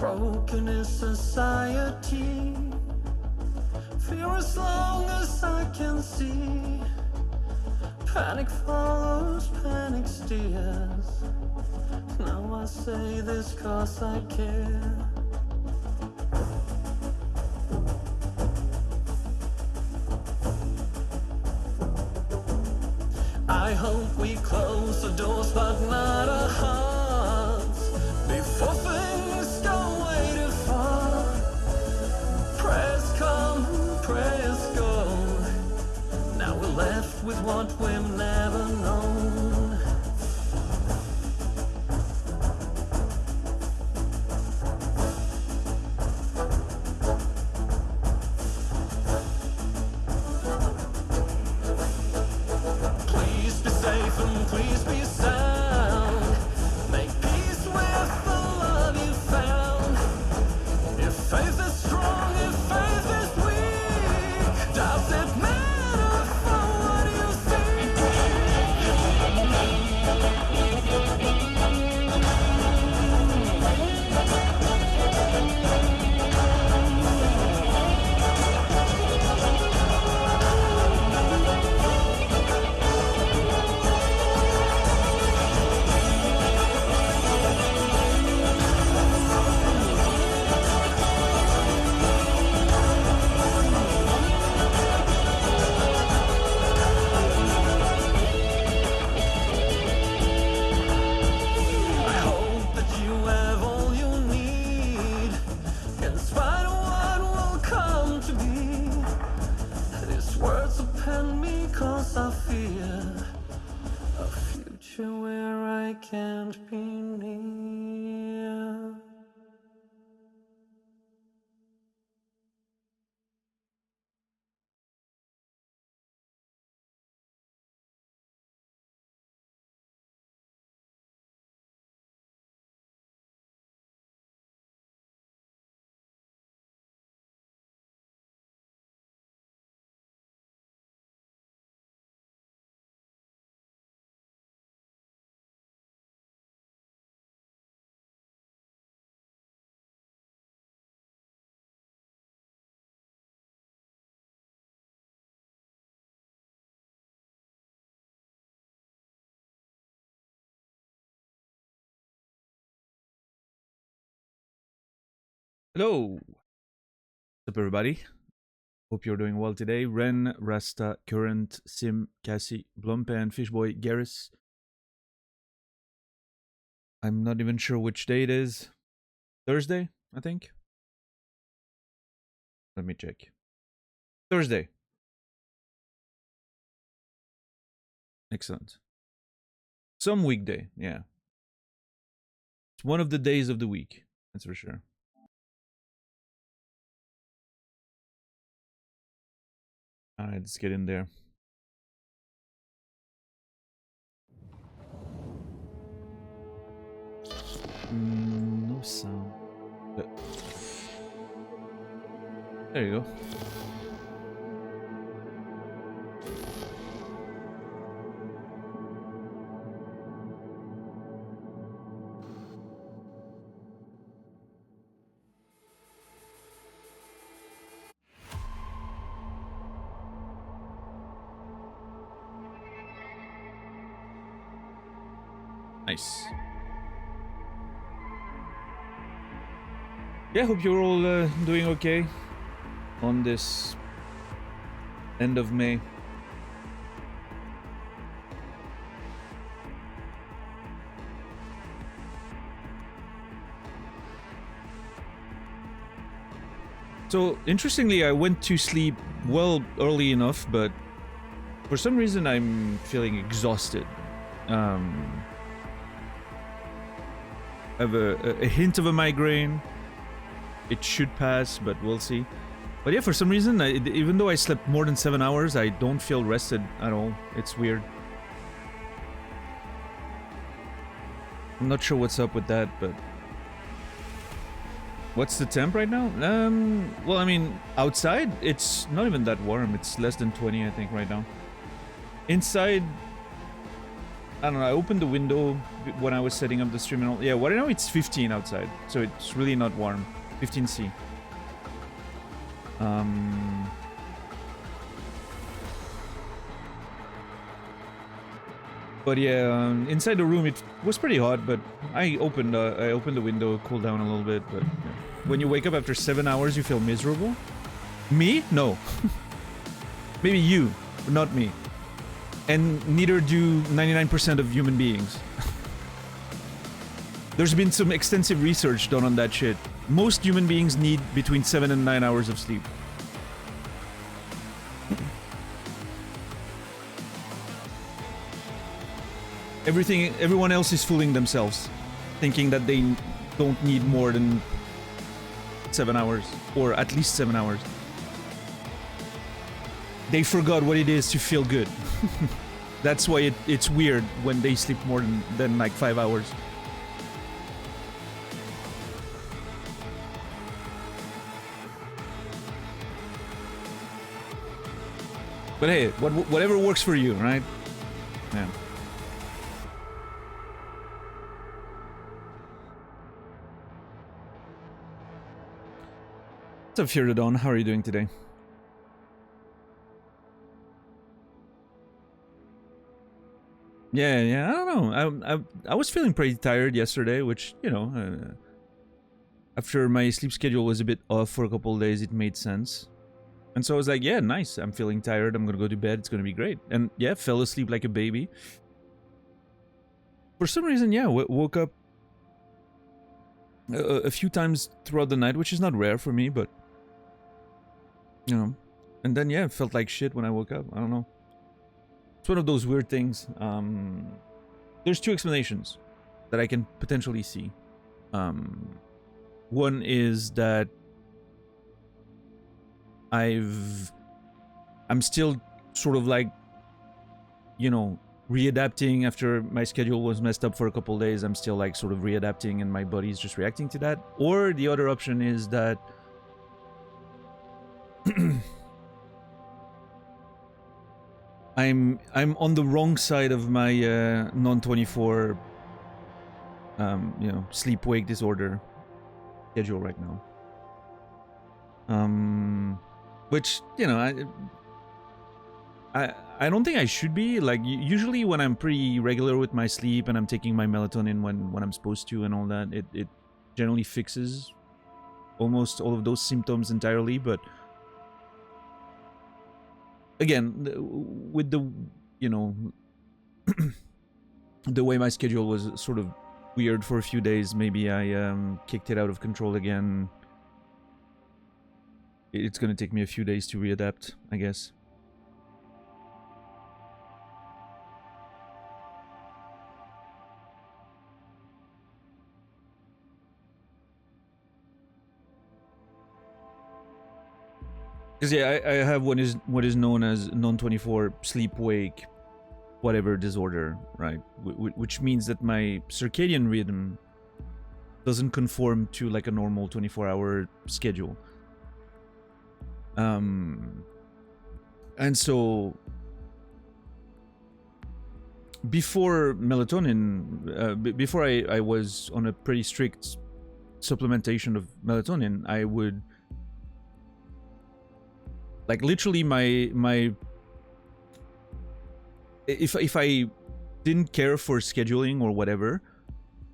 Broken is society. Fear as long as I can see. Panic follows, panic steers. Now I say this 'cause I care. I hope we close the doors but not our hearts before things go way too far. Prayers come, prayers go. Now we're left with what we've never known. Please be safe and please be sound. Make peace with the love you found. If faith is strong, if faith is weak, does it matter for what you think? I hope that you have all you need, in spite of what will come to be. These words append me 'cause I fear a future where I can't be near. Hello, what's up, everybody? Hope you're doing well today. Ren, Rasta, Current, Sim, Cassie, Blumpan, Fishboy, Garrus. I'm not even sure which day it is. Thursday, I think. Let me check. Thursday. Excellent. Some weekday, yeah. It's one of the days of the week, that's for sure. Alright, let's get in there. No sound. There you go. Nice. Yeah, hope you're all doing okay on this end of May. So, interestingly, I went to sleep well early enough, but for some reason I'm feeling exhausted. I have a hint of a migraine. It should pass, but we'll see. But yeah, for some reason, even though I slept more than 7 hours, I don't feel rested at all. It's weird. I'm not sure what's up with that, but... What's the temp right now? Well, I mean, outside, it's not even that warm. It's less than 20, I think, right now. Inside, I don't know, I opened the window when I was setting up the stream and all. Yeah, what I know, it's 15 outside, so it's really not warm. 15C. But yeah, inside the room it was pretty hot, but I opened the window, cooled down a little bit. But yeah. When you wake up after 7 hours, you feel miserable. Me? No. Maybe you, but not me. And neither do 99% of human beings. There's been some extensive research done on that shit. Most human beings need between 7 and 9 hours of sleep. Everyone else is fooling themselves, thinking that they don't need more than 7 hours, or at least 7 hours. They forgot what it is to feel good. That's why it's weird when they sleep more than like 5 hours. But hey, whatever works for you, right? Yeah. What's up, Fear the Dawn? How are you doing today? Yeah, I don't know. I was feeling pretty tired yesterday, which, you know, after my sleep schedule was a bit off for a couple of days, it made sense. And so I was like, yeah, nice. I'm feeling tired. I'm gonna go to bed. It's gonna be great. And yeah, fell asleep like a baby. For some reason, yeah, woke up a few times throughout the night, which is not rare for me, but you know. And then yeah, it felt like shit when I woke up. I don't know. It's one of those weird things. There's two explanations that I can potentially see. One is that I'm still sort of like, you know, readapting after my schedule was messed up for a couple days. I'm still like sort of readapting and my body's just reacting to that. Or the other option is that I'm on the wrong side of my non-24 you know, sleep-wake disorder schedule right now. Which, you know, I don't think I should be. Like, usually when I'm pretty regular with my sleep and I'm taking my melatonin when I'm supposed to and all that, it generally fixes almost all of those symptoms entirely. But again, with the, you know, the way my schedule was sort of weird for a few days, maybe I kicked it out of control again. It's gonna take me a few days to readapt, I guess. Because yeah, I have what is known as non-24 sleep-wake whatever disorder, right? Which means that my circadian rhythm doesn't conform to like a normal 24-hour schedule. And so before melatonin, before I was on a pretty strict supplementation of melatonin, I would like literally my if I didn't care for scheduling or whatever,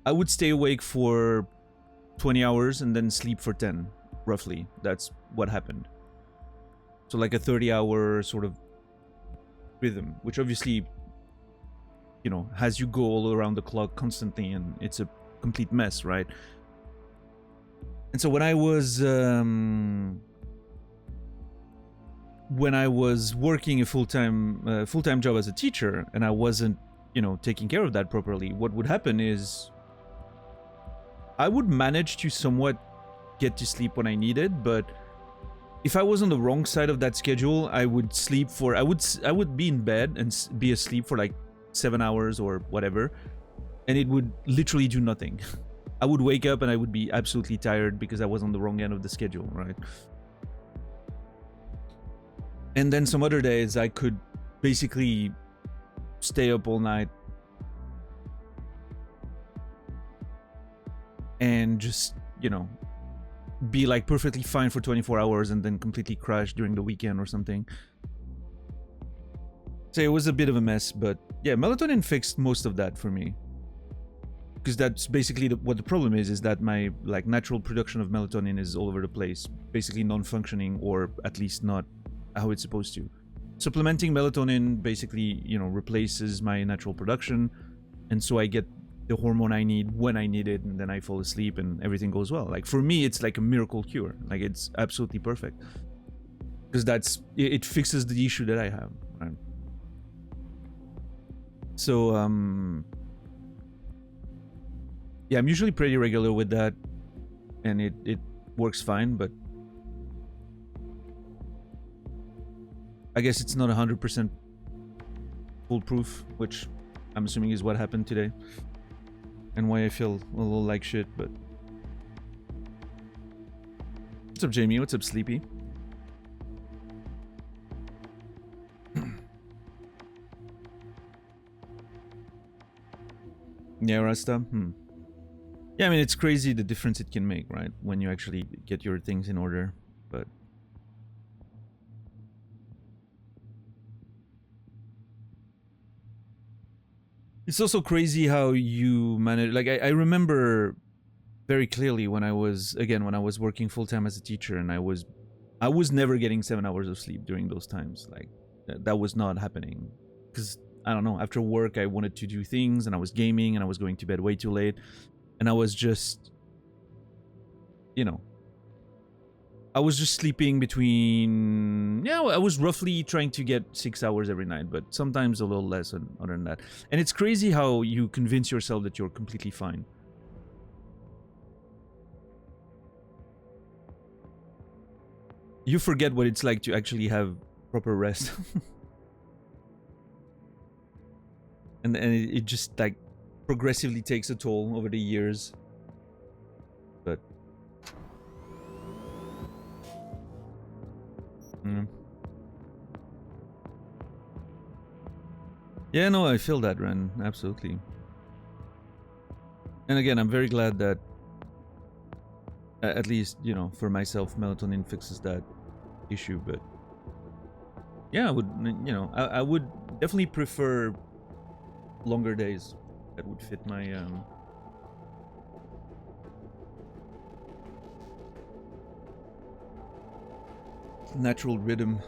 I would stay awake for 20 hours and then sleep for 10, roughly. That's what happened. So like a 30-hour sort of rhythm, which obviously, you know, has you go all around the clock constantly, and it's a complete mess, right? And so when I was working a full-time job as a teacher, and I wasn't, you know, taking care of that properly, what would happen is I would manage to somewhat get to sleep when I needed, but if I was on the wrong side of that schedule, I would sleep for I would be in bed and be asleep for like 7 hours or whatever, and it would literally do nothing. I would wake up and I would be absolutely tired because I was on the wrong end of the schedule, right? And then some other days I could basically stay up all night and just, you know, be like perfectly fine for 24 hours and then completely crash during the weekend or something. So it was a bit of a mess, but yeah, melatonin fixed most of that for me. Because that's basically what the problem is that my like natural production of melatonin is all over the place, basically non-functioning, or at least not how it's supposed to. Supplementing melatonin basically, you know, replaces my natural production, and so I get the hormone I need when I need it, and then I fall asleep and everything goes well. Like for me, it's like a miracle cure. Like it's absolutely perfect because it fixes the issue that I have. Right? So yeah, I'm usually pretty regular with that, and it works fine, but I guess it's not 100% foolproof, which I'm assuming is what happened today, and why I feel a little like shit, but... What's up, Jamie? What's up, Sleepy? Yeah, Rasta? Yeah, I mean, it's crazy the difference it can make, right? When you actually get your things in order, but... It's also crazy how you manage... Like, I remember very clearly when I was working full-time as a teacher, and I was never getting 7 hours of sleep during those times. Like, that was not happening. Because, I don't know, after work I wanted to do things, and I was gaming, and I was going to bed way too late. And I was just, you know, I was just sleeping between, yeah, I was roughly trying to get 6 hours every night, but sometimes a little less other than that. And it's crazy how you convince yourself that you're completely fine. You forget what it's like to actually have proper rest. and it just like progressively takes a toll over the years. But yeah, no, I feel that, Ren, absolutely. And again, I'm very glad that at least, you know, for myself, melatonin fixes that issue. But yeah, I would, you know, I would definitely prefer longer days that would fit my natural rhythm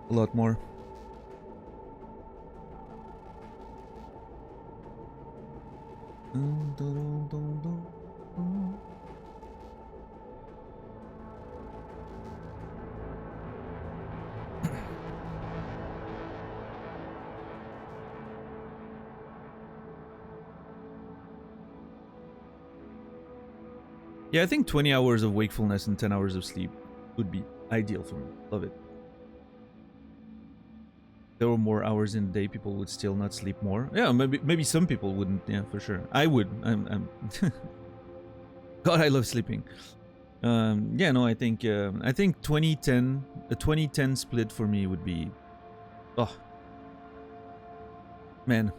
a lot more. Yeah, I think 20 hours of wakefulness and 10 hours of sleep would be ideal for me. Love it. If there were more hours in the day, people would still not sleep more. Yeah, maybe some people wouldn't. Yeah, for sure. I would. I'm God, I love sleeping. Yeah, no, I think 2010, a 2010 split for me would be, oh, man.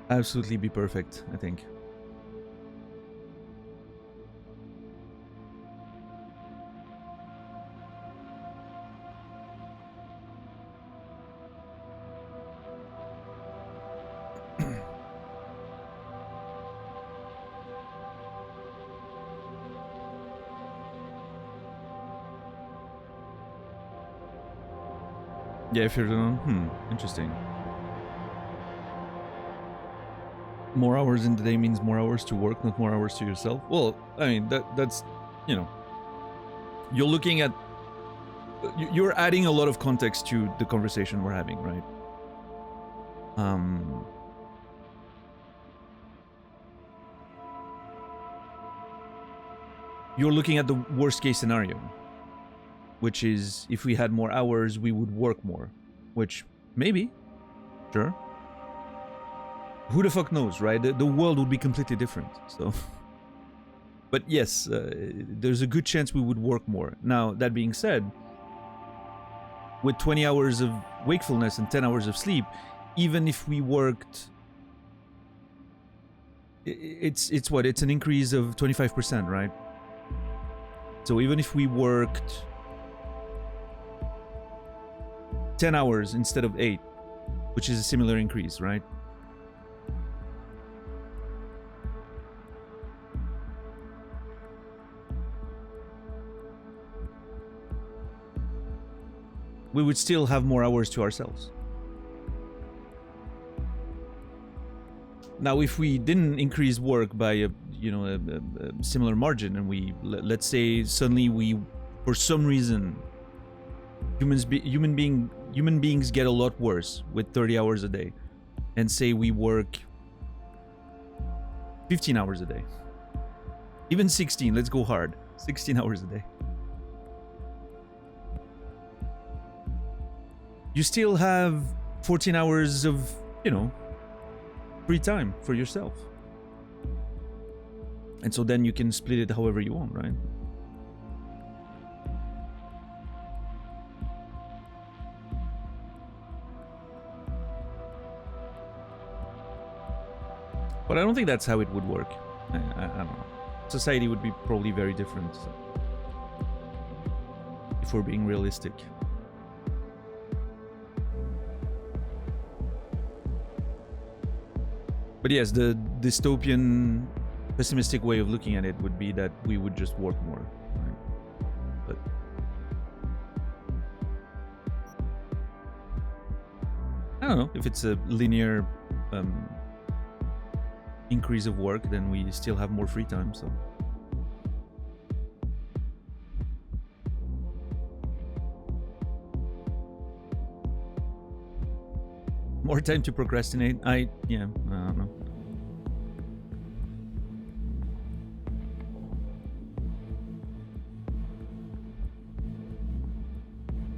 Absolutely be perfect, I think. Yeah, if you're doing, interesting. More hours in the day means more hours to work, not more hours to yourself. Well, I mean, that's, you know, you're looking at, you're adding a lot of context to the conversation we're having, right? You're looking at the worst case scenario, which is if we had more hours, we would work more, which maybe, sure. Who the fuck knows, right? The world would be completely different, so... But yes, there's a good chance we would work more. Now, that being said, with 20 hours of wakefulness and 10 hours of sleep, even if we worked, it's what? It's an increase of 25%, right? So even if we worked 10 hours instead of 8, which is a similar increase, right? We would still have more hours to ourselves. Now, if we didn't increase work by a similar margin, and let's say suddenly we, for some reason, human beings get a lot worse with 30 hours a day, and say we work 15 hours a day, even 16. Let's go hard, 16 hours a day. You still have 14 hours of, free time for yourself. And so then you can split it however you want, right? But I don't think that's how it would work. I don't know. Society would be probably very different, so, if we're being realistic. But yes, the dystopian, pessimistic way of looking at it would be that we would just work more, right? But I don't know, if it's a linear increase of work, then we still have more free time, so. More time to procrastinate. I don't know.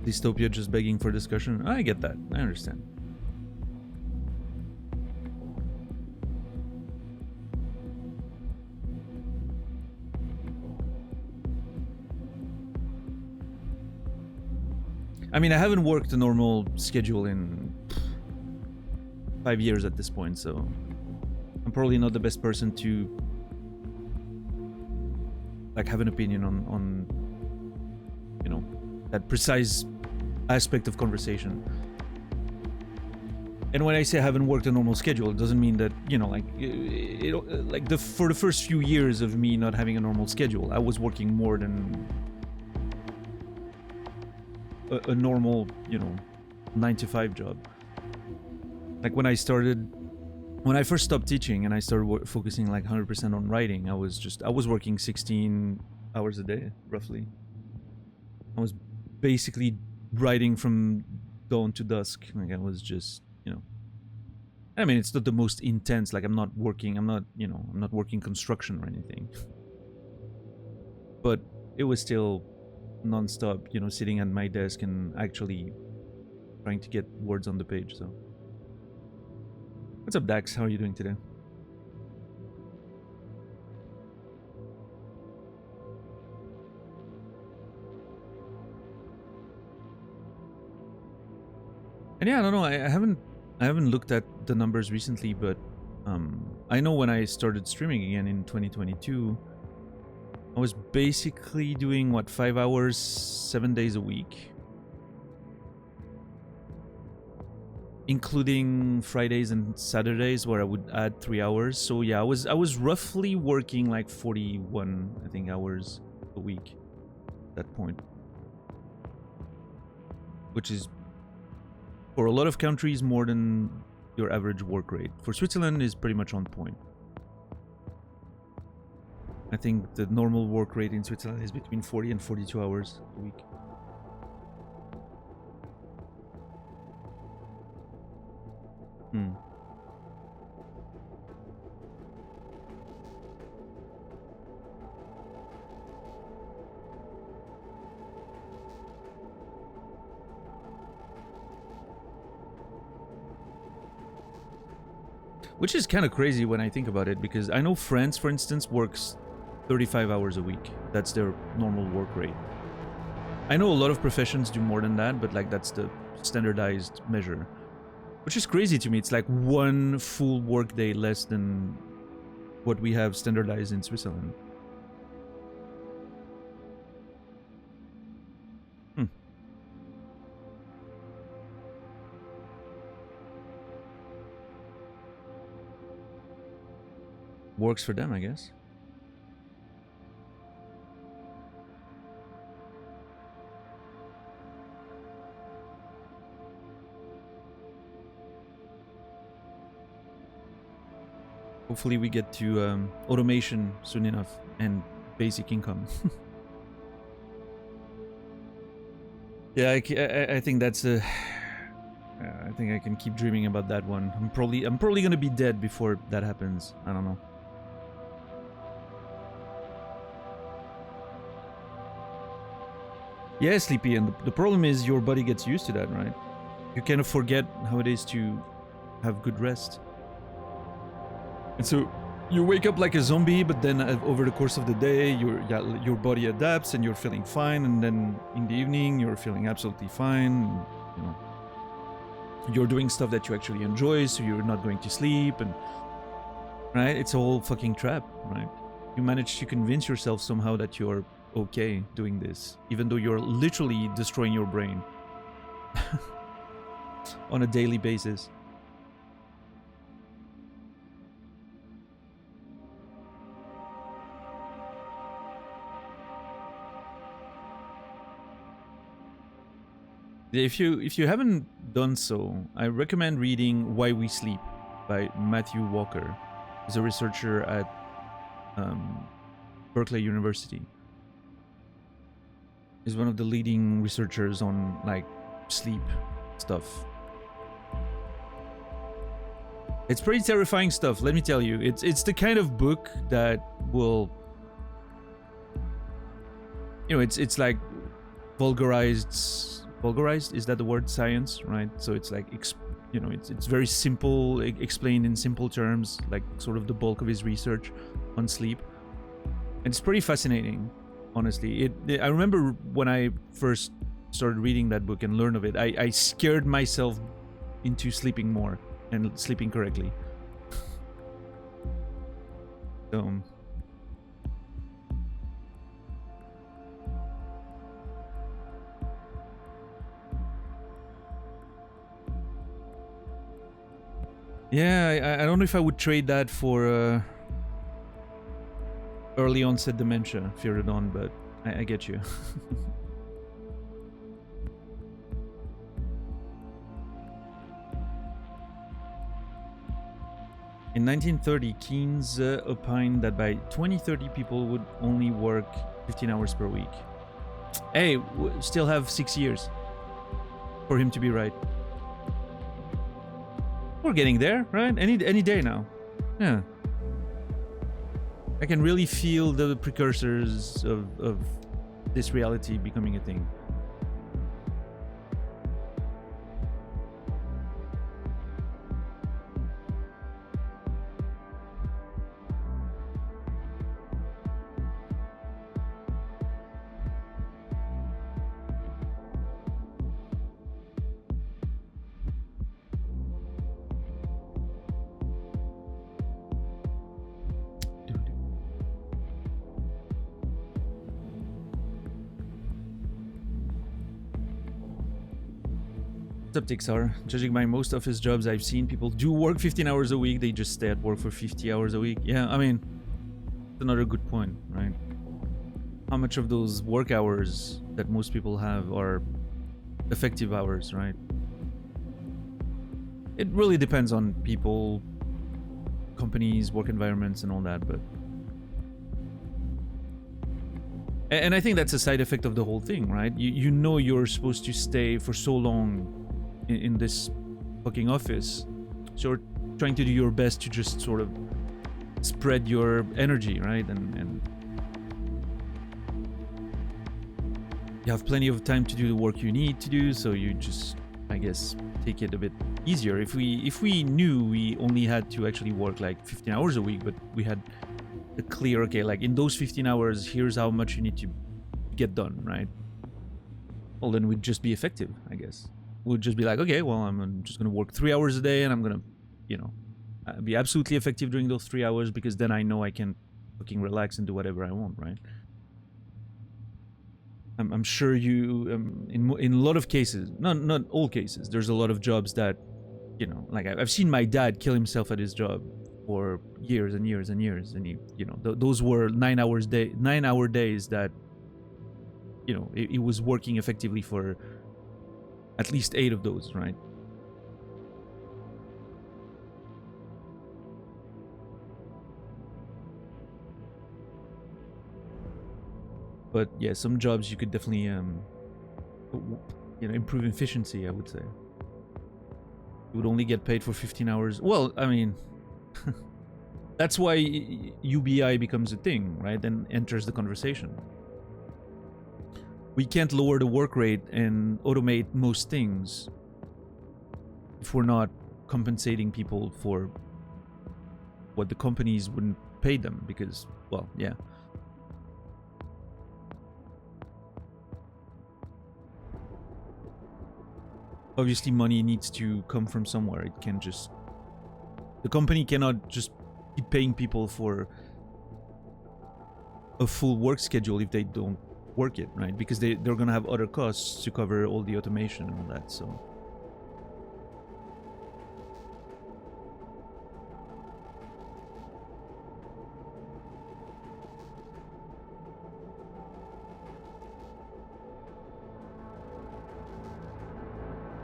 Dystopia just begging for discussion. I get that. I understand. I mean, I haven't worked a normal schedule in 5 years at this point, so I'm probably not the best person to have an opinion on that precise aspect of conversation. And when I say I haven't worked a normal schedule, it doesn't mean that for the first few years of me not having a normal schedule, I was working more than a normal 9-to-5 job. Like when I first stopped teaching and I started focusing 100% on writing, I was working 16 hours a day, roughly. I was basically writing from dawn to dusk. I was just, I mean, it's not the most intense, I'm not working construction or anything. But it was still non-stop, sitting at my desk and actually trying to get words on the page, so. What's up, Dax? How are you doing today? And yeah, I don't know. I haven't looked at the numbers recently, but I know when I started streaming again in 2022, I was basically doing 5 hours, 7 days a week, including Fridays and Saturdays where I would add 3 hours. So yeah, I was roughly working 41, I think, hours a week at that point, which is for a lot of countries more than your average work rate. For Switzerland is pretty much on point. I think the normal work rate in Switzerland is between 40 and 42 hours a week. Which is kind of crazy when I think about it, because I know France, for instance, works 35 hours a week. That's their normal work rate. I know a lot of professions do more than that, but like that's the standardized measure, which is crazy to me. It's like one full workday less than what we have standardized in Switzerland. Works for them, I guess. Hopefully we get to automation soon enough and basic income. Yeah, I think that's a... I think I can keep dreaming about that one. I'm probably gonna be dead before that happens. I don't know. Yeah, Sleepy, and the problem is your body gets used to that, right? You kind of forget how it is to have good rest. And so you wake up like a zombie, but then over the course of the day, your body adapts and you're feeling fine, and then in the evening you're feeling absolutely fine. You know, you're doing stuff that you actually enjoy, so you're not going to sleep, and right? It's a whole fucking trap, right? You manage to convince yourself somehow that you're okay doing this, even though you're literally destroying your brain on a daily basis. If you haven't done so, I recommend reading Why We Sleep by Matthew Walker. He's a researcher at Berkeley University. He's one of the leading researchers on like sleep stuff. It's pretty terrifying stuff, let me tell you. It's the kind of book that will, you know, it's like vulgarized, is that the word? Science, right? So it's like, you know, it's very simple, explained in simple terms, like sort of the bulk of his research on sleep. And it's pretty fascinating, honestly. I remember when I first started reading that book and learned of it, I scared myself into sleeping more and sleeping correctly. So... yeah, I don't know if I would trade that for early onset dementia, fear it on, but I get you. In 1930, Keynes opined that by 2030 people would only work 15 hours per week. Hey, still have 6 years for him to be right. We're getting there, right? Any day now. Yeah. I can really feel the precursors of this reality becoming a thing. Skeptics are. Judging by most office jobs I've seen, people do work 15 hours a week. They just stay at work for 50 hours a week. Yeah, I mean, that's another good point, right? How much of those work hours that most people have are effective hours, right? It really depends on people, companies, work environments, and all that, but... And I think that's a side effect of the whole thing, right? You know you're supposed to stay for so long in this fucking office, so you're trying to do your best to just sort of spread your energy, right? And you have plenty of time to do the work you need to do, so you just, I guess, take it a bit easier. If we knew we only had to actually work like 15 hours a week, but we had a clear, okay, like in those 15 hours, here's how much you need to get done, right? well, then we'd just be effective, I guess. We'd just be like, okay, well, I'm just gonna work 3 hours a day, and I'm gonna, you know, be absolutely effective during those 3 hours, because then I know I can fucking relax and do whatever I want, right? I'm sure you, in a lot of cases, not all cases, there's a lot of jobs that, you know, like I've seen my dad kill himself at his job for years and years and years, and you know, those were 9 hour days that, you know, he was working effectively for at least 8 of those, right? But yeah, some jobs you could definitely, you know, improve efficiency, I would say. You would only get paid for 15 hours. Well, I mean, that's why UBI becomes a thing, right? And enters the conversation. We can't lower the work rate and automate most things if we're not compensating people for what the companies wouldn't pay them, because, well, yeah. Obviously, money needs to come from somewhere. It can't just... The company cannot just keep paying people for a full work schedule if they don't work it, right? Because they're going to have other costs to cover all the automation and all that, so...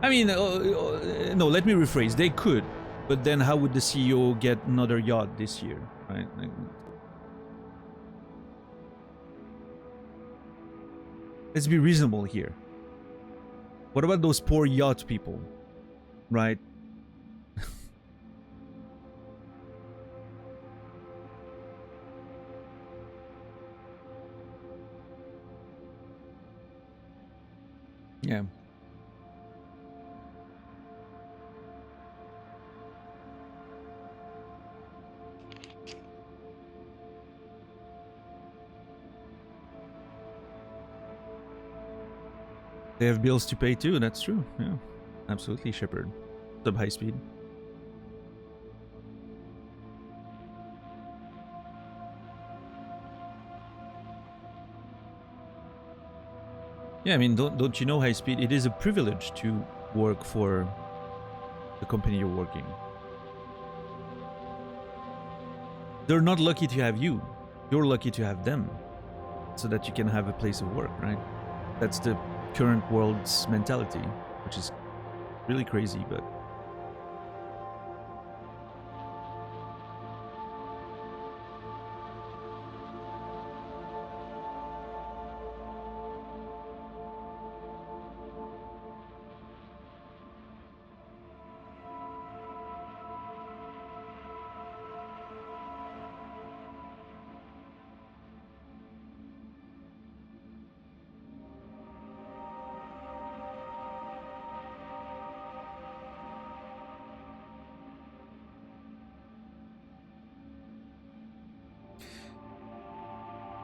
I mean, no, let me rephrase. They could, but then how would the CEO get another yacht this year, right? Like, let's be reasonable here. What about those poor yacht people, right? Yeah. They have bills to pay too, that's true. Yeah, absolutely, Shepard. Sub high speed. Yeah, I mean, don't you know, high speed? It is a privilege to work for the company you're working. They're not lucky to have you. You're lucky to have them, so that you can have a place of work, right? That's the current world's mentality, which is really crazy, but...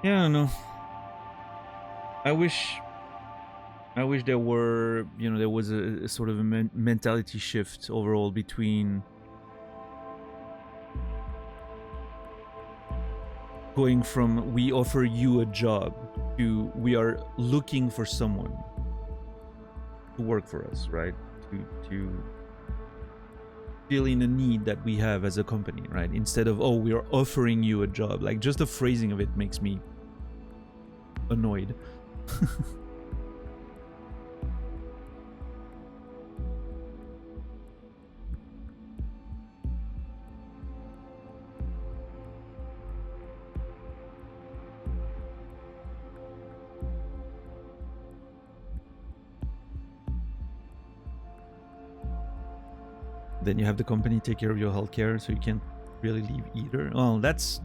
Yeah, no. I wish there were, you know, there was a sort of a mentality shift overall between going from we offer you a job to we are looking for someone to work for us, right? To fill in a need that we have as a company, right? Instead of, oh, we are offering you a job. Like, just the phrasing of it makes me annoyed. Then you have the company take care of your healthcare, so you can't really leave either. Oh, that's...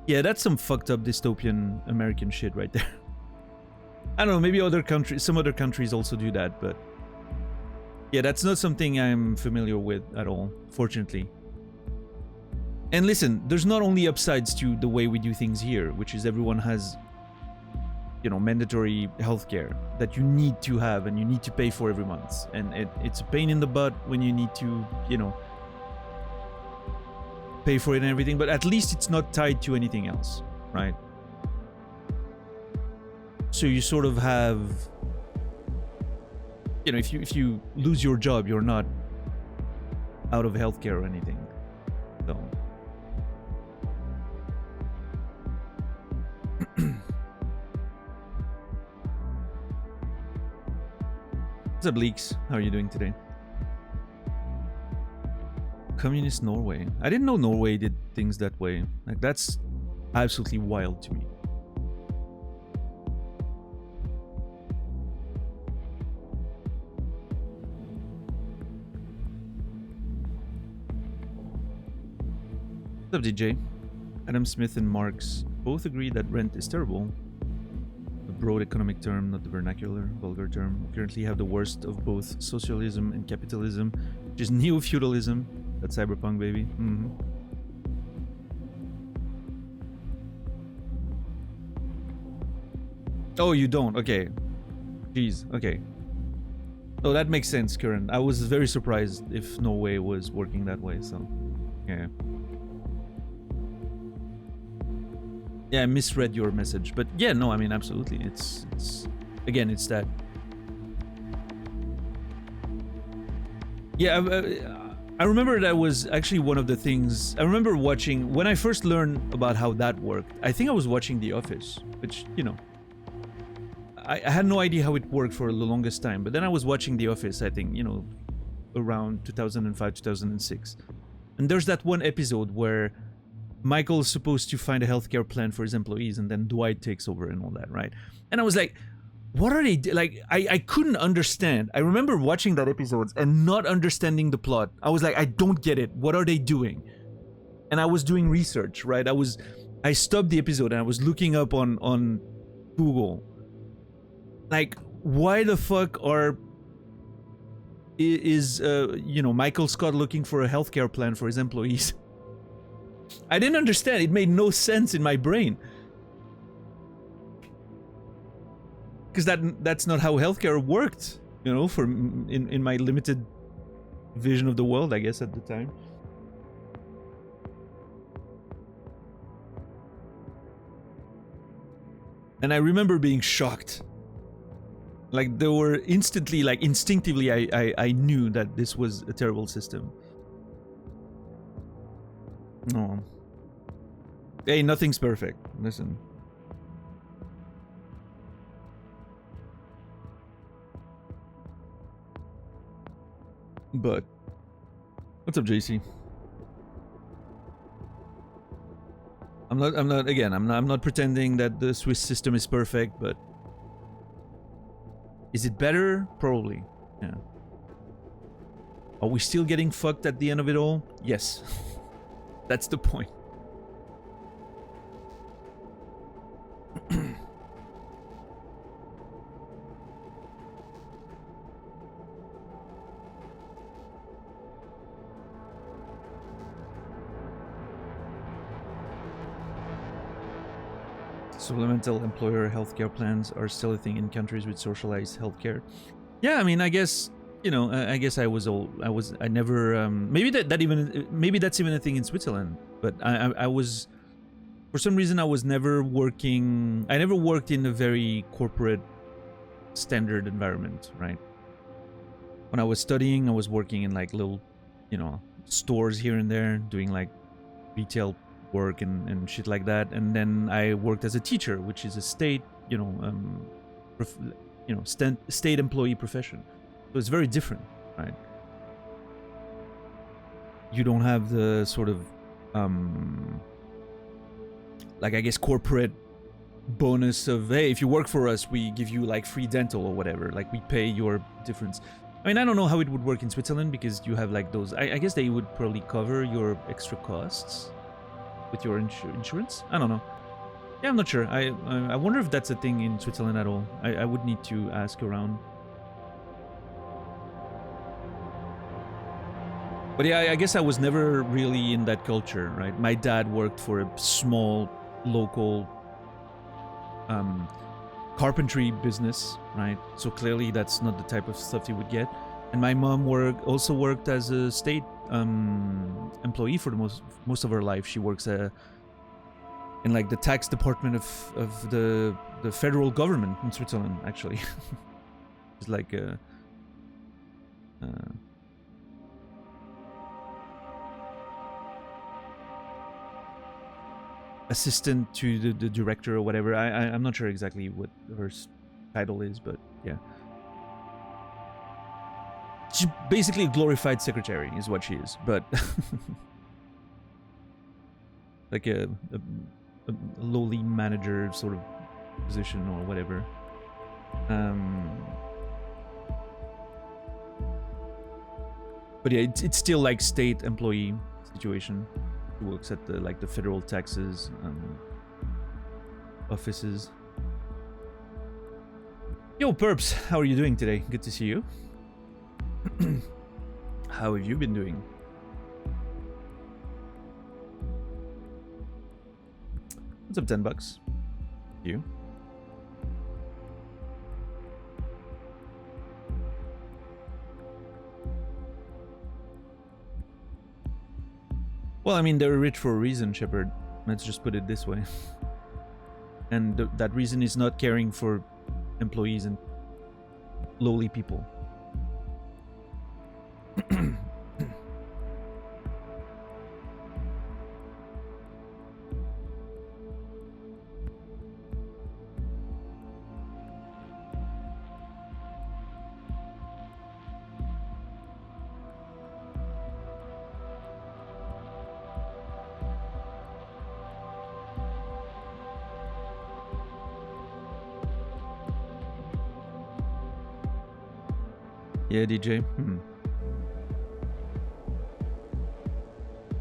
yeah, that's some fucked up dystopian American shit right there. I don't know, maybe other countries, some other countries also do that, but... yeah, that's not something I'm familiar with at all, fortunately. And listen, there's not only upsides to the way we do things here, which is everyone has mandatory healthcare that you need to have and you need to pay for every month, and it's a pain in the butt when you need to pay for it and everything, but at least it's not tied to anything else, right? So you sort of have, if you lose your job, you're not out of healthcare or anything. So what's up, Leaks? How are you doing today? Communist Norway. I didn't know Norway did things that way. Like, that's absolutely wild to me. What's up, DJ? Adam Smith and Marx both agree that rent is terrible. A broad economic term, not the vernacular, vulgar term. We currently have the worst of both socialism and capitalism, which is neo-feudalism. That's Cyberpunk, baby. Oh, you don't? Okay. Jeez, okay. Oh, that makes sense, Curran. I was very surprised if Norway was working that way, so... yeah. Yeah, I misread your message, but yeah, no, I mean, absolutely. It's again, it's that. Yeah, I remember that was actually one of the things I remember watching when I first learned about how that worked. I think I was watching The Office, which, I had no idea how it worked for the longest time. But then I was watching The Office, I think, around 2005, 2006. And there's that one episode where Michael's supposed to find a healthcare plan for his employees, and then Dwight takes over and all that, right? And I was like, what are they like? I couldn't understand. I remember watching that episode and not understanding the plot. I was like, I don't get it. What are they doing? And I was doing research, right? I stopped the episode and I was looking up on Google, like, why the fuck is Michael Scott looking for a healthcare plan for his employees? I didn't understand. It made no sense in my brain. Because that's not how healthcare worked, for in my limited vision of the world, I guess, at the time. And I remember being shocked. Like, there were instantly, like, instinctively, I knew that this was a terrible system. No. Hey, nothing's perfect. Listen. But what's up, JC? I'm not pretending that the Swiss system is perfect, but is it better? Probably. Yeah. Are we still getting fucked at the end of it all? Yes. That's the point. Supplemental employer healthcare plans are still a thing in countries with socialized healthcare. Yeah, I mean, I guess, I guess I never, maybe maybe that's even a thing in Switzerland, but I was, for some reason, I never worked in a very corporate standard environment, right? When I was studying, I was working in like little, stores here and there, doing like retail work and shit like that. And then I worked as a teacher, which is a state, state employee profession. So it's very different, right? You don't have the sort of, like, I guess, corporate bonus of, hey, if you work for us, we give you like free dental or whatever. Like, we pay your difference. I mean, I don't know how it would work in Switzerland because you have like those, I guess they would probably cover your extra costs with your insurance. I don't know. Yeah, I'm not sure. I wonder if that's a thing in Switzerland at all. I would need to ask around. But yeah, I guess I was never really in that culture, right? My dad worked for a small local carpentry business, right? So clearly that's not the type of stuff you would get. And my mom also worked as a state employee for the most of her life. She works in like the tax department of the federal government in Switzerland, actually. It's like a assistant to the director or whatever. I'm not sure exactly what her title is, but yeah. She's basically a glorified secretary is what she is, but like a lowly manager sort of position or whatever. But yeah, it's still like state employee situation. She works at the federal taxes offices. Yo, Perps, how are you doing today? Good to see you. How have you been doing? What's up, $10? You? Well, I mean, they're rich for a reason, Shepard. Let's just put it this way. And that reason is not caring for employees and lowly people. Yeah, DJ.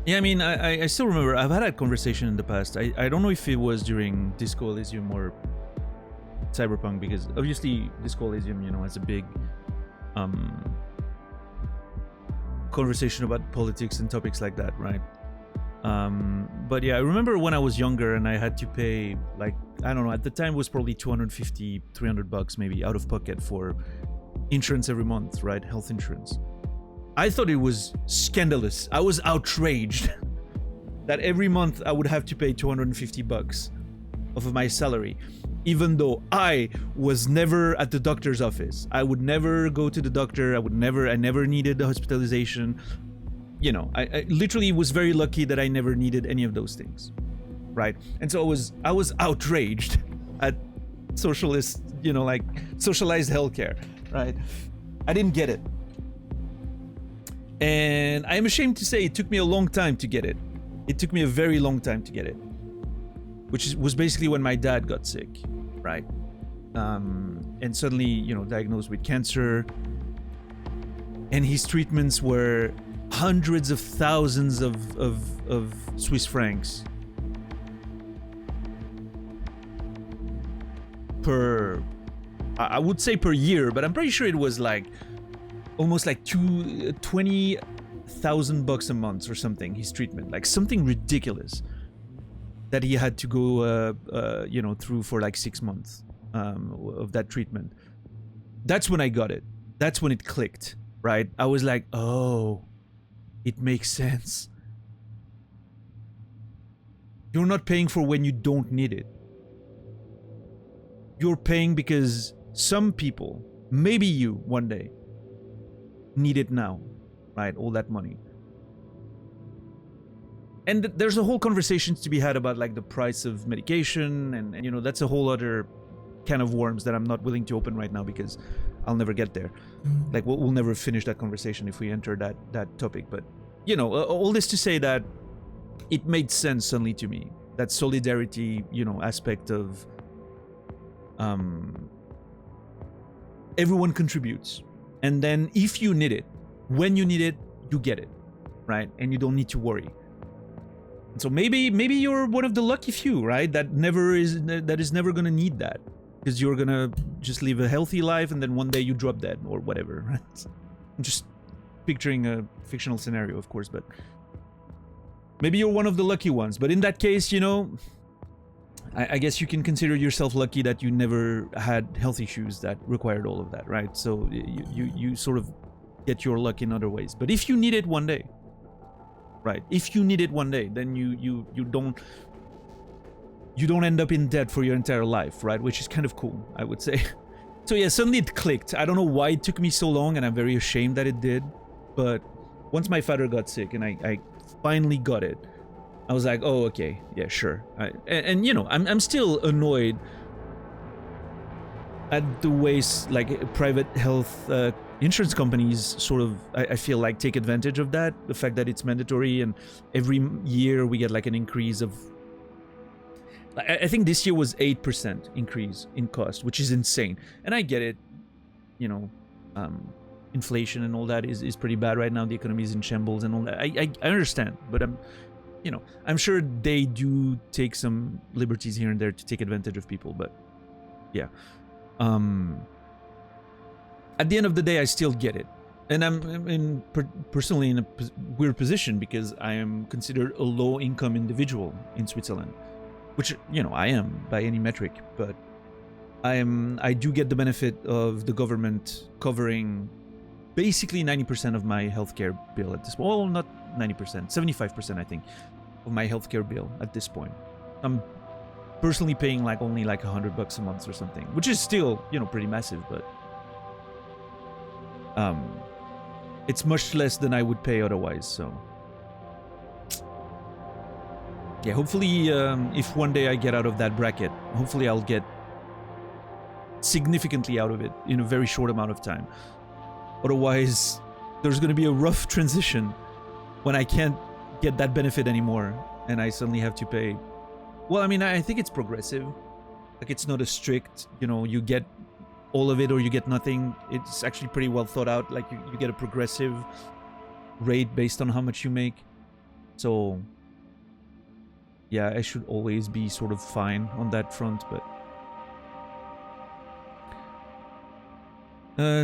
Yeah, I mean, I still remember, I've had that conversation in the past. I don't know if it was during Disco Elysium or Cyberpunk, because obviously Disco Elysium, you know, has a big conversation about politics and topics like that, right? But yeah, I remember when I was younger and I had to pay, like, I don't know, at the time it was probably $250, $300 maybe out of pocket for insurance every month, right? Health insurance. I thought it was scandalous. I was outraged that every month I would have to pay $250 of my salary, even though I was never at the doctor's office. I would never go to the doctor. I never needed the hospitalization. You know, I literally was very lucky that I never needed any of those things, right? And so I was outraged at socialist, you know, like socialized healthcare, right? I didn't get it. And I'm ashamed to say it took me a long time to get it. It took me a very long time to get it. Which was basically when my dad got sick, right? And suddenly, you know, diagnosed with cancer. And his treatments were hundreds of thousands of Swiss francs per, I would say per year, but I'm pretty sure it was like almost like $20,000 a month or something, his treatment, like something ridiculous that he had to go you know, through for like 6 months of that treatment. That's when I got it. That's when it clicked, right? I was like, oh, it makes sense. You're not paying for when you don't need it. You're paying because some people, maybe you one day, need it now, right? All that money. And there's a whole conversation to be had about like the price of medication, and you know, that's a whole other can of worms that I'm not willing to open right now because I'll never get there. Like we'll never finish that conversation if we enter that topic. But you know, all this to say that it made sense suddenly to me, that solidarity, you know, aspect of everyone contributes. And then if you need it, when you need it, you get it, right? And you don't need to worry. And so maybe you're one of the lucky few, right? That is never gonna need that, because you're gonna just live a healthy life and then one day you drop dead or whatever, right? I'm just picturing a fictional scenario, of course, but maybe you're one of the lucky ones. But in that case, you know, I guess you can consider yourself lucky that you never had health issues that required all of that, right? So you sort of get your luck in other ways. But if you need it one day, right? If you need it one day, then you don't end up in debt for your entire life, right? Which is kind of cool, I would say. So yeah, suddenly it clicked. I don't know why it took me so long, and I'm very ashamed that it did. But once my father got sick and I finally got it, I was like, oh, okay, yeah, sure. And you know, I'm still annoyed at the ways like private health insurance companies sort of, I feel like, take advantage of that. The fact that it's mandatory, and every year we get like an increase of, I think this year was 8% increase in cost, which is insane. And I get it, you know, inflation and all that is pretty bad right now. The economy is in shambles and all that. I understand, but I'm sure they do take some liberties here and there to take advantage of people. But yeah, at the end of the day, I still get it. And I'm personally in a weird position because I am considered a low-income individual in Switzerland. Which, you know, I am by any metric, but I do get the benefit of the government covering basically 90% of my healthcare bill at this point. Well, not 90%, 75%, I think, of my healthcare bill at this point. I'm personally paying like only like $100 a month or something, which is still, you know, pretty massive, but it's much less than I would pay otherwise, so. Yeah, hopefully, if one day I get out of that bracket, hopefully I'll get significantly out of it in a very short amount of time. Otherwise, there's going to be a rough transition when I can't get that benefit anymore and I suddenly have to pay. Well, I mean, I think it's progressive. Like, it's not a strict, you know, you get all of it or you get nothing. It's actually pretty well thought out. Like, you get a progressive rate based on how much you make. So yeah, I should always be sort of fine on that front, but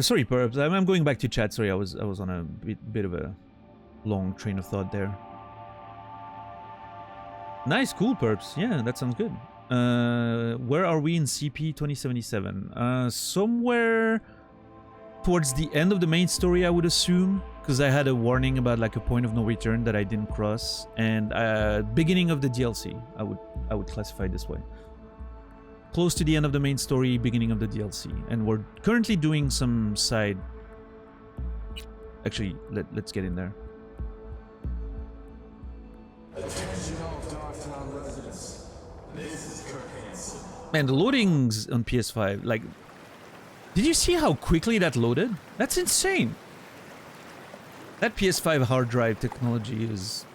sorry, perhaps I'm going back to chat. Sorry, I was on a bit of a long train of thought there. Nice, cool, perps. Yeah, that sounds good. Where are we in CP 2077? Somewhere towards the end of the main story, I would assume, because I had a warning about like a point of no return that I didn't cross, and beginning of the DLC, I would classify it this way. Close to the end of the main story, beginning of the DLC, and we're currently doing some side. Actually, let's get in there. Man, the loadings on PS5, like, did you see how quickly that loaded? That's insane. That PS5 hard drive technology is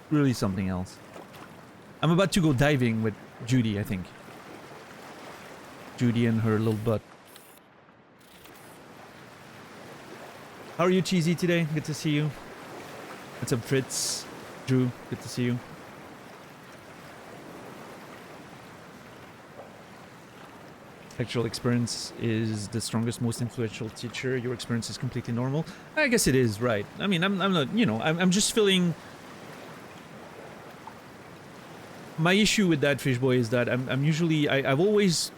really something else. I'm about to go diving with Judy, I think. Judy and her little butt. How are you, Cheesy, today? Good to see you. What's up, Fritz? Drew, good to see you. Actual experience is the strongest, most influential teacher. Your experience is completely normal. I guess it is, right? I mean, I'm not, you know, I'm just feeling. My issue with that, Fishboy, is that I'm usually, I've always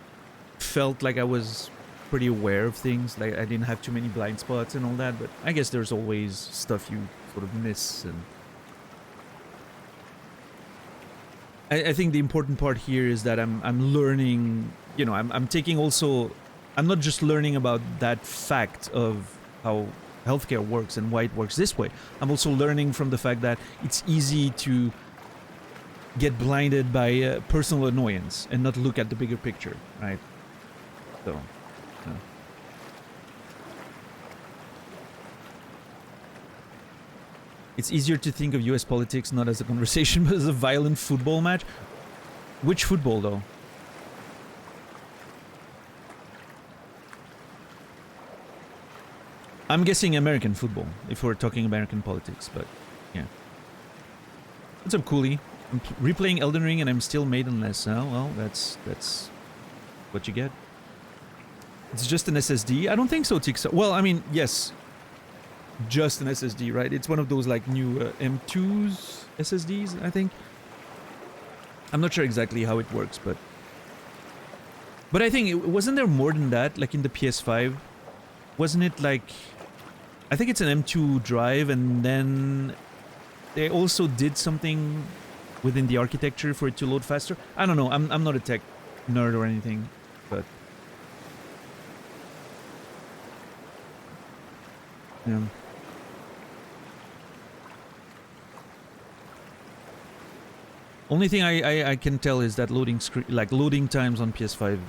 felt like I was pretty aware of things. Like I didn't have too many blind spots and all that. But I guess there's always stuff you sort of miss. And I think the important part here is that I'm learning. You know, I'm taking also, I'm not just learning about that fact of how healthcare works and why it works this way. I'm also learning from the fact that it's easy to get blinded by personal annoyance and not look at the bigger picture, right? So, yeah. It's easier to think of US politics not as a conversation but as a violent football match. Which football, though? I'm guessing American football, if we're talking American politics, but yeah. What's up, Cooley? I'm replaying Elden Ring and I'm still maidenless. Oh, well, that's what you get. It's just an SSD? I don't think so, Tix. Well, I mean, yes. Just an SSD, right? It's one of those, like, new M2's SSDs, I think. I'm not sure exactly how it works, but I think wasn't there more than that? Like in the PS5, wasn't it like? I think it's an M2 drive, and then they also did something within the architecture for it to load faster. I don't know. I'm not a tech nerd or anything, but yeah. Only thing I can tell is that loading times on PS5,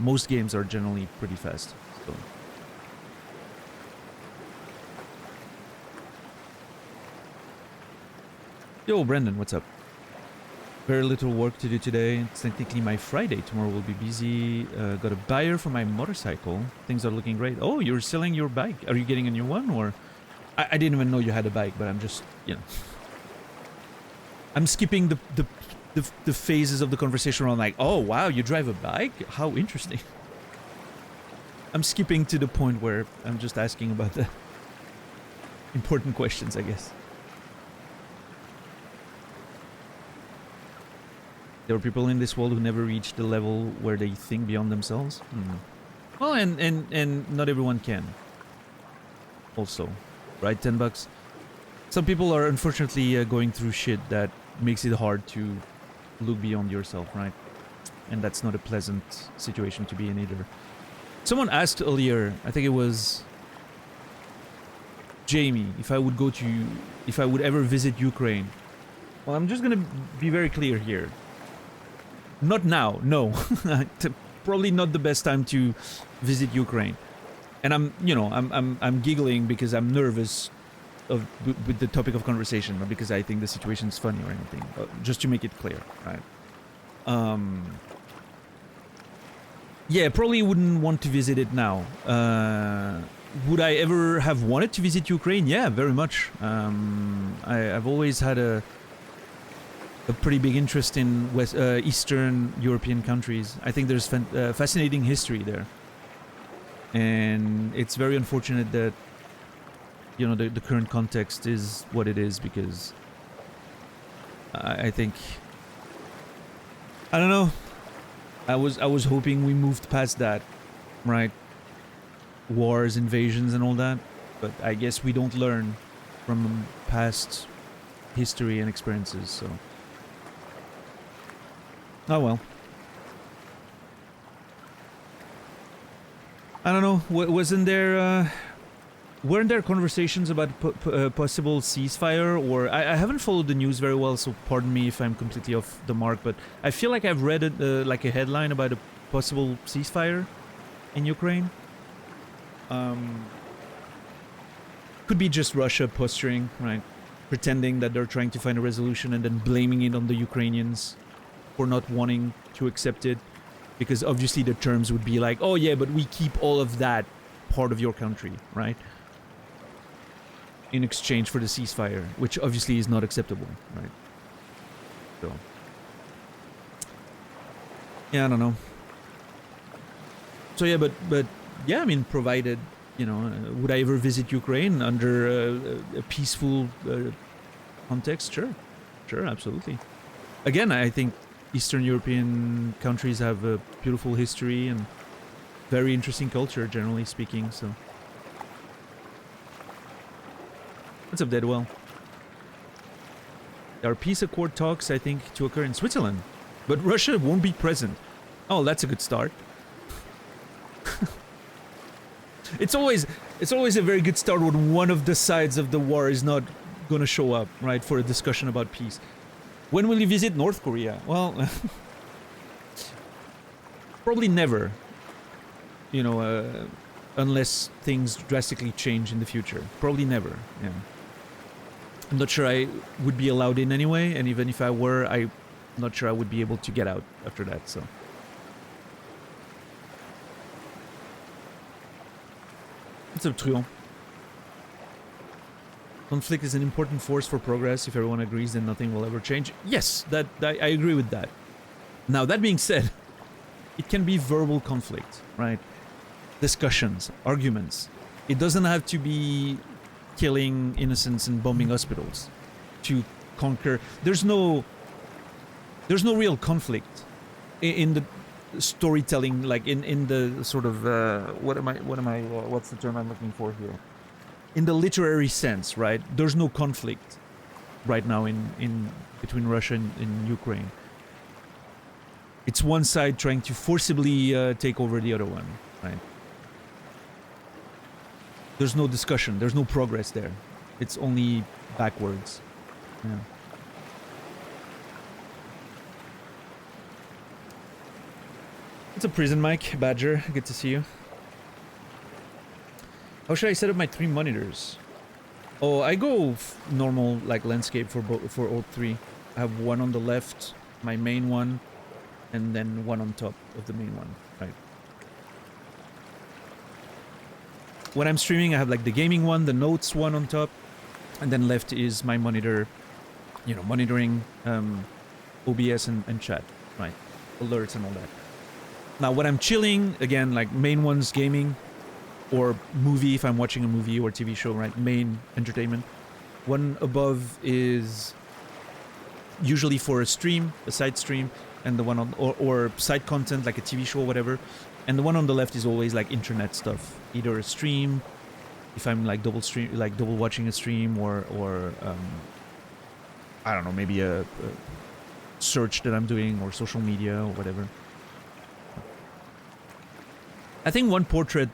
most games are generally pretty fast. So. Yo, Brendan, what's up? Very little work to do today. It's technically my Friday. Tomorrow will be busy. Got a buyer for my motorcycle. Things are looking great. Oh, you're selling your bike. Are you getting a new one, or? I didn't even know you had a bike, but I'm just, you know. I'm skipping the phases of the conversation around like, oh wow, you drive a bike? How interesting. I'm skipping to the point where I'm just asking about the important questions, I guess. There are people in this world who never reach the level where they think beyond themselves. Well, and not everyone can. Also, right? $10. Some people are unfortunately going through shit that makes it hard to look beyond yourself, right? And that's not a pleasant situation to be in either. Someone asked earlier, I think it was Jamie, if I would ever visit Ukraine. Well, I'm just gonna be very clear here. Not now, no. Probably not the best time to visit Ukraine. And I'm giggling because I'm nervous with the topic of conversation, not because I think the situation is funny or anything, just to make it clear, right? Yeah, probably wouldn't want to visit it now. Would I ever have wanted to visit Ukraine? Yeah, very much. I've always had a pretty big interest in Eastern European countries. I think there's fascinating history there. And it's very unfortunate that the current context is what it is, because I think, I don't know, I was hoping we moved past that, right? Wars, invasions and all that, but I guess we don't learn from past history and experiences, so oh well. I don't know, wasn't there weren't there conversations about possible ceasefire? Or I haven't followed the news very well, so pardon me if I'm completely off the mark, but I feel like I've read like a headline about a possible ceasefire in Ukraine. Could be just Russia posturing, right? Pretending that they're trying to find a resolution and then blaming it on the Ukrainians for not wanting to accept it, because obviously the terms would be like, oh yeah, but we keep all of that part of your country, right? In exchange for the ceasefire, which obviously is not acceptable, right? So, yeah, I don't know. So yeah, but yeah, I mean, provided, would I ever visit Ukraine under a peaceful context? Sure, absolutely. Again, I think Eastern European countries have a beautiful history and very interesting culture, generally speaking, so. What's up, Deadwell? There are peace accord talks, I think, to occur in Switzerland, but Russia won't be present. Oh, that's a good start. It's always a very good start when one of the sides of the war is not gonna show up, right, for a discussion about peace. When will you visit North Korea? Well, probably never. Unless things drastically change in the future. Probably never, yeah. I'm not sure I would be allowed in anyway, and even if I were, I'm not sure I would be able to get out after that, so. What's up, Truon? Conflict is an important force for progress. If everyone agrees, then nothing will ever change. Yes, I agree with that. Now, that being said, it can be verbal conflict, right? Discussions, arguments. It doesn't have to be killing innocents and bombing hospitals to conquer. There's no there's no real conflict in the storytelling, like in the sort of what's the term I'm looking for here? In the literary sense, right? There's no conflict right now in between Russia and Ukraine. It's one side trying to forcibly take over the other one, right? There's no discussion. There's no progress there. It's only backwards. Yeah. It's a prison mic, Badger. Good to see you. How should I set up my 3 monitors? Oh, I go normal like landscape for all 3. I have one on the left, my main one, and then one on top of the main one, right? When I'm streaming, I have like the gaming one, the notes one on top, and then left is my monitor, you know, monitoring OBS and chat, right? Alerts and all that. Now, when I'm chilling, again, like main one's gaming, or movie if I'm watching a movie or TV show, right? Main entertainment. One above is usually for a stream, a side stream, and the one on or side content like a TV show or whatever. And the one on the left is always like internet stuff, either a stream, if I'm like double watching a stream, or I don't know, maybe a search that I'm doing, or social media or whatever. I think one portrait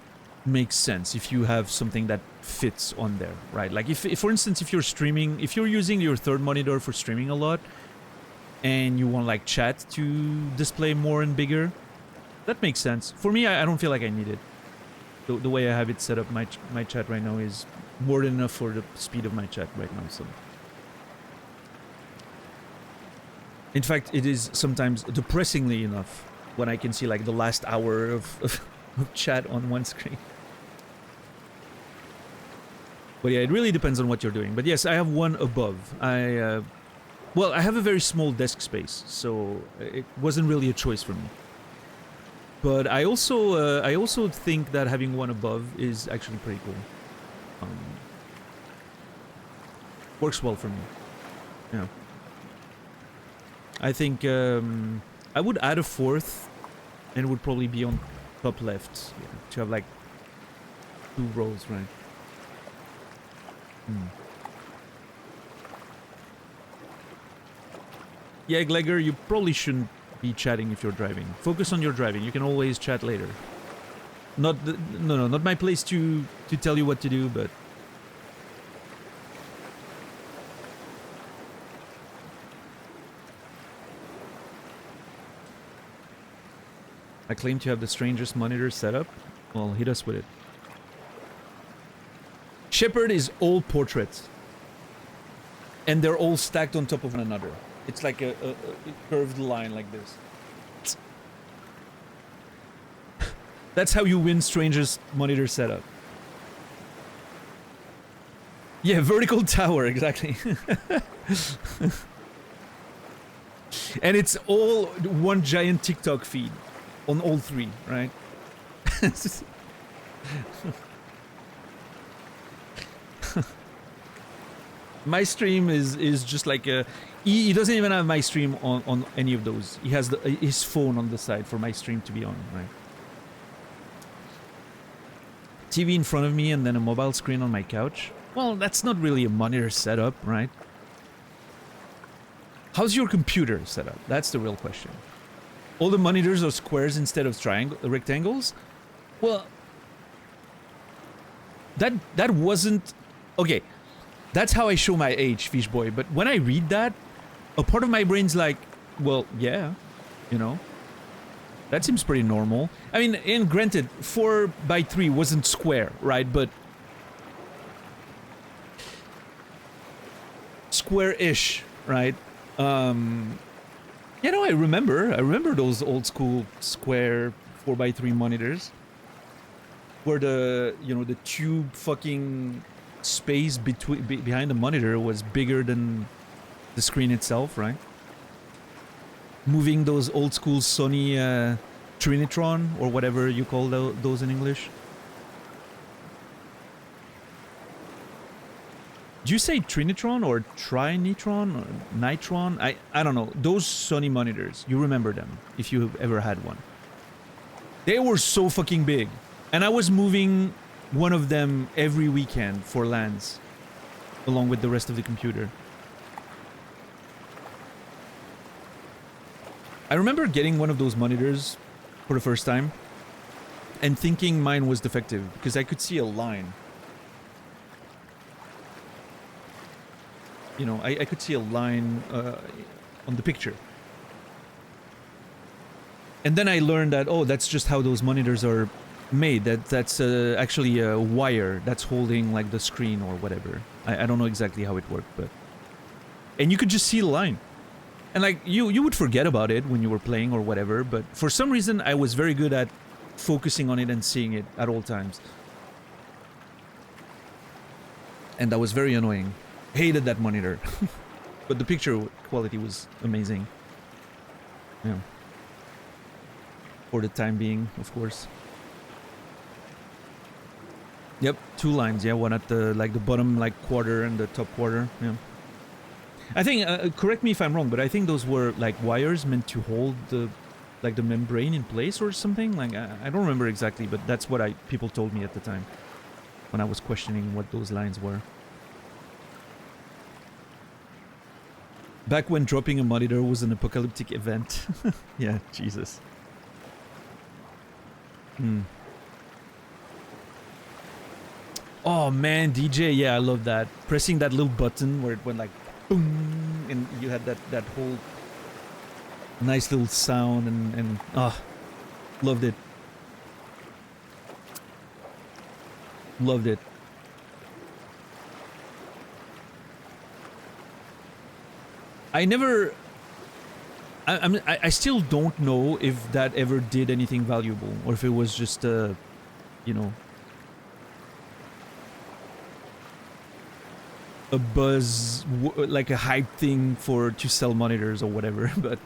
makes sense if you have something that fits on there, right? Like if for instance, if you're streaming, if you're using your third monitor for streaming a lot and you want like chat to display more and bigger, that makes sense. For me, I don't feel like I need it. The way I have it set up, my chat right now is more than enough for the speed of my chat right now, so. In fact, it is sometimes depressingly enough when I can see like the last hour of chat on one screen. But yeah, it really depends on what you're doing. But yes, I have one above. Well, I have a very small desk space, so it wasn't really a choice for me. But I also think that having one above is actually pretty cool. Works well for me. Yeah. I think I would add a fourth, and it would probably be on top left, yeah, to have like 2 rows, right? Yeah, Glegor, you probably shouldn't be chatting if you're driving. Focus on your driving. You can always chat later. Not not my place to tell you what to do, but I claim to have the strangest monitor setup. Well, hit us with it. Shepard is all portraits, and they're all stacked on top of one another. It's like a curved line like this. That's how you win strangest monitor setup. Yeah, vertical tower, exactly. And it's all one giant TikTok feed on all 3, right? My stream is just like a... He doesn't even have my stream on any of those. He has his phone on the side for my stream to be on, right? TV in front of me and then a mobile screen on my couch. Well, that's not really a monitor setup, right? How's your computer set up? That's the real question. All the monitors are squares instead of rectangles? Well, that wasn't... Okay, that's how I show my age, Fishboy. But when I read that, a part of my brain's like, well, yeah, you know, that seems pretty normal. I mean, and granted, 4x3 wasn't square, right? But square-ish, right? You know, I remember those old school square 4x3 monitors, where the, you know, the tube fucking space behind the monitor was bigger than the screen itself, right? Moving those old school Sony Trinitron, or whatever you call those in English. Do you say Trinitron or Trinitron or Nitron? I don't know. Those Sony monitors, you remember them if you've ever had one. They were so fucking big. And I was moving one of them every weekend for LANs along with the rest of the computer. I remember getting one of those monitors for the first time and thinking mine was defective because I could see a line. You know, I could see a line on the picture. And then I learned that, oh, that's just how those monitors are made. That's actually a wire that's holding like the screen or whatever. I don't know exactly how it worked, but... And you could just see the line. And like, you would forget about it when you were playing or whatever, but for some reason I was very good at focusing on it and seeing it at all times. And that was very annoying. Hated that monitor. But the picture quality was amazing. Yeah. For the time being, of course. Yep, 2 lines, yeah, one at the like the bottom like quarter and the top quarter, yeah. I think, correct me if I'm wrong, but I think those were like wires meant to hold the like the membrane in place or something. Like I don't remember exactly, but that's what people told me at the time when I was questioning what those lines were. Back when dropping a monitor was an apocalyptic event. Yeah, Jesus. Oh man, DJ, yeah, I love that. Pressing that little button where it went like boom, and you had that whole nice little sound and loved it. Loved it. I still don't know if that ever did anything valuable or if it was just you know, a buzz, like a hype thing to sell monitors or whatever, but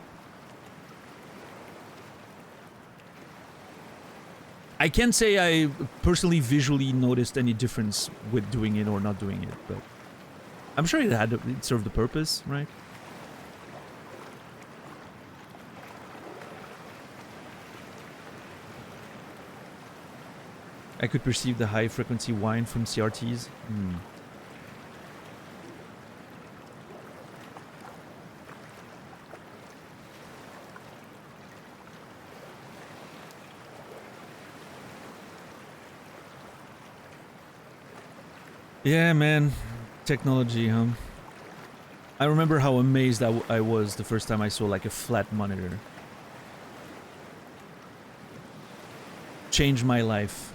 I can't say I personally visually noticed any difference with doing it or not doing it, but I'm sure it served the purpose, right? I could perceive the high frequency whine from CRTs. Yeah, man. Technology, huh? I remember how amazed I was the first time I saw like a flat monitor. Changed my life.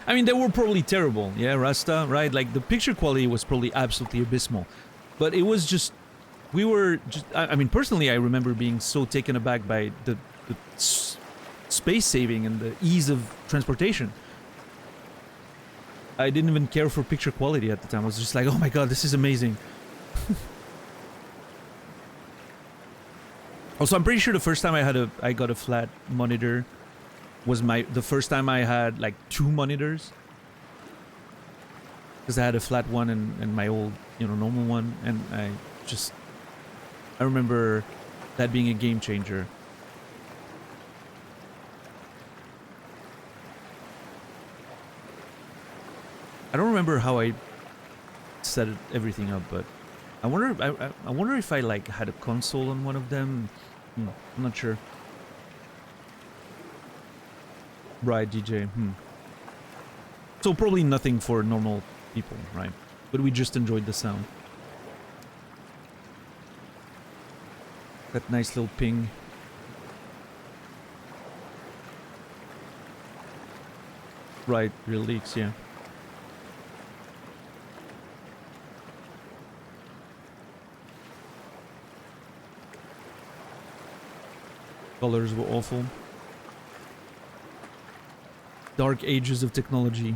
I mean, they were probably terrible, yeah, Rasta, right? Like, the picture quality was probably absolutely abysmal. But it was just... We were just... I mean, personally, I remember being so taken aback by the space saving and the ease of transportation. I didn't even care for picture quality at the time. I was just like, oh my god, this is amazing. Also, I'm pretty sure the first time I got a flat monitor was the first time I had like 2 monitors, because I had a flat one and my old, you know, normal one, and I remember that being a game changer. I don't remember how I set everything up, but I wonder if I like had a console on one of them. I'm not sure. Right, DJ. So probably nothing for normal people, right? But we just enjoyed the sound. That nice little ping. Right, real leaks, yeah. Colors were awful. Dark ages of technology.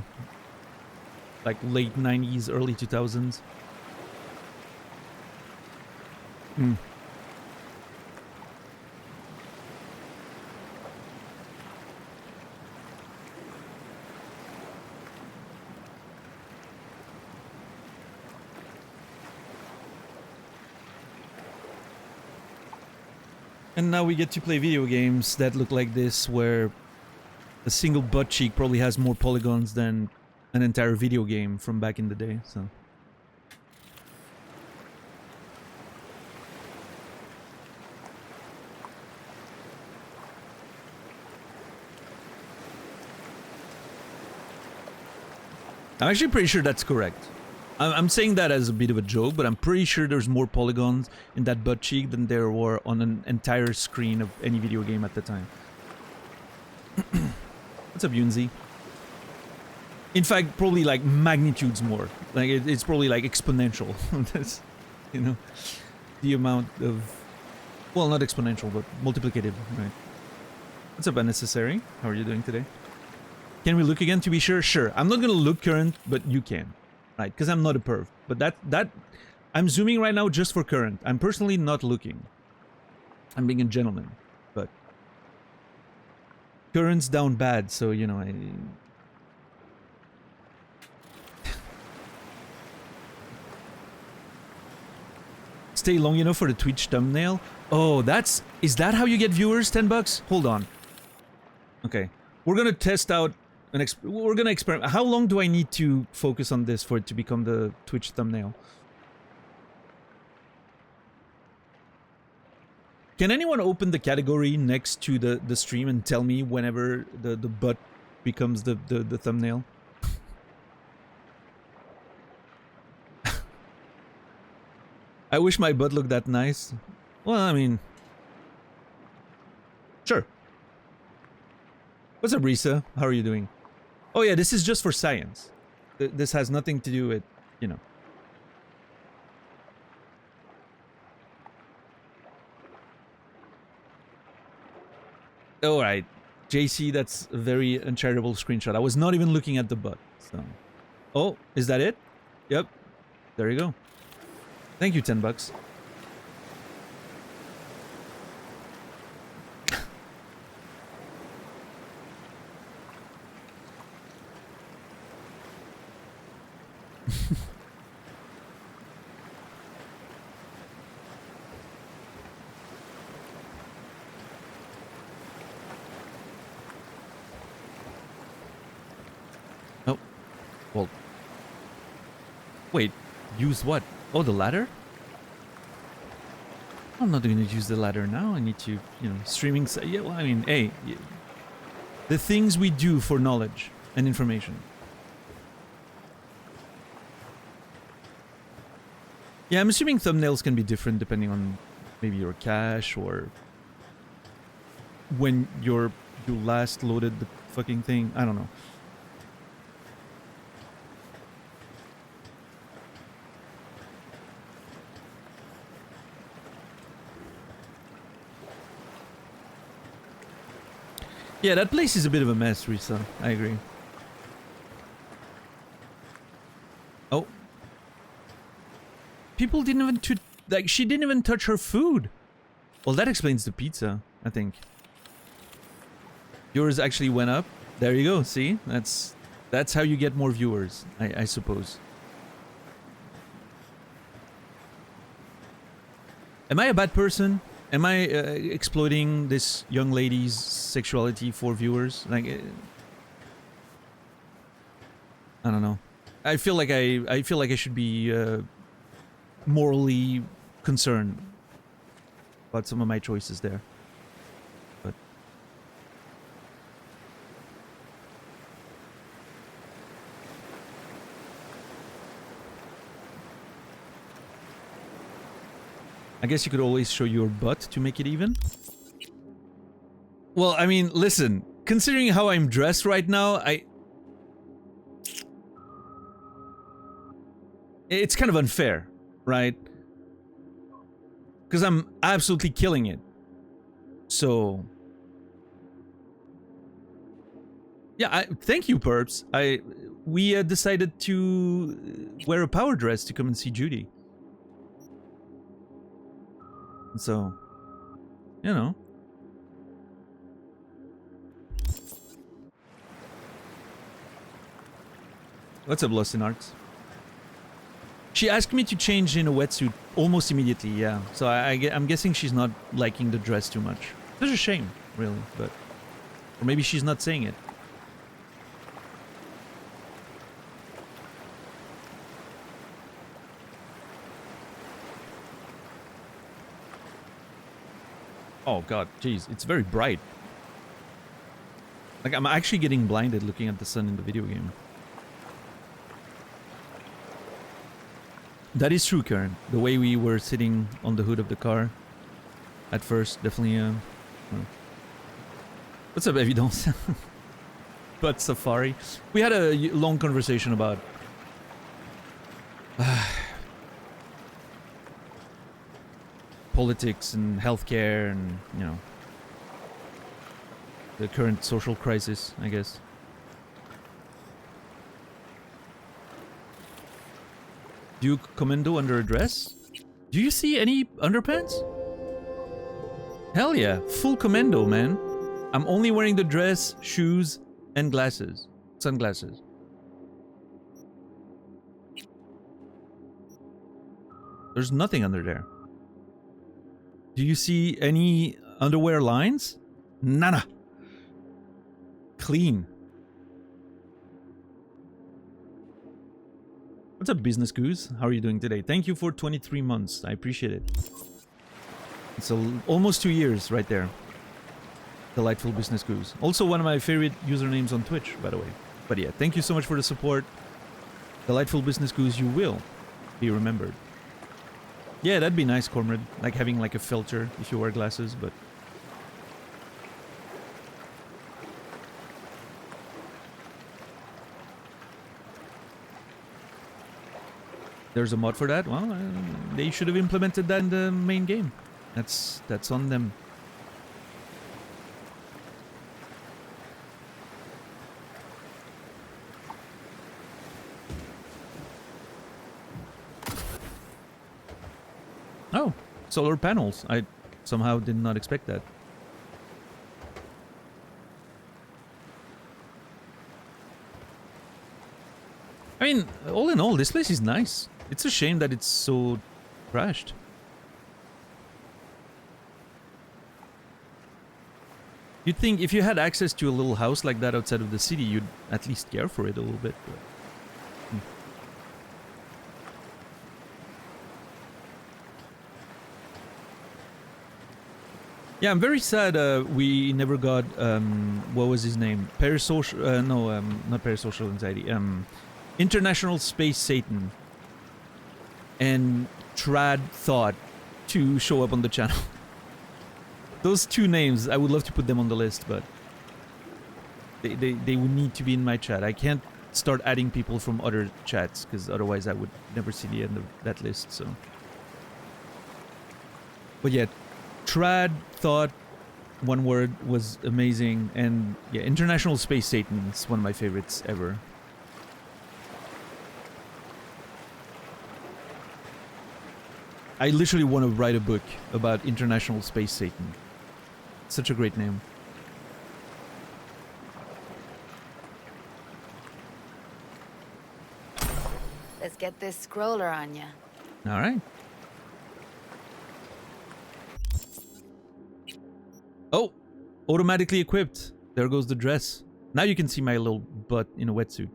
Like late 90s, early 2000s. And now we get to play video games that look like this, where a single butt cheek probably has more polygons than an entire video game from back in the day, so... I'm actually pretty sure that's correct. I'm saying that as a bit of a joke, but I'm pretty sure there's more polygons in that butt cheek than there were on an entire screen of any video game at the time. What's up, Yunzi? In fact, probably like magnitudes more. Like it's probably like exponential. That's, you know, the amount of... Well, not exponential, but multiplicative, right? What's up, Unnecessary? How are you doing today? Can we look again to be sure? Sure. I'm not gonna look current, but you can. Right, because I'm not a perv. But that... I'm zooming right now just for current. I'm personally not looking. I'm being a gentleman. But... Current's down bad, so, you know, I... Stay long enough for the Twitch thumbnail? Oh, that's... Is that how you get viewers? $10? Hold on. Okay. We're gonna test out... We're gonna experiment. How long do I need to focus on this for it to become the Twitch thumbnail? Can anyone open the category next to the stream and tell me whenever the butt becomes the thumbnail? I wish my butt looked that nice. Well, I mean... Sure. What's up, Risa? How are you doing? Oh yeah, this is just for science. This has nothing to do with, you know... Alright. JC, that's a very uncharitable screenshot. I was not even looking at the butt, so... Oh, is that it? Yep. There you go. Thank you, $10. Oh. Well. Wait. Use what? Oh, the ladder? I'm not going to use the ladder now. I need to, you know, streaming... Yeah, well, I mean, hey. The things we do for knowledge and information. Yeah, I'm assuming thumbnails can be different depending on maybe your cache or when you last loaded the fucking thing. I don't know. Yeah, that place is a bit of a mess, Risa. I agree. Oh. People didn't even... Like, she didn't even touch her food. Well, that explains the pizza, I think. Yours actually went up. There you go, see? That's how you get more viewers, I suppose. Am I a bad person? Am I exploiting this young lady's sexuality for viewers? Like, I don't know. I feel like I should be morally concerned about some of my choices there. But I guess you could always show your butt to make it even. Well, I mean, listen, considering how I'm dressed right now, it's kind of unfair, right? Because I'm absolutely killing it. So yeah, thank you, Perps. We decided to wear a power dress to come and see Judy. So, you know. What's up, Lost in Arts? She asked me to change in a wetsuit almost immediately, yeah. So I'm guessing she's not liking the dress too much. It's a shame, really, but... Or maybe she's not saying it. Oh god, jeez, it's very bright. Like, I'm actually getting blinded looking at the sun in the video game. That is true, Karen. The way we were sitting on the hood of the car at first, definitely. What's up, Evidence? But Safari. We had a long conversation about politics and healthcare and, you know, the current social crisis, I guess. Duke Commando under a dress? Do you see any underpants? Hell yeah, full commando, man. I'm only wearing the dress, shoes, and glasses. Sunglasses. There's nothing under there. Do you see any underwear lines? Nada. Clean. What's up, Business Goose? How are you doing today? Thank you for 23 months. I appreciate it. It's almost 2 years right there. Delightful Business Goose. Also one of my favorite usernames on Twitch, by the way. But yeah, thank you so much for the support. Delightful Business Goose, you will be remembered. Yeah, that'd be nice, Cormorant. Like having like a filter if you wear glasses, but... There's a mod for that? Well, they should have implemented that in the main game. That's on them. Oh, solar panels. I somehow did not expect that. I mean, all in all, this place is nice. It's a shame that it's so trashed. You'd think if you had access to a little house like that outside of the city, you'd at least care for it a little bit. But... Yeah, I'm very sad we never got, what was his name? Parasocial, no, not parasocial anxiety, International Space Satan and Trad Thought to show up on the channel. Those two names, I would love to put them on the list, but they would need to be in my chat. I can't start adding people from other chats, because otherwise I would never see the end of that list, so... But yeah, Trad Thought, one word, was amazing, and yeah, International Space Satan is one of my favorites ever. I literally want to write a book about International Space Satan. Such a great name. Let's get this scroller on ya. All right. Oh, automatically equipped. There goes the dress. Now you can see my little butt in a wetsuit.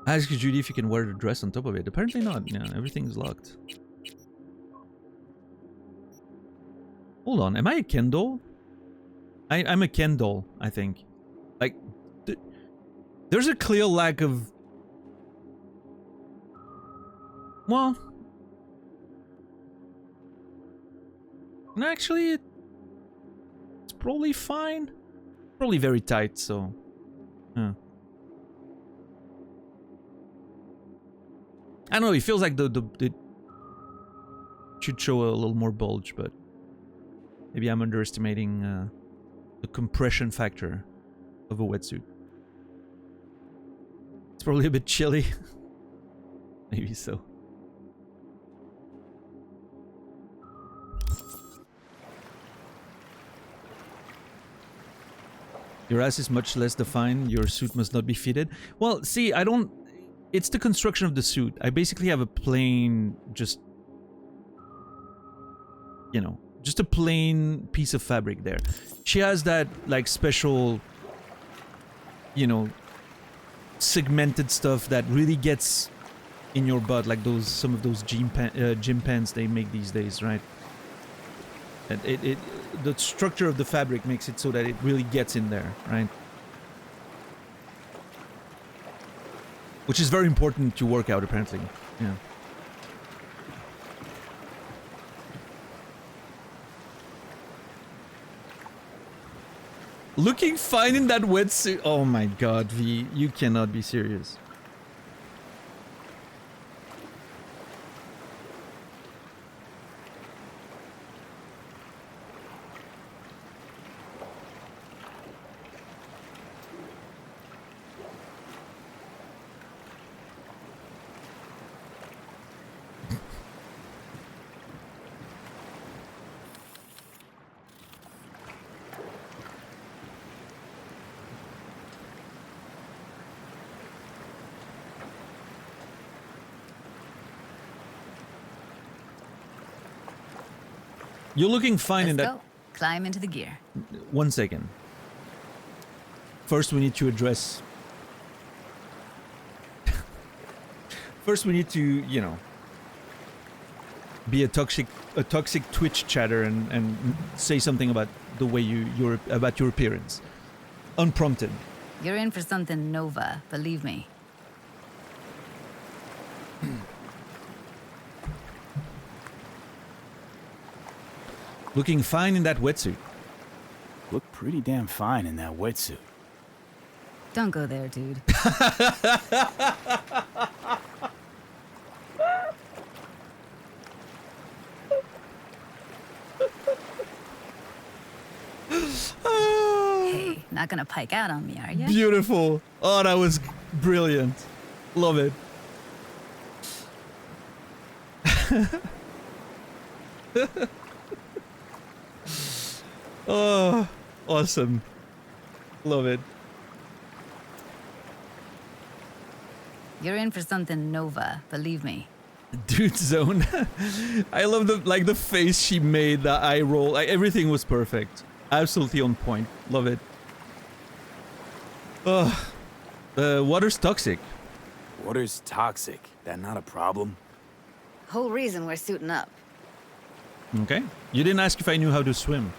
Ask Judy if you can wear the dress on top of it. Apparently not. Yeah, everything's locked. Hold on. Am I a Ken doll? I'm a Ken doll, I think. Like, there's a clear lack of... Well... No, actually, it's probably fine. Probably very tight, so... Yeah. I don't know, it feels like it should show a little more bulge, but maybe I'm underestimating the compression factor of a wetsuit. It's probably a bit chilly. Maybe so. Your ass is much less defined. Your suit must not be fitted. Well, see, I don't... It's the construction of the suit. I basically have a plain, just... You know, just a plain piece of fabric there. She has that, like, special... You know... segmented stuff that really gets in your butt, like those some of those gym pants they make these days, right? And the structure of the fabric makes it so that it really gets in there, right? Which is very important to work out, apparently. Yeah. Looking fine in that wetsuit. Oh my god, V, you cannot be serious. You're looking fine in Let's that. go. Climb into the gear. 1 second. First, we need to address. First, we need to, you know, be a toxic Twitch chatter and say something about the way your appearance, unprompted. You're in for something Nova, believe me. Looking fine in that wetsuit. Look pretty damn fine in that wetsuit. Don't go there, dude. Hey, not gonna pike out on me, are you? Beautiful. Oh, that was brilliant. Love it. Oh, awesome. Love it. You're in for something Nova, believe me. Dude zone. I love the face she made, the eye roll. Like, everything was perfect. Absolutely on point. Love it. Ugh. The water's toxic. Water's toxic. That not a problem? Whole reason we're suiting up. Okay. You didn't ask if I knew how to swim.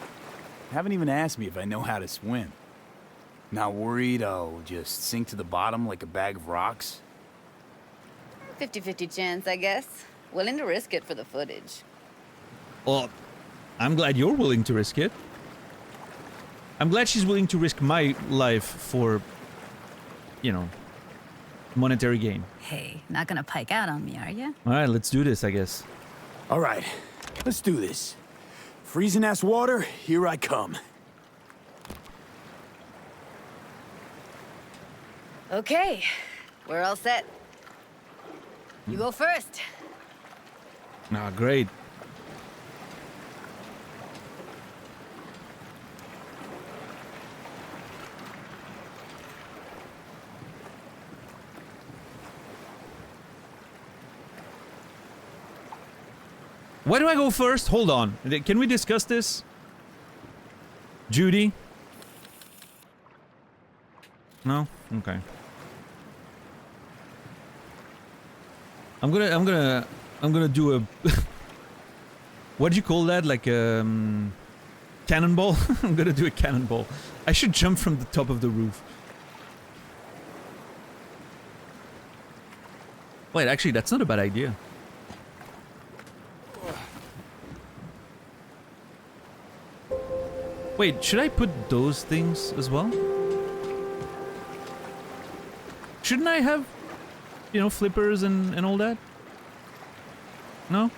Haven't even asked me if I know how to swim. Not worried I'll just sink to the bottom like a bag of rocks? 50-50 chance, I guess. Willing to risk it for the footage. Well, I'm glad you're willing to risk it. I'm glad she's willing to risk my life for, you know, monetary gain. Hey, not gonna pike out on me, are you? All right, let's do this, I guess. All right, let's do this. Freezing ass water, here I come. Okay, we're all set. You go first. Ah, great. Why do I go first? Hold on. Can we discuss this? Judy? No? Okay. I'm gonna do a what do you call that? Like cannonball? I'm gonna do a cannonball. I should jump from the top of the roof. Wait, actually that's not a bad idea. Wait, should I put those things as well? Shouldn't I have, you know, flippers and all that? No?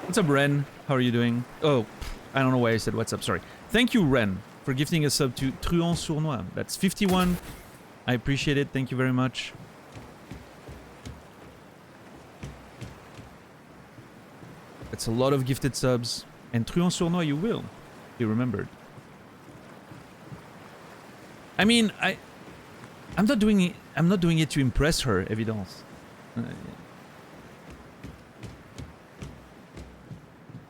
What's up, Ren? How are you doing? Oh, I don't know why I said what's up, sorry. Thank you, Ren, for gifting a sub to Truand Sournois. That's 51. I appreciate it, thank you very much. That's a lot of gifted subs. And Truand Sournois you will. You remembered. I mean, I'm not doing it to impress her, évidence.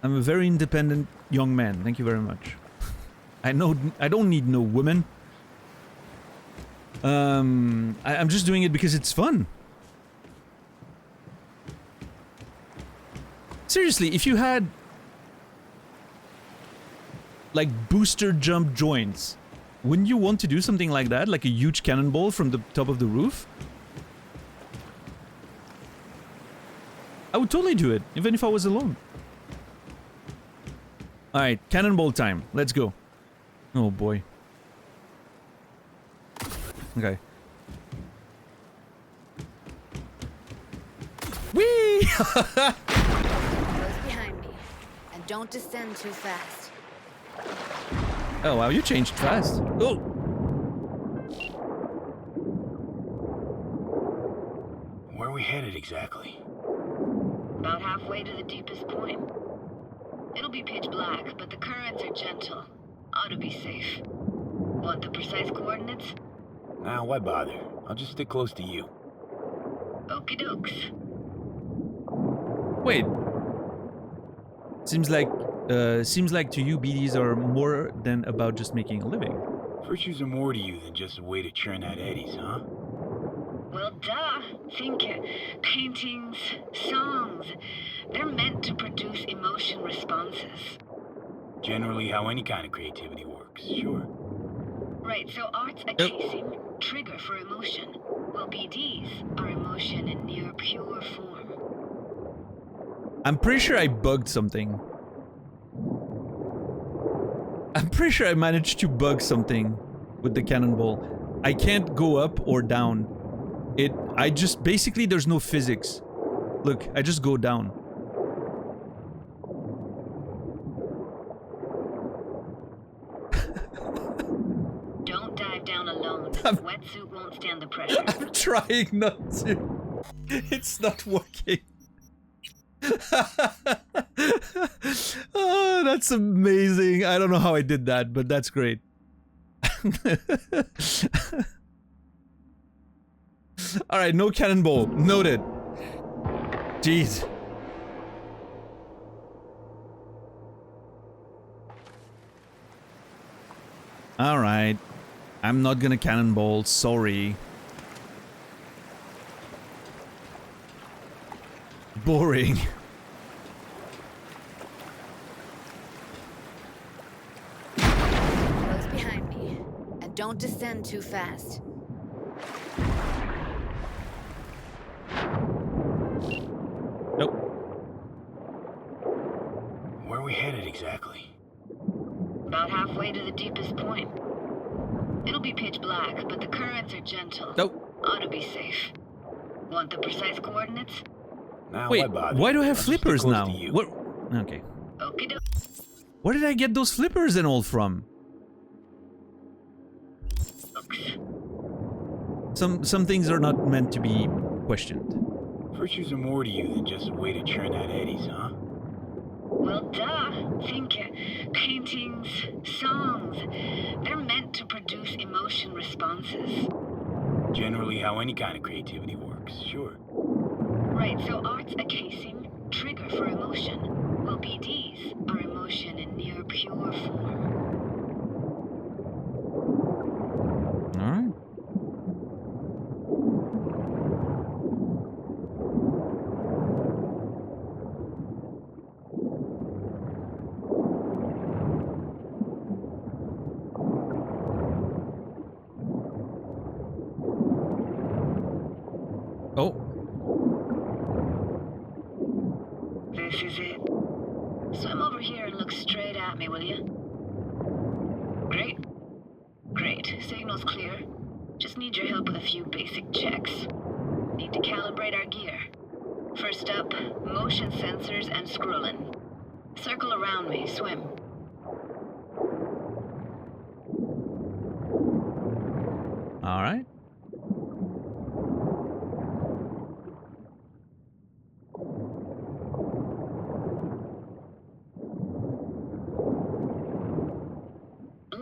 I'm a very independent young man. Thank you very much. I don't need no woman. I'm just doing it because it's fun. Seriously, if you had like booster jump joints, wouldn't you want to do something like that? Like a huge cannonball from the top of the roof? I would totally do it, even if I was alone. Alright, cannonball time. Let's go. Oh boy. Okay. Whee! Close behind me. And don't descend too fast. Oh wow, you changed fast. Oh! Where are we headed exactly? About halfway to the deepest point. It'll be pitch black, but the currents are gentle. Ought to be safe. Want the precise coordinates? Nah, why bother? I'll just stick close to you. Okie dokes. Wait. Seems like to you BDs are more than about just making a living. Virtues are more to you than just a way to churn out eddies, huh? Well, duh. Think paintings, songs. They're meant to produce emotion responses. Generally how any kind of creativity works, sure. Right, so art's a casing, trigger for emotion. Well, BDs are emotion in near pure form. I'm pretty sure I bugged something. I'm pretty sure I managed to bug something with the cannonball. I can't go up or down. I just, basically there's no physics. Look, I just go down. Don't dive down alone. Wetsuit won't stand the pressure. I'm trying not to. It's not working. Oh, that's amazing. I don't know how I did that, but that's great. Alright, no cannonball. Noted. Jeez. Alright. I'm not gonna cannonball. Sorry. Boring. Close behind me. And don't descend too fast. Nope. Where are we headed exactly? About halfway to the deepest point. It'll be pitch black, but the currents are gentle. Nope. Ought to be safe. Want the precise coordinates? Nah, Wait, why bother? why do I have I'll just stick flippers close now? to you. What? Okay. Okie doke. Where did I get those flippers and all from? Some things are not meant to be questioned. Virtues are more to you than just a way to churn out eddies, huh? Well, duh. Think paintings, songs. They're meant to produce emotion responses. Generally how any kind of creativity works, sure. Right, so art's a casing, trigger for emotion. Well, BDs are emotion in near pure form. Alright. Oh. This is it. Swim over here and look straight at me, will you? Great. Great. Signal's clear. Just need your help with a few basic checks. Need to calibrate our gear. First up, motion sensors and scrolling. Circle around me, swim. Alright.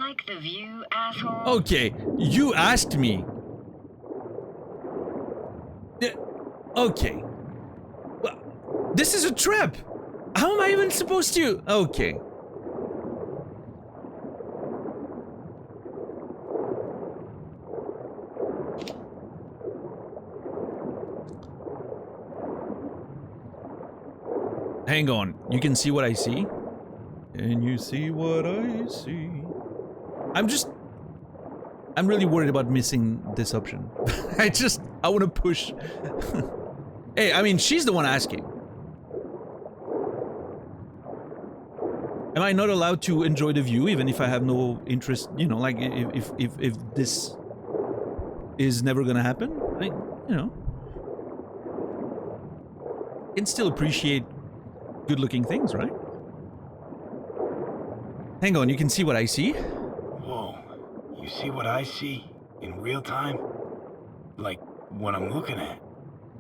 Like the view, asshole? Okay, you asked me. Okay. Well, this is a trap. How am I even supposed to? Okay. Hang on. You can see what I see? Can you see what I see? I'm really worried about missing this option. I want to push. Hey, I mean, she's the one asking. Am I not allowed to enjoy the view even if I have no interest, you know, like if this is never gonna happen? You know, can still appreciate good-looking things, right? Hang on, you can see what I see? Whoa, you see what I see in real time? Like what I'm looking at.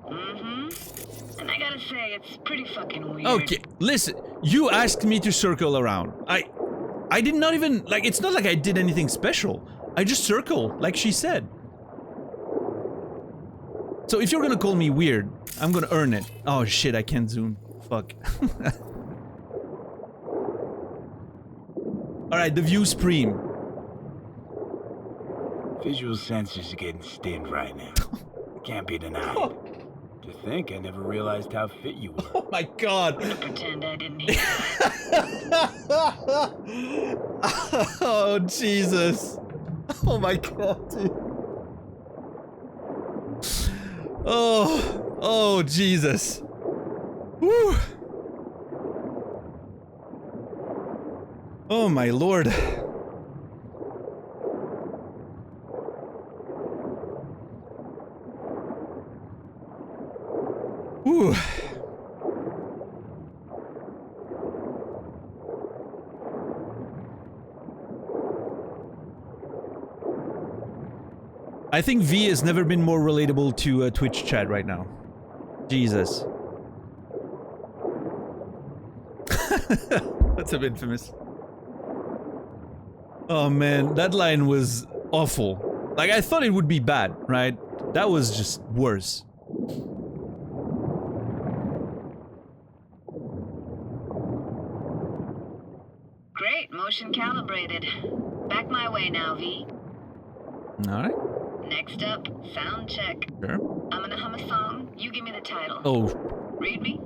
Mm-hmm. And I gotta say, it's pretty fucking weird. Okay, listen, you asked me to circle around. I did not even, like, it's not like I did anything special. I just circled, like she said. So if you're gonna call me weird, I'm gonna earn it. Oh shit, I can't zoom. Fuck. Alright, the view supreme. Visual sensors are getting stinned right now. Can't be denied. To think I never realized how fit you were. Oh my god. Pretend I didn't hear Oh Jesus. Oh my god, dude. Oh Jesus. Whew. Oh my lord. Whew. I think V has never been more relatable to Twitch chat right now. Jesus. That's a bit infamous. Oh man, that line was awful. Like, I thought it would be bad, right? That was just worse. Great, motion calibrated. Back my way now, V. Alright. Next up, sound check. Sure. I'm gonna hum a song, you give me the title. Oh. Read me?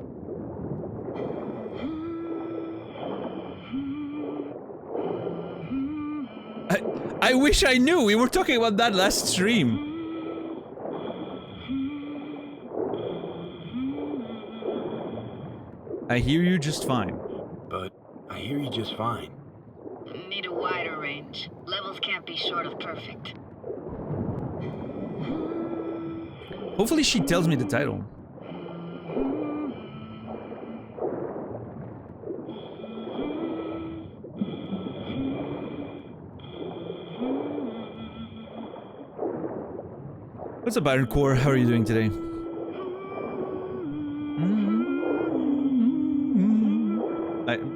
I wish I knew. We were talking about that last stream. I hear you just fine. But I hear you just fine. Need a wider range. Levels can't be short of perfect. Hopefully she tells me the title. What's up, Iron Core? How are you doing today?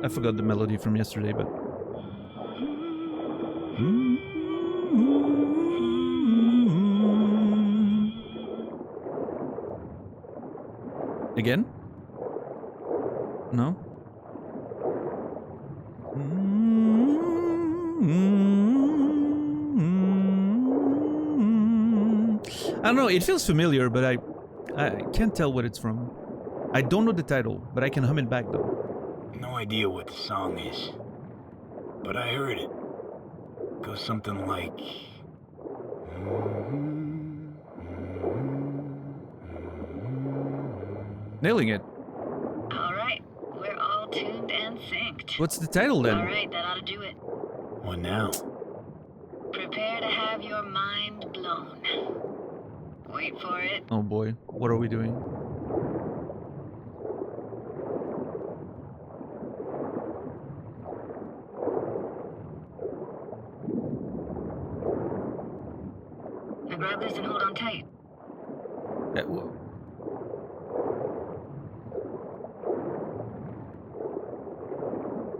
I forgot the melody from yesterday, but... Again? No? I don't know, it feels familiar, but I can't tell what it's from. I don't know the title, but I can hum it back though. No idea what the song is. But I heard it. Goes something like... Nailing it. Alright, we're all tuned and synced. What's the title then? Alright, that ought to do it. What now? Prepare to have your mind blown. Wait for it. Oh boy, what are we doing? Now grab this and hold on tight.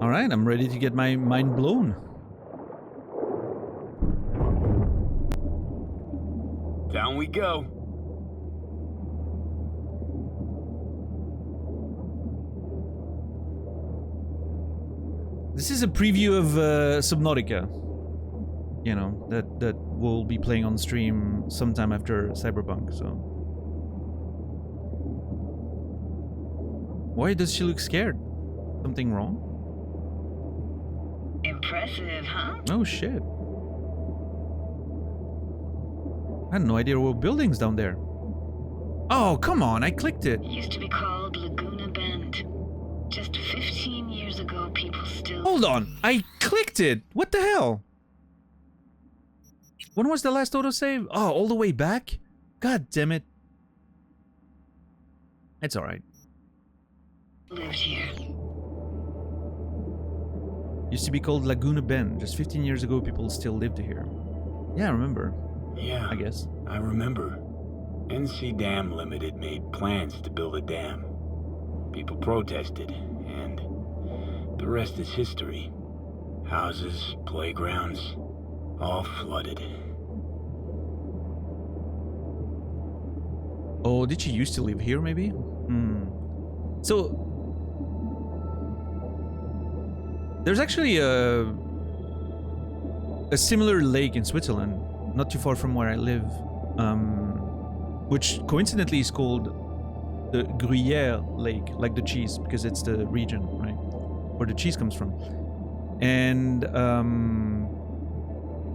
Alright, I'm ready to get my mind blown. we go. This is a preview of Subnautica. You know, that we'll be playing on stream sometime after Cyberpunk, so. Why does she look scared? Something wrong? Impressive, huh? Oh shit. I had no idea there were buildings down there. Oh, come on, I clicked it. Used to be called Laguna Bend. Just 15 years ago, people still... Hold on, I clicked it. What the hell? When was the last autosave? Oh, all the way back? God damn it. It's alright. lived here. Used to be called Laguna Bend. Just 15 years ago, people still lived here. Yeah, I remember. Yeah, I guess. I remember. NC Dam Limited made plans to build a dam. People protested, and the rest is history. Houses, playgrounds, all flooded. Oh, did she used to live here, maybe? Hmm. So, there's actually a similar lake in Switzerland, not too far from where I live, which coincidentally is called the Gruyère Lake, like the cheese, because it's the region, right, where the cheese comes from. And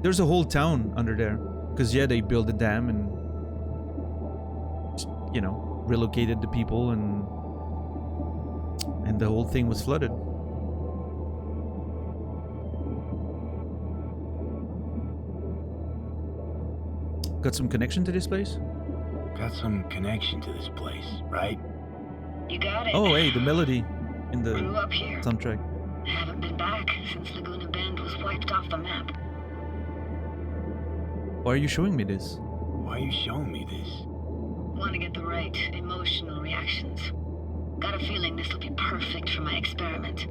there's a whole town under there, because yeah, they built a dam and, you know, relocated the people, and the whole thing was flooded. Got some connection to this place? Got some connection to this place, right? You got it. Oh, hey, the melody in the Grew up here. soundtrack. Haven't been back since Laguna Bend was wiped off the map. Why are you showing me this? Why are you showing me this? Want to get the right emotional reactions. Got a feeling this will be perfect for my experiment.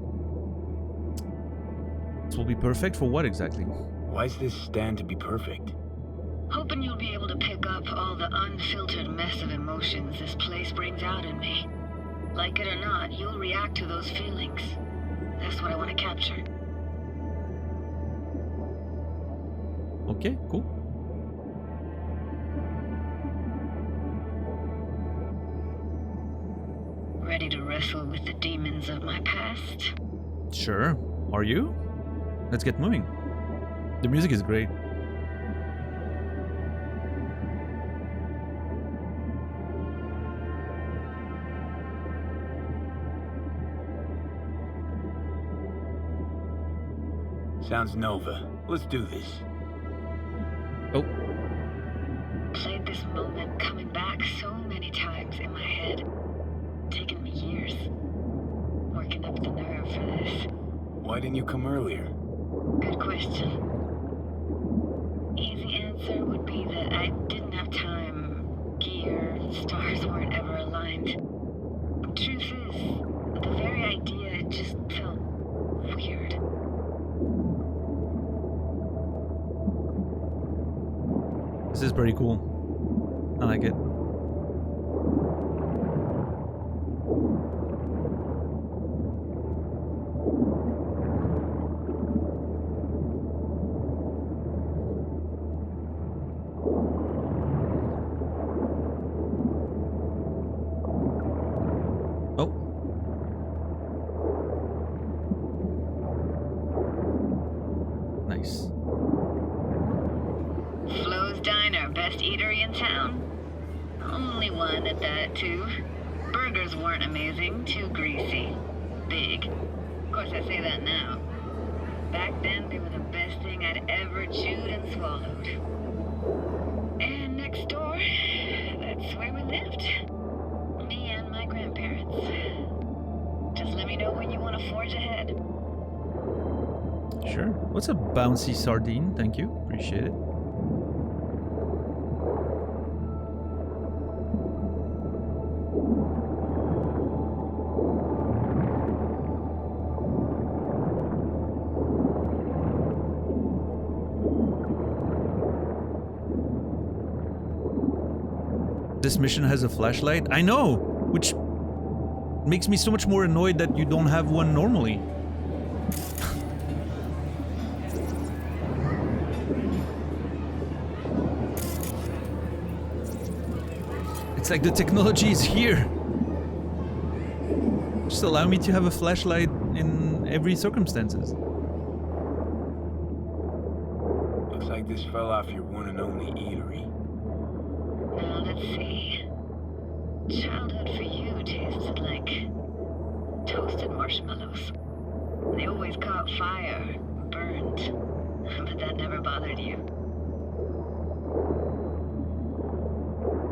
This will be perfect for what exactly? Why's this stand to be perfect? Hoping you'll be able to pick up all the unfiltered mess of emotions this place brings out in me. Like it or not, you'll react to those feelings. That's what I want to capture. Okay, cool. Ready to wrestle with the demons of my past? Sure. Are you? Let's get moving. The music is great. Sounds Nova. Let's do this. Oh, Played this moment coming back so many times in my head. Taken me years. Working up the nerve for this. Why didn't you come earlier? Good question. Easy answer would be that I didn't have time. Gear, stars weren't ever aligned. Truth is, the very idea just felt weird. this is pretty cool. I like it. Oh. Nice. Flo's Diner, best eatery in town? Only one at that, too. Burgers weren't amazing, too greasy. Big. Of course, I say that now. Back then, they were the best thing I'd ever chewed and swallowed. And next door, that's where we lived. Me and my grandparents. Just let me know when you want to forge ahead. Sure. What's a bouncy sardine? Thank you. Appreciate it. this mission has a flashlight. I know, which makes me so much more annoyed that you don't have one normally. It's like the technology is here. Just allow me to have a flashlight in every circumstances. Looks like this fell off your one and only eatery. Now let's see. Childhood for you tasted like toasted marshmallows. They always caught fire, burned, but that never bothered you.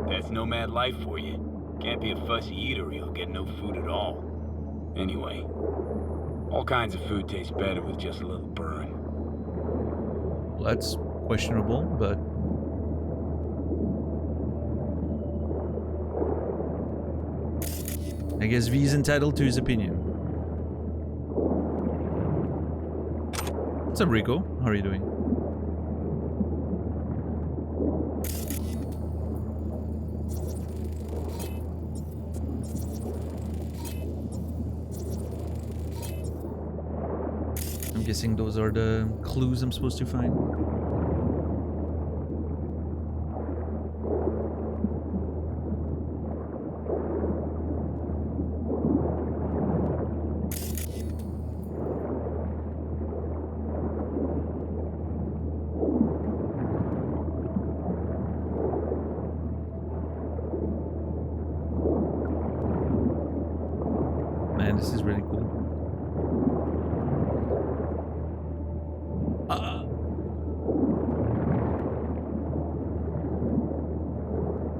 That's nomad life for you. Can't be a fussy eater, you'll get no food at all. Anyway, all kinds of food taste better with just a little burn. Well, that's questionable, but... I guess V is entitled to his opinion. What's up, Rico? How are you doing? I'm guessing those are the clues I'm supposed to find. Man, this is really cool.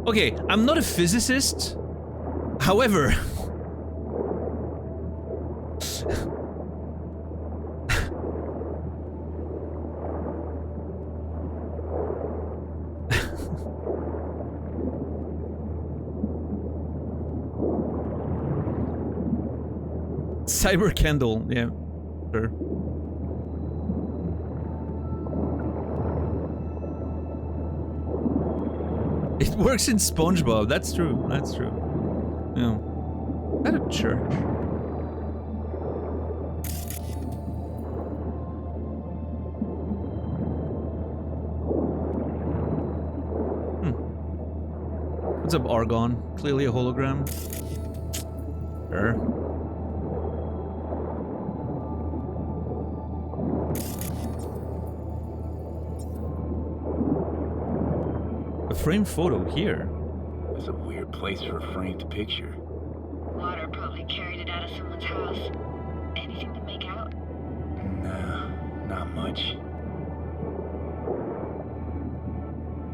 Okay, I'm not a physicist. However, Cyber Candle, yeah, sure. It works in SpongeBob. That's true. That's true. Yeah. At a church. What's up, Argon? Clearly a hologram. Sure. Framed photo here. That's a weird place for a framed picture. Water probably carried it out of someone's house. Anything to make out? Nah, not much.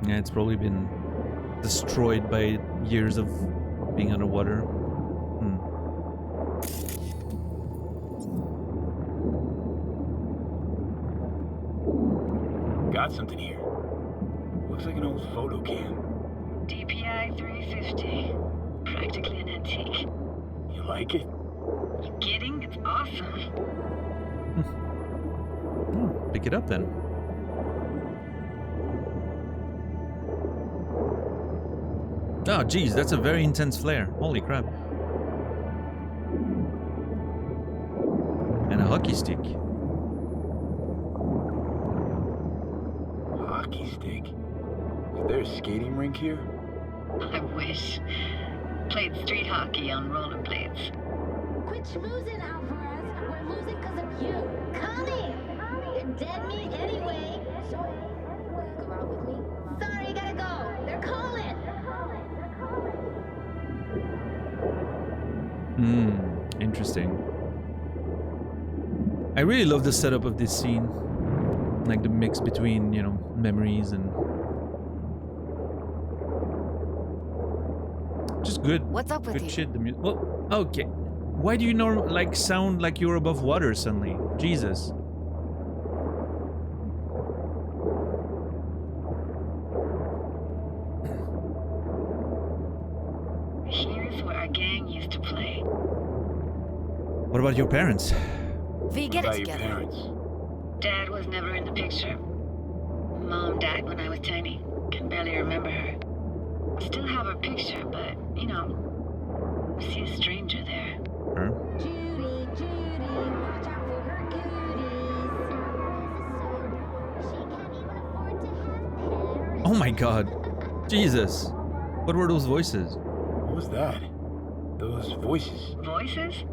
Yeah, it's probably been destroyed by years of being underwater. Got something here. Looks like an old photo cam. DPI 350. Practically an antique. You like it? You kidding? It's awesome. Pick it up then. Oh, geez, that's a very intense flare. Holy crap. And a hockey stick. Hockey stick? Is there a skating rink here? I wish. Played street hockey on rollerblades. Quit schmoozing, Alvarez. We're losing because of you. Connie! You're dead meat anyway. Sorry. Will you come out with me? Sorry, you gotta go. They're calling. Interesting. I really love the setup of this scene. Like the mix between, you know, memories and... just good. What's up with good you? shit. The music. Well, okay. Why do you like sound like you're above water suddenly? Jesus. Here's where our gang used to play. What about your parents? V, get it About your together. parents. Dad was never in the picture. Mom died when I was tiny. Can barely remember her. Still have her picture, but, you know, see a stranger there. Sure. Judy, Judy, watch out for her cuties. She can't even afford to have parents. Oh my god. Jesus. What were those voices? What was that? Those voices. Voices?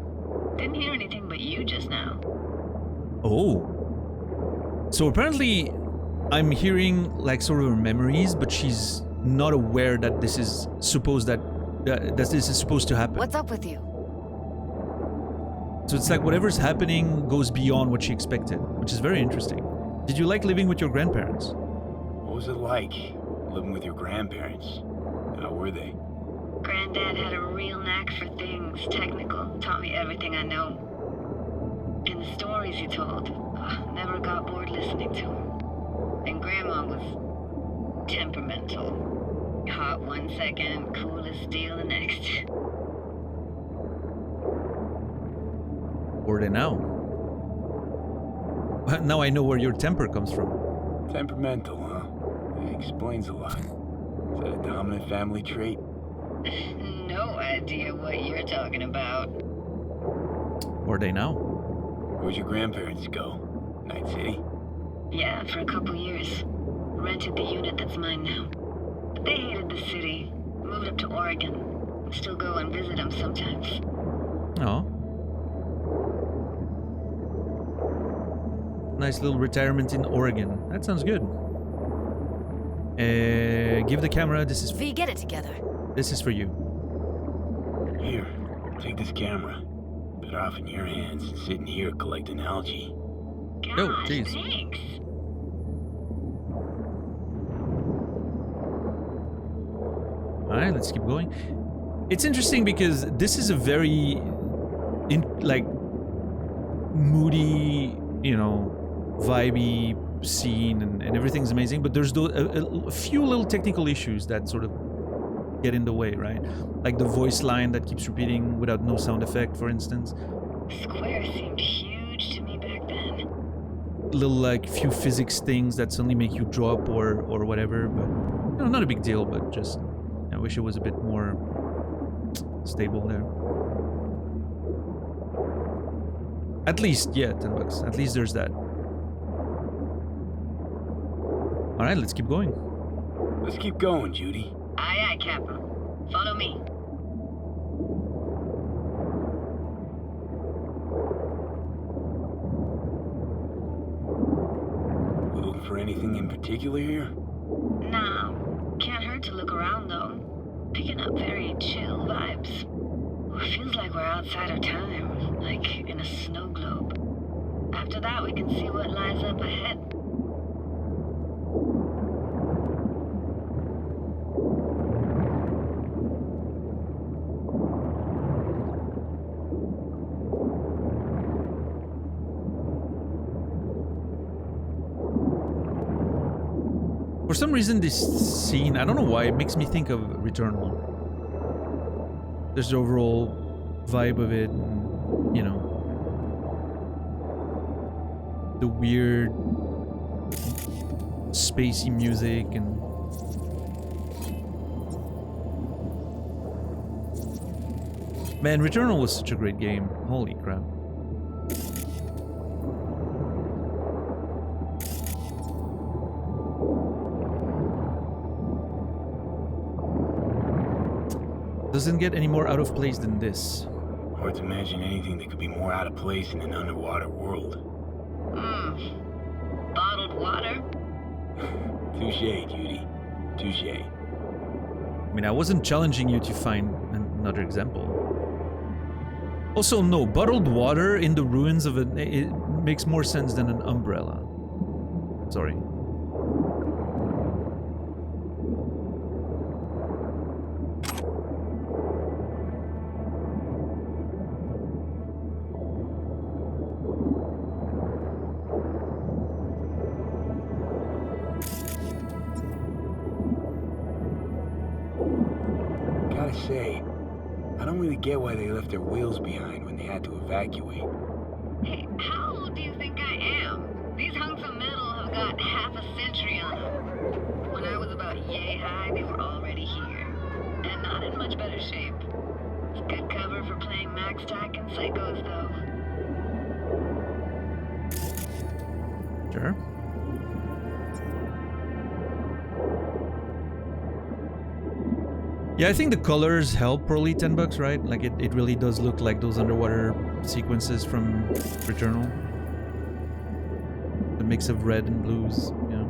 Didn't hear anything but you just now. Oh. So apparently I'm hearing like sort of her memories, but she's not aware that this is supposed to happen. What's up with you? So it's like whatever's happening goes beyond what she expected, which is very interesting. Did you like living with your grandparents? What was it like living with your grandparents? How were they? Granddad had a real knack for things technical, taught me everything I know. And the stories he told, never got bored listening to him. And Grandma was temperamental. Hot 1 second, cool as steel the next. Or they now? Now I know where your temper comes from. Temperamental, huh? That explains a lot. Is that a dominant family trait? No idea what you're talking about. Or they now? Where'd your grandparents go? Night City? Yeah, for a couple years. Rented the unit that's mine now. But they hated the city. Moved up to Oregon. Still go and visit them sometimes. Oh. Nice little retirement in Oregon. That sounds good. Give the camera. This is V, get it together. this is for you. Here, take this camera. Better off in your hands than sitting here collecting algae. Gosh, jeez. thanks. All right, let's keep going. It's interesting because this is a very moody, you know, vibey scene, and everything's amazing, but there's a few little technical issues that sort of get in the way, right? Like the voice line that keeps repeating without no sound effect, for instance. Square seemed huge to me back then. Little like few physics things that suddenly make you drop or whatever, but you know, not a big deal, but just I wish it was a bit more stable there. At least, yeah, $10. At least there's that. All right, let's keep going. Let's keep going, Judy. Aye, aye, Captain. Follow me. You looking for anything in particular here? Nah, can't hurt to look around though. Picking up very chill vibes. Feels like we're outside our time, like in a snow globe. After that, we can see what lies up ahead. For some reason, this scene, I don't know why, it makes me think of Returnal. There's the overall vibe of it, and, you know, the weird spacey music and man, Returnal was such a great game. Holy crap. Doesn't get any more out of place than this. Hard to imagine anything that could be more out of place in an underwater world. Bottled water? Touché, Judy. Touché. I mean, I wasn't challenging you to find another example. Also, no, bottled water in the ruins of it makes more sense than an umbrella. Sorry. Gotta say, I don't really get why they left their wheels behind when they had to evacuate. Hey, how old do you think I am? These hunks of metal got half a century on them. When I was about yay high, they were already here. better shape. It's good cover for playing Max Tack and Psychos, though. Sure. Yeah, I think the colors help probably $10, right? Like it really does look like those underwater sequences from Returnal. The mix of red and blues, you know.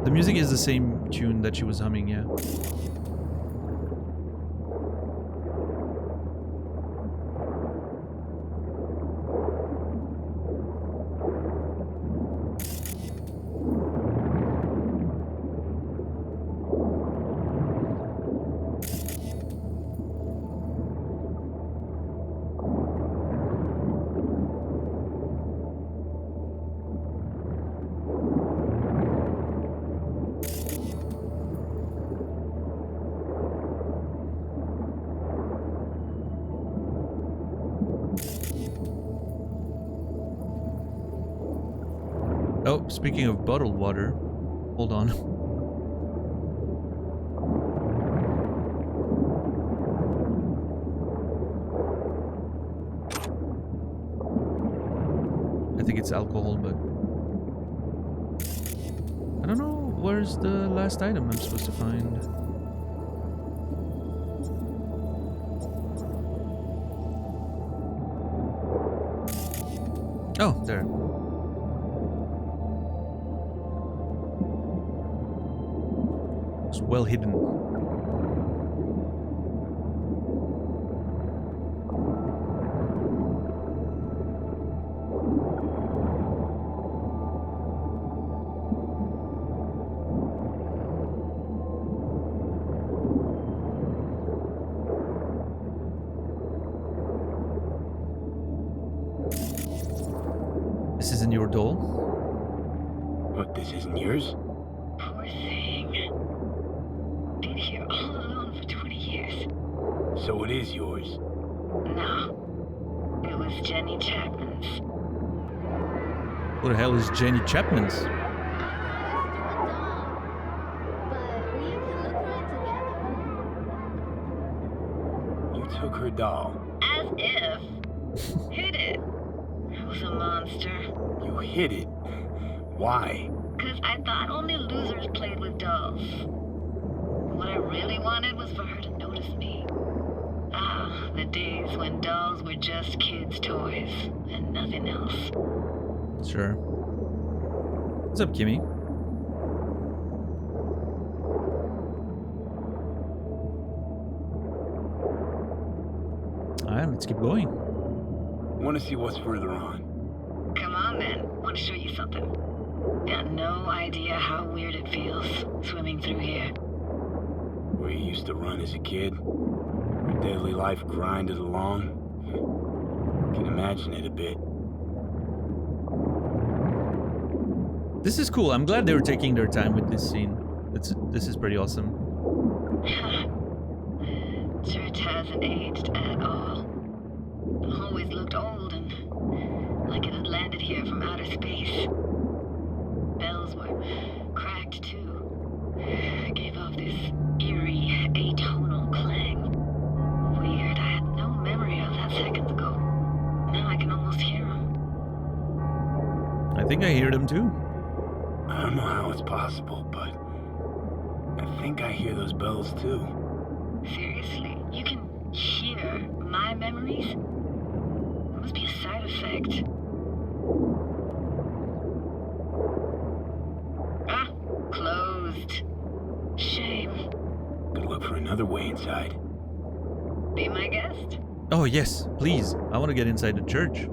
The music is the same tune that she was humming, yeah. Oh, speaking of bottled water, hold on. I think it's alcohol, but I don't know where's the last item I'm supposed to find. Oh, there. It's well hidden. This isn't your doll? What, this isn't yours? Poor thing. Been here all alone for 20 years. So it is yours. No. It was Jenny Chapman's. What the hell is Jenny Chapman's? But we can look for it together. You took her doll. As if. Hid it. I was a monster. You hid it. Why? Because I thought only losers played with dolls. What I really wanted was for her to notice me. Ah, the days when dolls were just kids' toys and nothing else. Sure. What's up, Kimmy? Alright, let's keep going. Want to see what's further on? Come on then, want to show you something. Got no idea how weird it feels swimming through here. Where you used to run as a kid? Your daily life grinded along? Can imagine it a bit. This is cool. I'm glad they were taking their time with this scene. This is pretty awesome. Church hasn't aged at all. Always looked old and like it had landed here from outer space. Bells were cracked too. Gave off this eerie, atonal clang. Weird, I had no memory of that seconds ago. Now I can almost hear them. I think I hear them too. I don't know how it's possible, but I think I hear those bells too. Seriously, you can hear my memories? It must be a side effect. Ah, closed. Shame. Could look for another way inside. Be my guest. Oh yes, please. I want to get inside the church.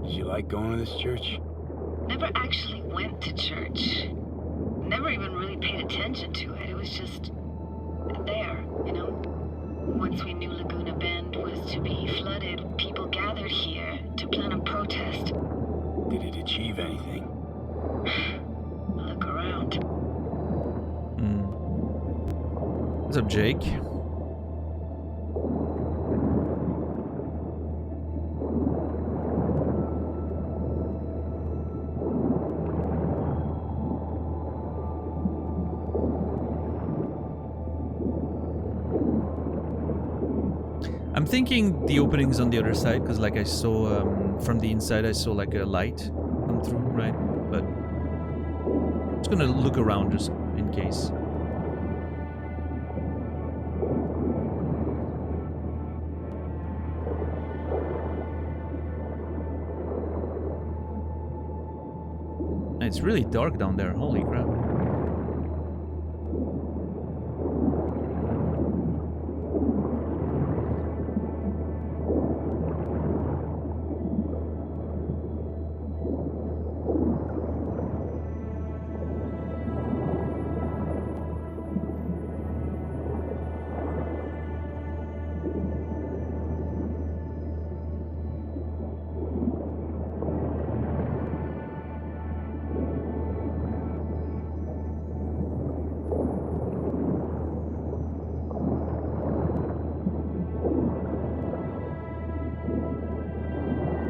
Did you like going to this church? Never actually went to church. Never even really paid attention to it. It was just there, you know? Once we knew Laguna Bend was to be flooded, people gathered here to plan a protest. Did it achieve anything? Look around. What's up, Jake? I'm thinking the opening's on the other side, because like I saw from the inside, I saw like a light come through, right? But I'm just gonna look around just in case. It's really dark down there, holy crap.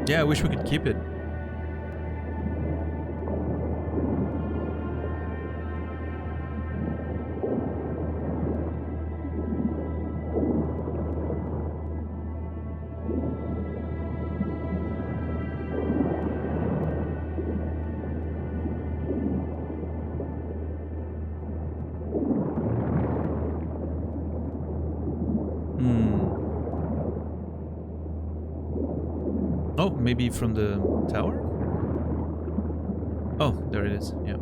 Yeah, I wish we could keep it. Oh, maybe from the tower? Oh, there it is. Yeah.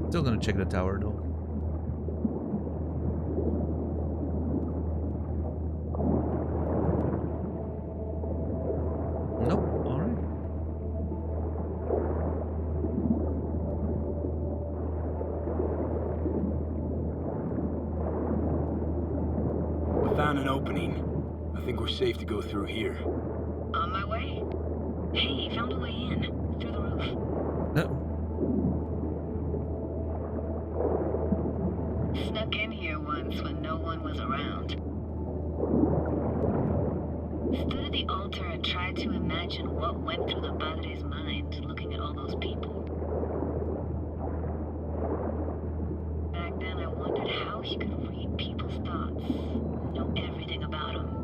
Still gonna check the tower though. Nope. Alright. I found an opening. I think we're safe to go through here. On my way. Hey, found a way in. Through the roof. Snuck in here once when no one was around. Stood at the altar and tried to imagine what went through the padre's mind looking at all those people. Back then I wondered how he could read people's thoughts, know everything about them.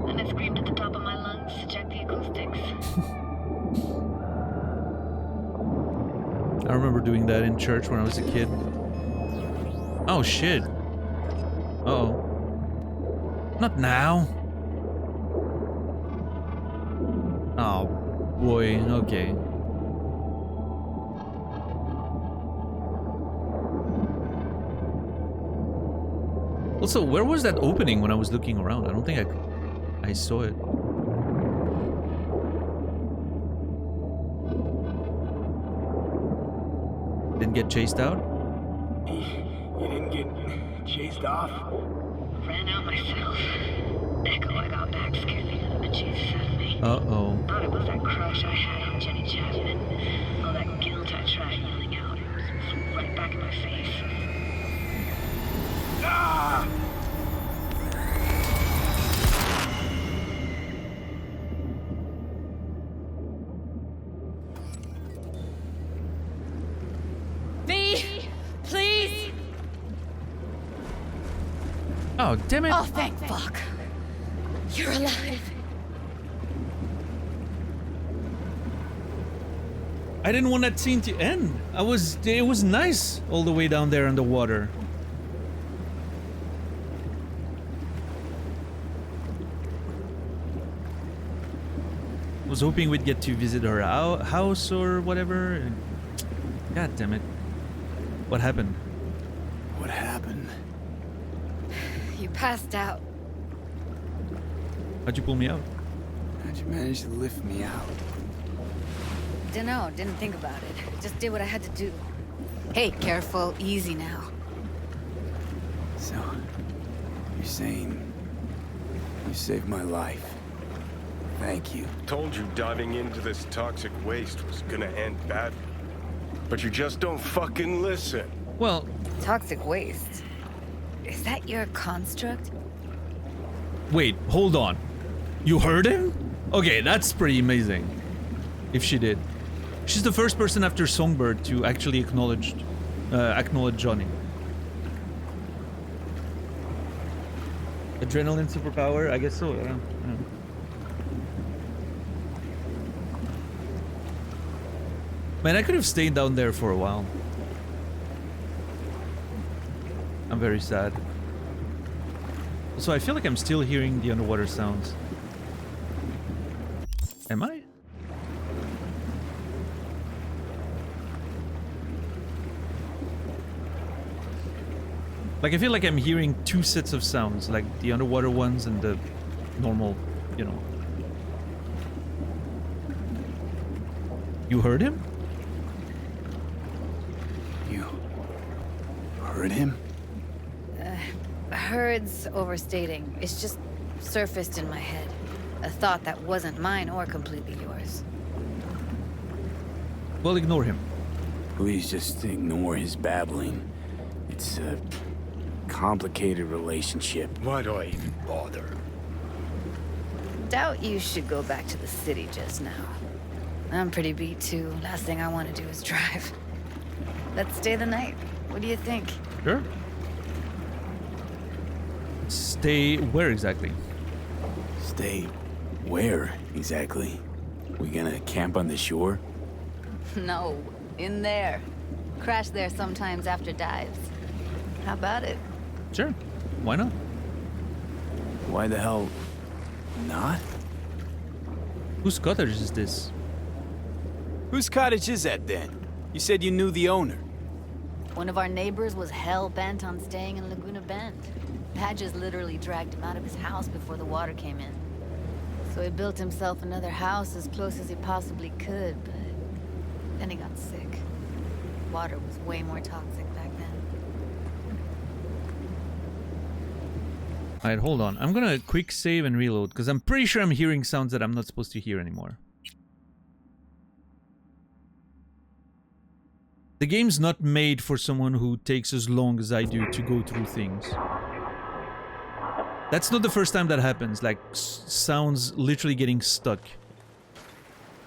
Then I screamed at the top of my lungs to check the acoustics. I remember doing that in church when I was a kid. Oh shit. Uh-oh. Not now. Oh boy, okay. Also, where was that opening when I was looking around? I don't think I saw it. Didn't get chased out? You didn't get chased off? Ran out myself. Echo I got back scared me to the bejesus out of me. Uh-oh. Thought it was that crush I had on Jenny Chapman. All that guilt I tried yelling out. It was right back in my face. Ah! V! Please! Oh, damn it. Oh, thank fuck. You're alive. I didn't want that scene to end. It was nice all the way down there in the water. Was hoping we'd get to visit her house or whatever. God damn it. What happened? What happened? You passed out. How'd you pull me out? How'd you manage to lift me out? Dunno, didn't think about it. Just did what I had to do. Hey, careful, easy now. So, you're saying you saved my life. Thank you. Told you diving into this toxic waste was gonna end badly. But you just don't fucking listen. Well, Toxic waste. Is that your construct? wait, hold on. You heard him? Okay, that's pretty amazing. If she did. She's the first person after Songbird to actually acknowledge Johnny. Adrenaline superpower? I guess so. Yeah. Man, I could have stayed down there for a while. I'm very sad. So I feel like I'm still hearing the underwater sounds. Am I? Like, I feel like I'm hearing two sets of sounds, like the underwater ones and the normal, you know. You heard him? You heard him? Heard's overstating. It's just surfaced in my head. A thought that wasn't mine or completely yours. Well, ignore him. Please just ignore his babbling. It's a complicated relationship. Why do I even bother? Doubt you should go back to the city just now. I'm pretty beat too. Last thing I want to do is drive. Let's stay the night. What do you think? Sure. Stay where exactly? Stay where exactly? We gonna camp on the shore? No, in there. Crash there sometimes after dives. How about it? Sure. Why not? Why the hell not? Whose cottage is this? Whose cottage is that then? You said you knew the owner. One of our neighbors was hell-bent on staying in Laguna Bend. Padges literally dragged him out of his house before the water came in. So he built himself another house as close as he possibly could, but then he got sick. Water was way more toxic back then. Alright, hold on. I'm gonna quick save and reload, because I'm pretty sure I'm hearing sounds that I'm not supposed to hear anymore. The game's not made for someone who takes as long as I do to go through things. That's not the first time that happens, like sounds literally getting stuck.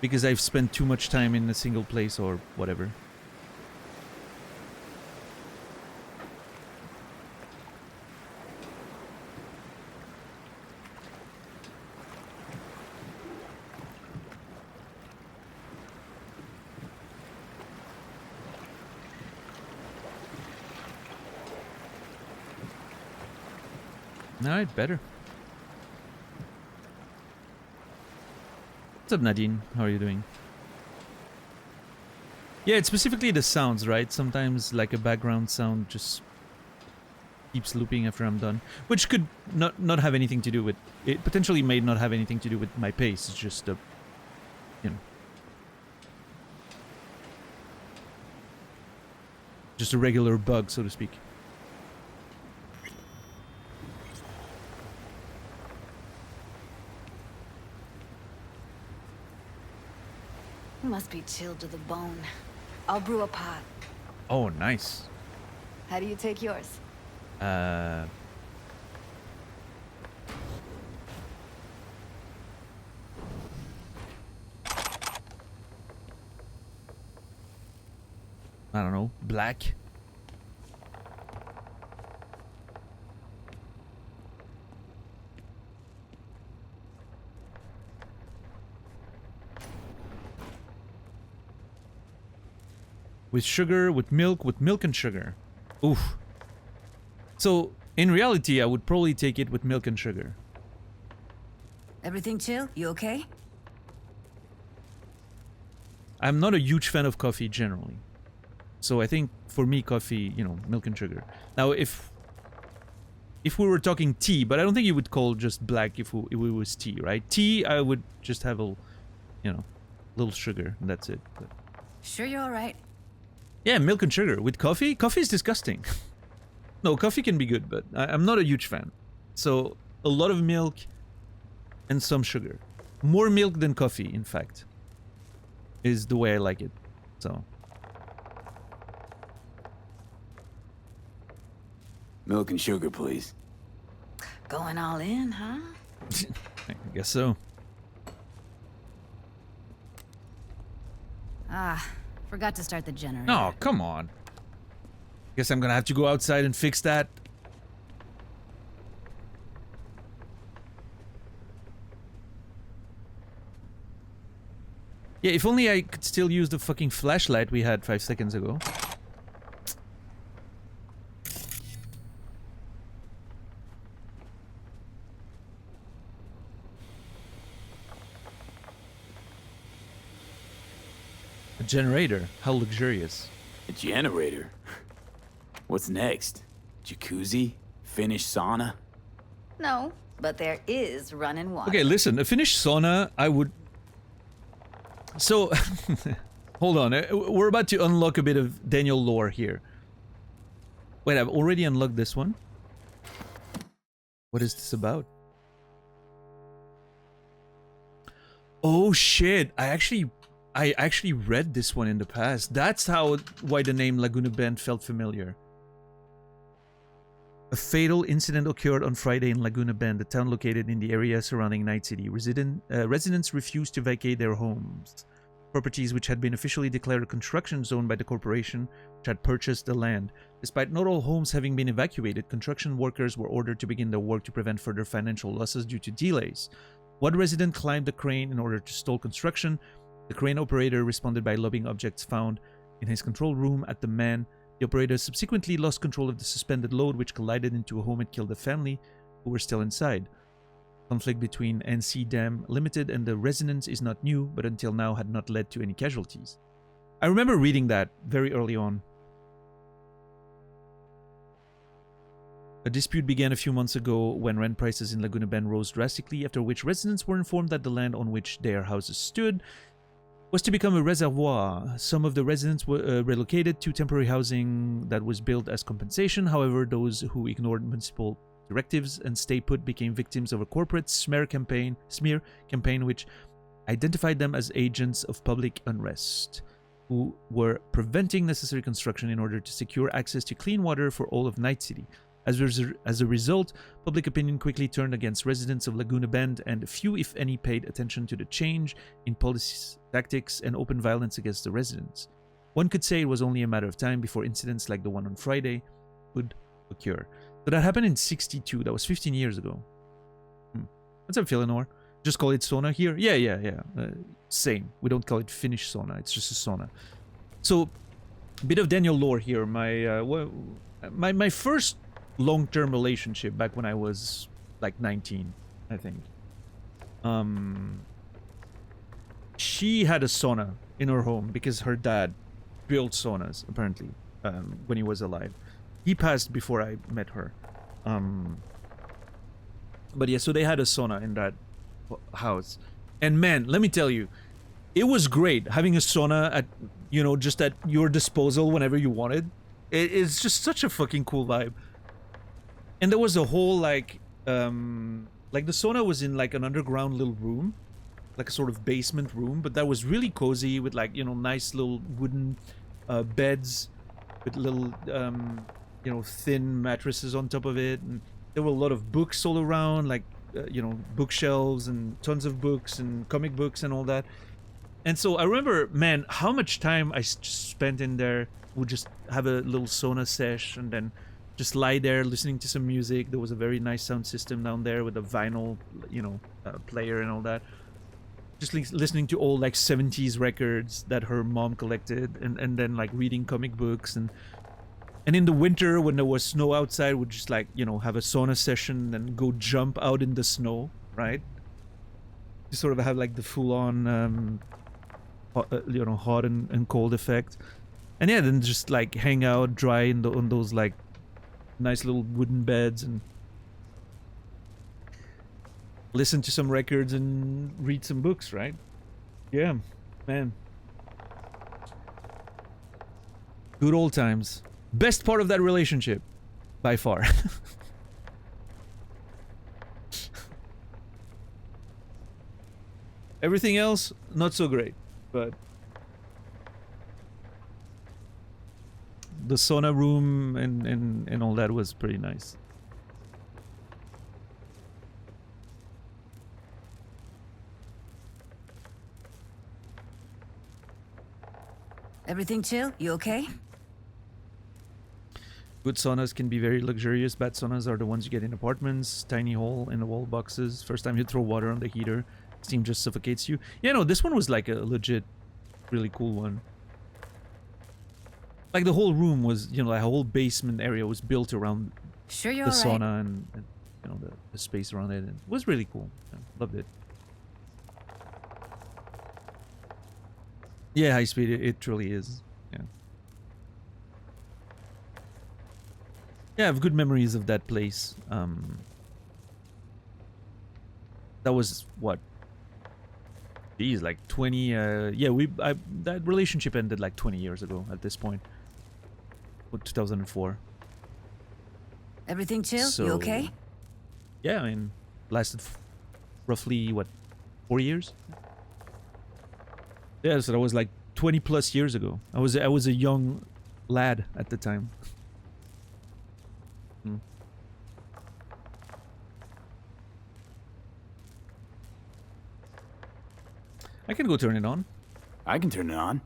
Because I've spent too much time in a single place or whatever. Alright, better. What's up, Nadine? How are you doing? Yeah, it's specifically the sounds, right? Sometimes, like, a background sound just keeps looping after I'm done. Which could not have anything to do with... It potentially may not have anything to do with my pace. It's just a... You know... Just a regular bug, so to speak. Must be chilled to the bone. I'll brew a pot. Oh, nice. How do you take yours? I don't know. Black? With sugar, with milk and sugar. Oof. So, in reality, I would probably take it with milk and sugar. Everything chill? You okay? I'm not a huge fan of coffee generally. So I think, for me, coffee, you know, milk and sugar. Now, if we were talking tea, but I don't think you would call just black if it was tea, right? Tea, I would just have a, you know, little sugar, and that's it. But... Sure you're alright? Yeah, milk and sugar. With coffee? Coffee is disgusting. No, coffee can be good, but I'm not a huge fan. So, a lot of milk and some sugar. More milk than coffee, in fact. Is the way I like it. So. Milk and sugar, please. Going all in, huh? I guess so. Ah, forgot to start the generator. Oh, come on. Guess I'm gonna have to go outside and fix that. Yeah, if only I could still use the fucking flashlight we had 5 seconds ago. A generator. How luxurious. A generator? What's next? Jacuzzi? Finnish sauna? No, but there is running water. Okay, listen, a Finnish sauna, I would... So, hold on, we're about to unlock a bit of Daniel lore here. Wait, I've already unlocked this one? What is this about? Oh shit, I actually read this one in the past. That's why the name Laguna Bend felt familiar. A fatal incident occurred on Friday in Laguna Bend, a town located in the area surrounding Night City. Residents refused to vacate their homes, properties which had been officially declared a construction zone by the corporation which had purchased the land. Despite not all homes having been evacuated, construction workers were ordered to begin their work to prevent further financial losses due to delays. One resident climbed the crane in order to stall construction. The crane operator responded by lobbing objects found in his control room at the man. The operator subsequently lost control of the suspended load, which collided into a home and killed a family who were still inside. Conflict between NC Dam Limited and the residents is not new, but until now had not led to any casualties. I remember reading that very early on. A dispute began a few months ago when rent prices in Laguna Bend rose drastically, after which residents were informed that the land on which their houses stood was to become a reservoir. Some of the residents were relocated to temporary housing that was built as compensation. However, those who ignored municipal directives and stay put became victims of a corporate smear campaign which identified them as agents of public unrest who were preventing necessary construction in order to secure access to clean water for all of Night City. As a result, public opinion quickly turned against residents of Laguna Bend, and few, if any, paid attention to the change in policies, tactics, and open violence against the residents. One could say it was only a matter of time before incidents like the one on Friday would occur. So that happened in '62. That was 15 years ago. What's up, Philanor? Just call it sauna here? Yeah. Same. We don't call it Finnish sauna. It's just a sauna. So, a bit of Daniel lore here. My first long-term relationship back when I was like 19, I think. She had a sauna in her home because her dad built saunas, apparently, when he was alive. He passed before I met her. But yeah, so they had a sauna in that house. And man, let me tell you, it was great having a sauna at, just at your disposal whenever you wanted. It's just such a fucking cool vibe. And there was a whole like the sauna was in like an underground little room, like a sort of basement room, but that was really cozy with like, nice little wooden beds with little thin mattresses on top of it. And there were a lot of books all around, like bookshelves and tons of books and comic books and all that. And so I remember, man, how much time I just spent in there. We'd just have a little sauna sesh and then just lie there listening to some music. There was a very nice sound system down there with a vinyl, player and all that. Just listening to old like 70s records that her mom collected, and then like reading comic books, and in the winter when there was snow outside, we'd just like have a sauna session and go jump out in the snow, right? To sort of have like the full-on hot and cold effect. And yeah, then just like hang out dry on those like nice little wooden beds and listen to some records and read some books, right? Yeah, man. Good old times. Best part of that relationship, by far. Everything else, not so great, but the sauna room and all that was pretty nice. Everything chill? You okay? Good saunas can be very luxurious. Bad saunas are the ones you get in apartments, tiny hole in the wall boxes. First time you throw water on the heater, Steam just suffocates you. Yeah, no, this one was like a legit, really cool one. Like the whole room was, you know, like a whole basement area was built around Sure you're the all right. sauna and you know, the space around it. And it was really cool. Yeah, loved it. Yeah, high speed, it truly is. Yeah. Yeah, I have good memories of that place. That was what? Geez, like 20, yeah, that relationship ended like 20 years ago at this point. 2004. Everything chill? So, You okay? yeah, I mean, lasted roughly, what, 4 years? Yeah, so that was like 20 plus years ago. I was a young lad at the time. Hmm. I can go turn it on. I can turn it on.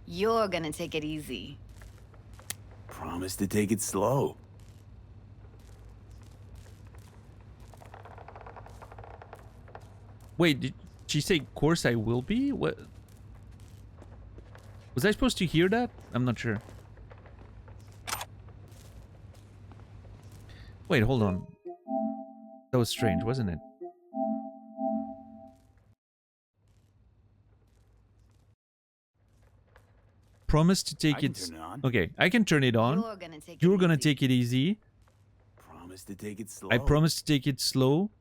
You're gonna take it easy. Promise to take it slow. Wait, did she say, course I will be? What? Was I supposed to hear that? I'm not sure. Wait, hold on. That was strange, wasn't it? Promise to take I can it... turn it on. Okay, I can turn it on. You're gonna take it You're gonna easy. take it easy. Promise to take it slow. I promise to take it slow.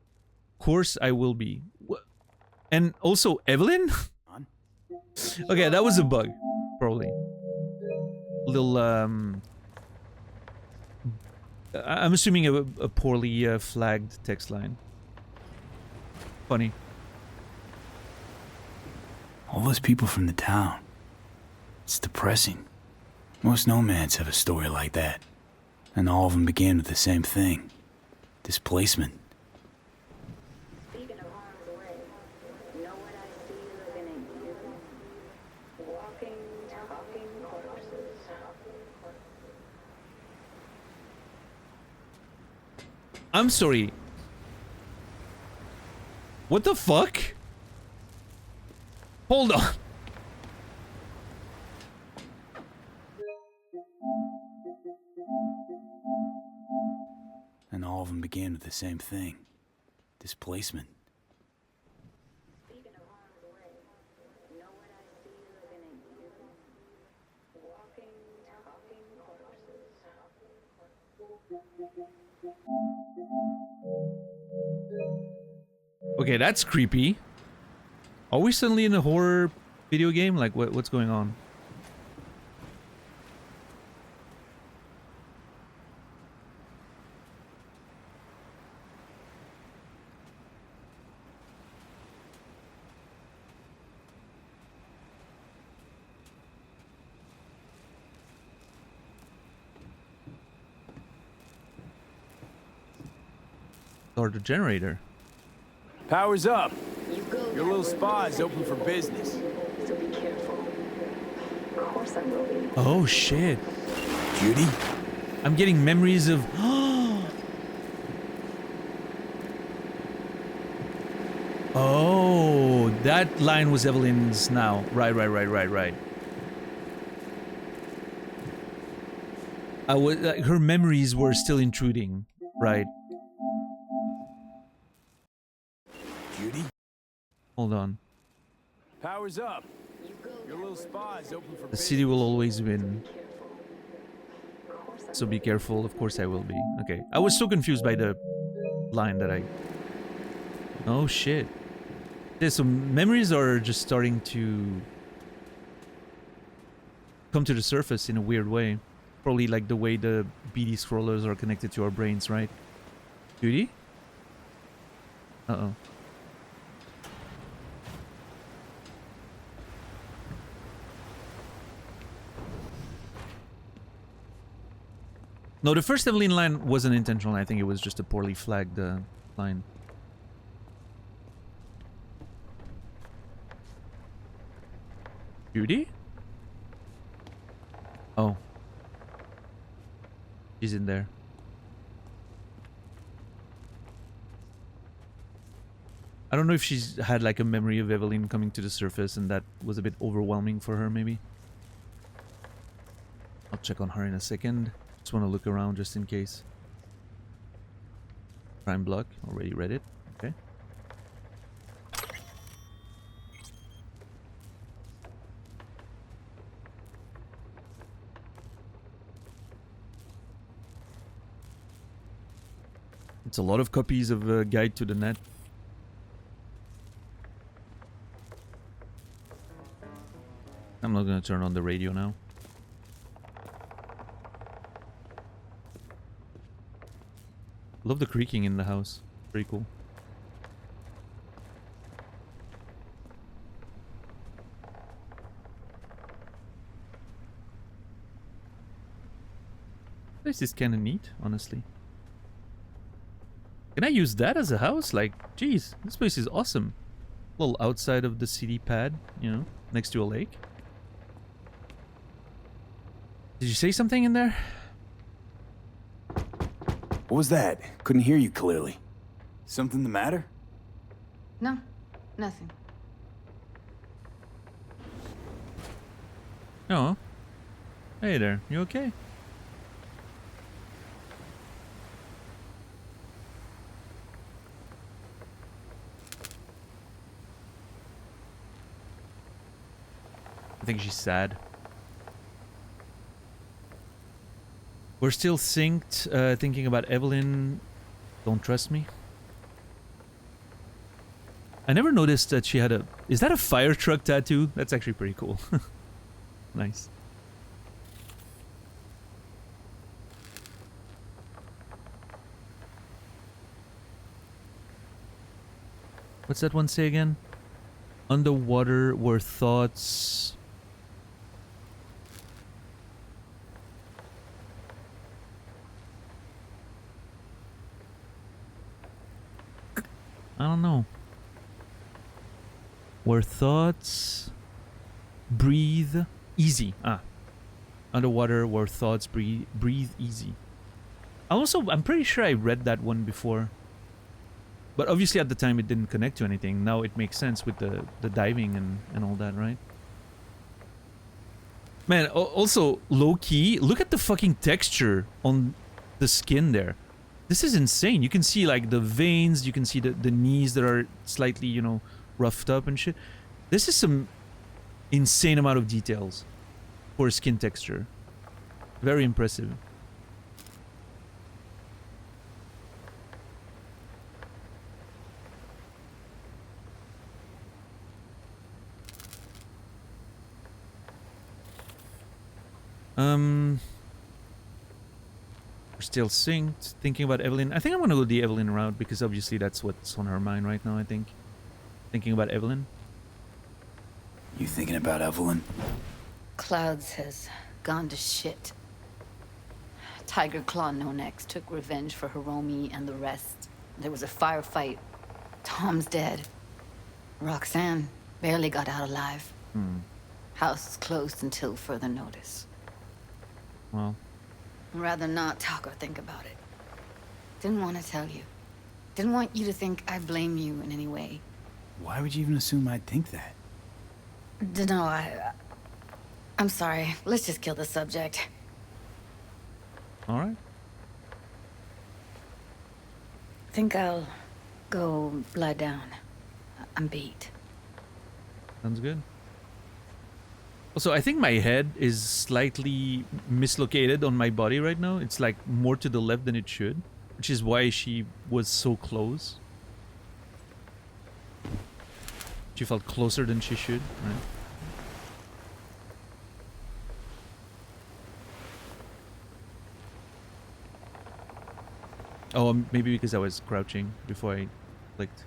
Course I will be. And also, Evelyn? On. Okay, that was a bug. Probably. Little, I'm assuming a poorly flagged text line. Funny. All those people from the town. It's depressing. Most nomads have a story like that. And all of them begin with the same thing. Displacement. Speaking of harm's way, know what I see looking at you? Walking, talking corpses. I'm sorry. What the fuck? Hold on. And all of them begin with the same thing. Displacement. Speaking of harm's way, know what I see looking at you? Walking, talking corpses. Okay, that's creepy. Are we suddenly in a horror video game? Like, what's going on? Start the generator. Power's up. You go Your that little way. spa is open for business. So be careful. Of course I will be. Oh shit. Judy? I'm getting memories of... Oh, that line was Evelyn's now. Right. I was... her memories were still intruding. Right. Judy? Hold on. Power's up. Your little spa is open for The business. city will always win. So be careful. Of course I will be. Okay. I was so confused by the line that I... Oh shit. Yeah, so memories are just starting to come to the surface in a weird way. Probably like the way the BD scrollers are connected to our brains, right? Judy? Uh-oh. No, the first Evelyn line wasn't intentional. I think it was just a poorly flagged line. Judy? Oh. She's in there. I don't know if she's had like a memory of Evelyn coming to the surface and that was a bit overwhelming for her, maybe. I'll check on her in a second. Just want to look around just in case. Crime block. Already read it. Okay. It's a lot of copies of Guide to the Net. I'm not gonna turn on the radio now. Love the creaking in the house. Pretty cool. This is kind of neat, honestly. Can I use that as a house? Like, geez, this place is awesome. A little outside of the city pad, you know, next to a lake. Did you say something in there? What was that? Couldn't hear you clearly. Something the matter? No, nothing. Oh. Hey there, you okay? I think she's sad. We're still synced, thinking about Evelyn. Don't trust me. I never noticed that she had a... Is that a fire truck tattoo? That's actually pretty cool. Nice. What's that one say again? Underwater were thoughts... I don't know. Where thoughts breathe easy. Ah. Underwater where thoughts breathe easy. I'm pretty sure I read that one before. But obviously at the time it didn't connect to anything. Now it makes sense with the diving and all that, right? Man, also low-key, look at the fucking texture on the skin there. This is insane. You can see like the veins, you can see the knees that are slightly, you know, roughed up and shit. This is some insane amount of details for skin texture. Very impressive. We're still synced. Thinking about Evelyn. I think I'm gonna go the Evelyn route because obviously that's what's on her mind right now, I think. Thinking about Evelyn. You thinking about Evelyn? Clouds has gone to shit. Tiger Claw No Necks took revenge for Hiromi and the rest. There was a firefight. Tom's dead. Roxanne barely got out alive. House is closed until further notice. Well, I'd rather not talk or think about it. Didn't want to tell you. Didn't want you to think I blame you in any way. Why would you even assume I'd think that? Dunno, I'm sorry. Let's just kill the subject. alright. Think I'll go lie down. I'm beat. Sounds good. Also, I think my head is slightly mislocated on my body right now. It's like more to the left than it should, which is why she was so close. She felt closer than she should, right? Oh, maybe because I was crouching before I clicked.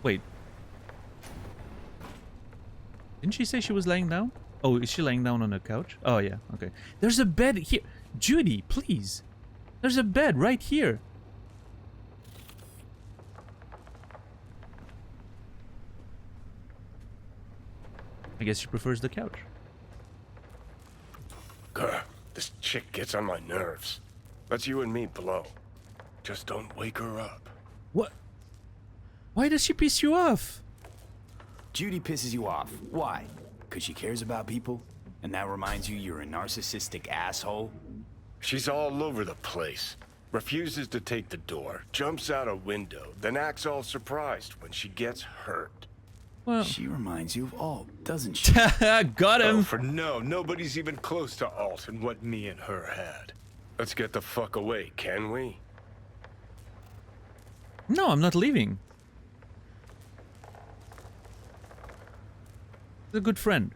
Wait. Didn't she say she was laying down? Oh, is she laying down on a couch? Oh, yeah. Okay. There's a bed here. Judy, please. There's a bed right here. I guess she prefers the couch. Grr, this chick gets on my nerves. Let's you and me blow. Just don't wake her up. What? Why does she piss you off? Judy pisses you off. Why? Because she cares about people? And that reminds you you're a narcissistic asshole? She's all over the place. Refuses to take the door, jumps out a window, then acts all surprised when she gets hurt. Well, She reminds you of Alt, doesn't she? got him. Oh, for no, nobody's even close to Alt and what me and her had. Let's get the fuck away, can we? No, I'm not leaving. He's a good friend.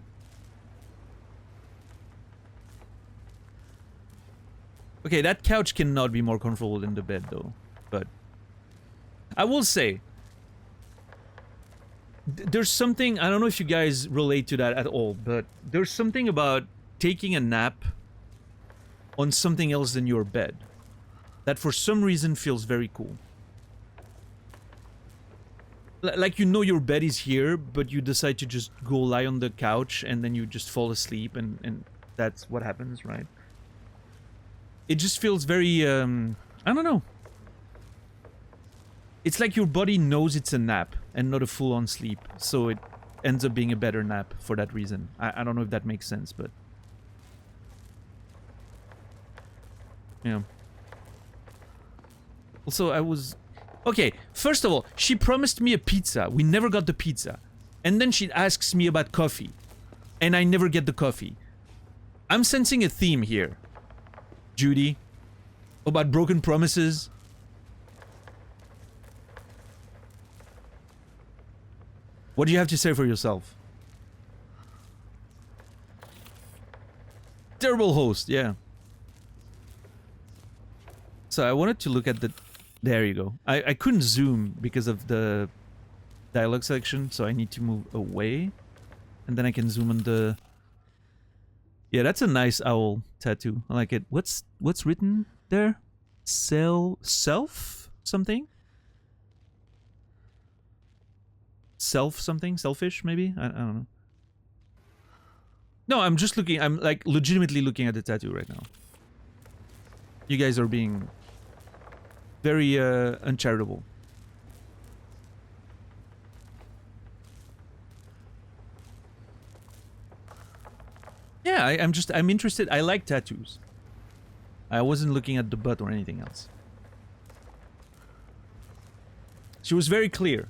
Okay, that couch cannot be more comfortable than the bed, though. But I will say, there's something, I don't know if you guys relate to that at all, but there's something about taking a nap on something else than your bed that for some reason feels very cool. Like, you know your bed is here, but you decide to just go lie on the couch and then you just fall asleep, and that's what happens, right? It just feels very, I don't know. It's like your body knows it's a nap and not a full-on sleep, so it ends up being a better nap for that reason. I don't know if that makes sense, but... yeah. Also, I was... okay, first of all, she promised me a pizza. We never got the pizza. And then she asks me about coffee. And I never get the coffee. I'm sensing a theme here. Judy, about broken promises. What do you have to say for yourself? Terrible host, yeah. So I wanted to look at the... there you go. I couldn't zoom because of the dialogue section, so I need to move away. And then I can zoom on the... yeah, that's a nice owl tattoo. I like it. What's written there? Self something? Self something? Selfish, maybe? I don't know. No, I'm just looking. I'm like legitimately looking at the tattoo right now. You guys are being very uncharitable. Yeah, I'm interested. I like tattoos. I wasn't looking at the butt or anything else. She was very clear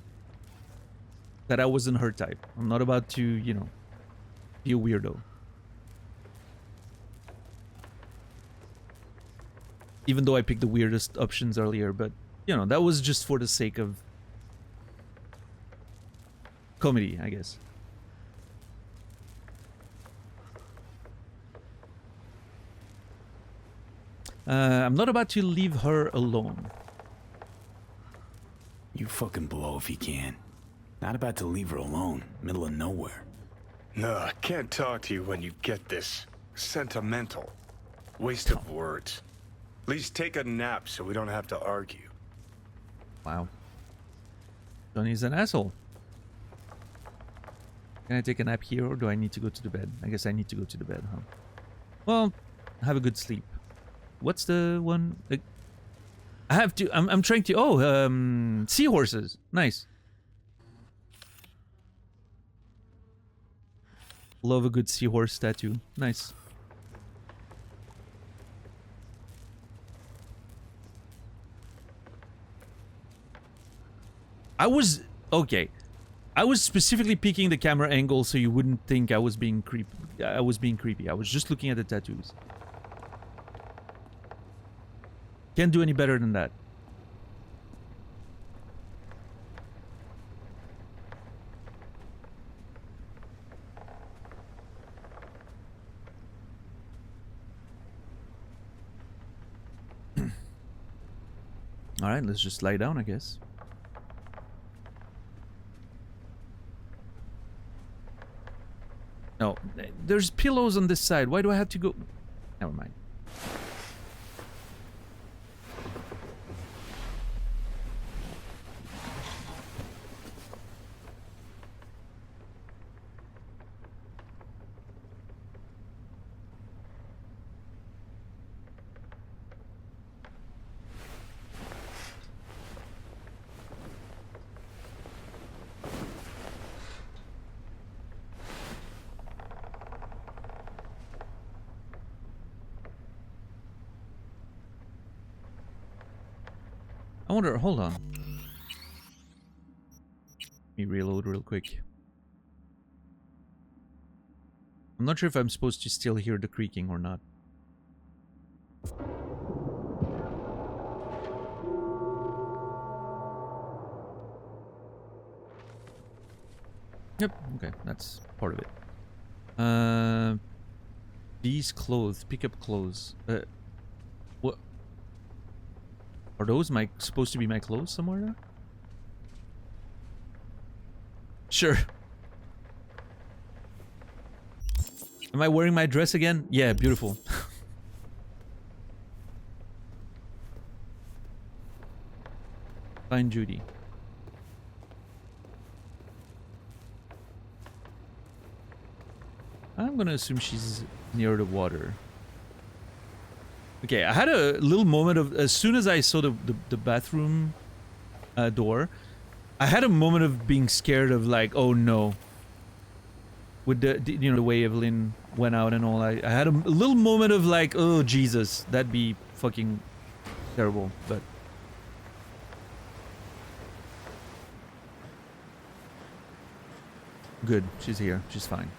that I wasn't her type. I'm not about to, you know, be a weirdo. Even though I picked the weirdest options earlier, but, you know, that was just for the sake of comedy, I guess. I'm not about to leave her alone. You fucking blow if you can. Not about to leave her alone, middle of nowhere. No, I can't talk to you when you get this sentimental. Waste of words. At least take a nap so we don't have to argue. Wow. Johnny's an asshole. Can I take a nap here or do I need to go to the bed? I guess I need to go to the bed, huh? Well, have a good sleep. What's the one? I have to... I'm trying to... oh, seahorses. Nice. Love a good seahorse tattoo. Nice. I was... okay. I was specifically picking the camera angle so you wouldn't think I was being creepy. I was just looking at the tattoos. Can't do any better than that. Alright, let's just lie down, I guess. No, there's pillows on this side. Why do I have to go? Never mind. I wonder, hold on. Let me reload real quick. I'm not sure if I'm supposed to still hear the creaking or not. Yep, okay, that's part of it. These clothes, pick up clothes. What? Are those supposed to be my clothes somewhere there? Sure. Am I wearing my dress again? Yeah, beautiful. Find Judy. I'm gonna assume she's near the water. Okay, I had a little moment of, as soon as I saw the bathroom door, I had a moment of being scared of like, oh no. With the way Evelyn went out and all, I had a little moment of like, oh Jesus, that'd be fucking terrible, but... Good, she's here, she's fine.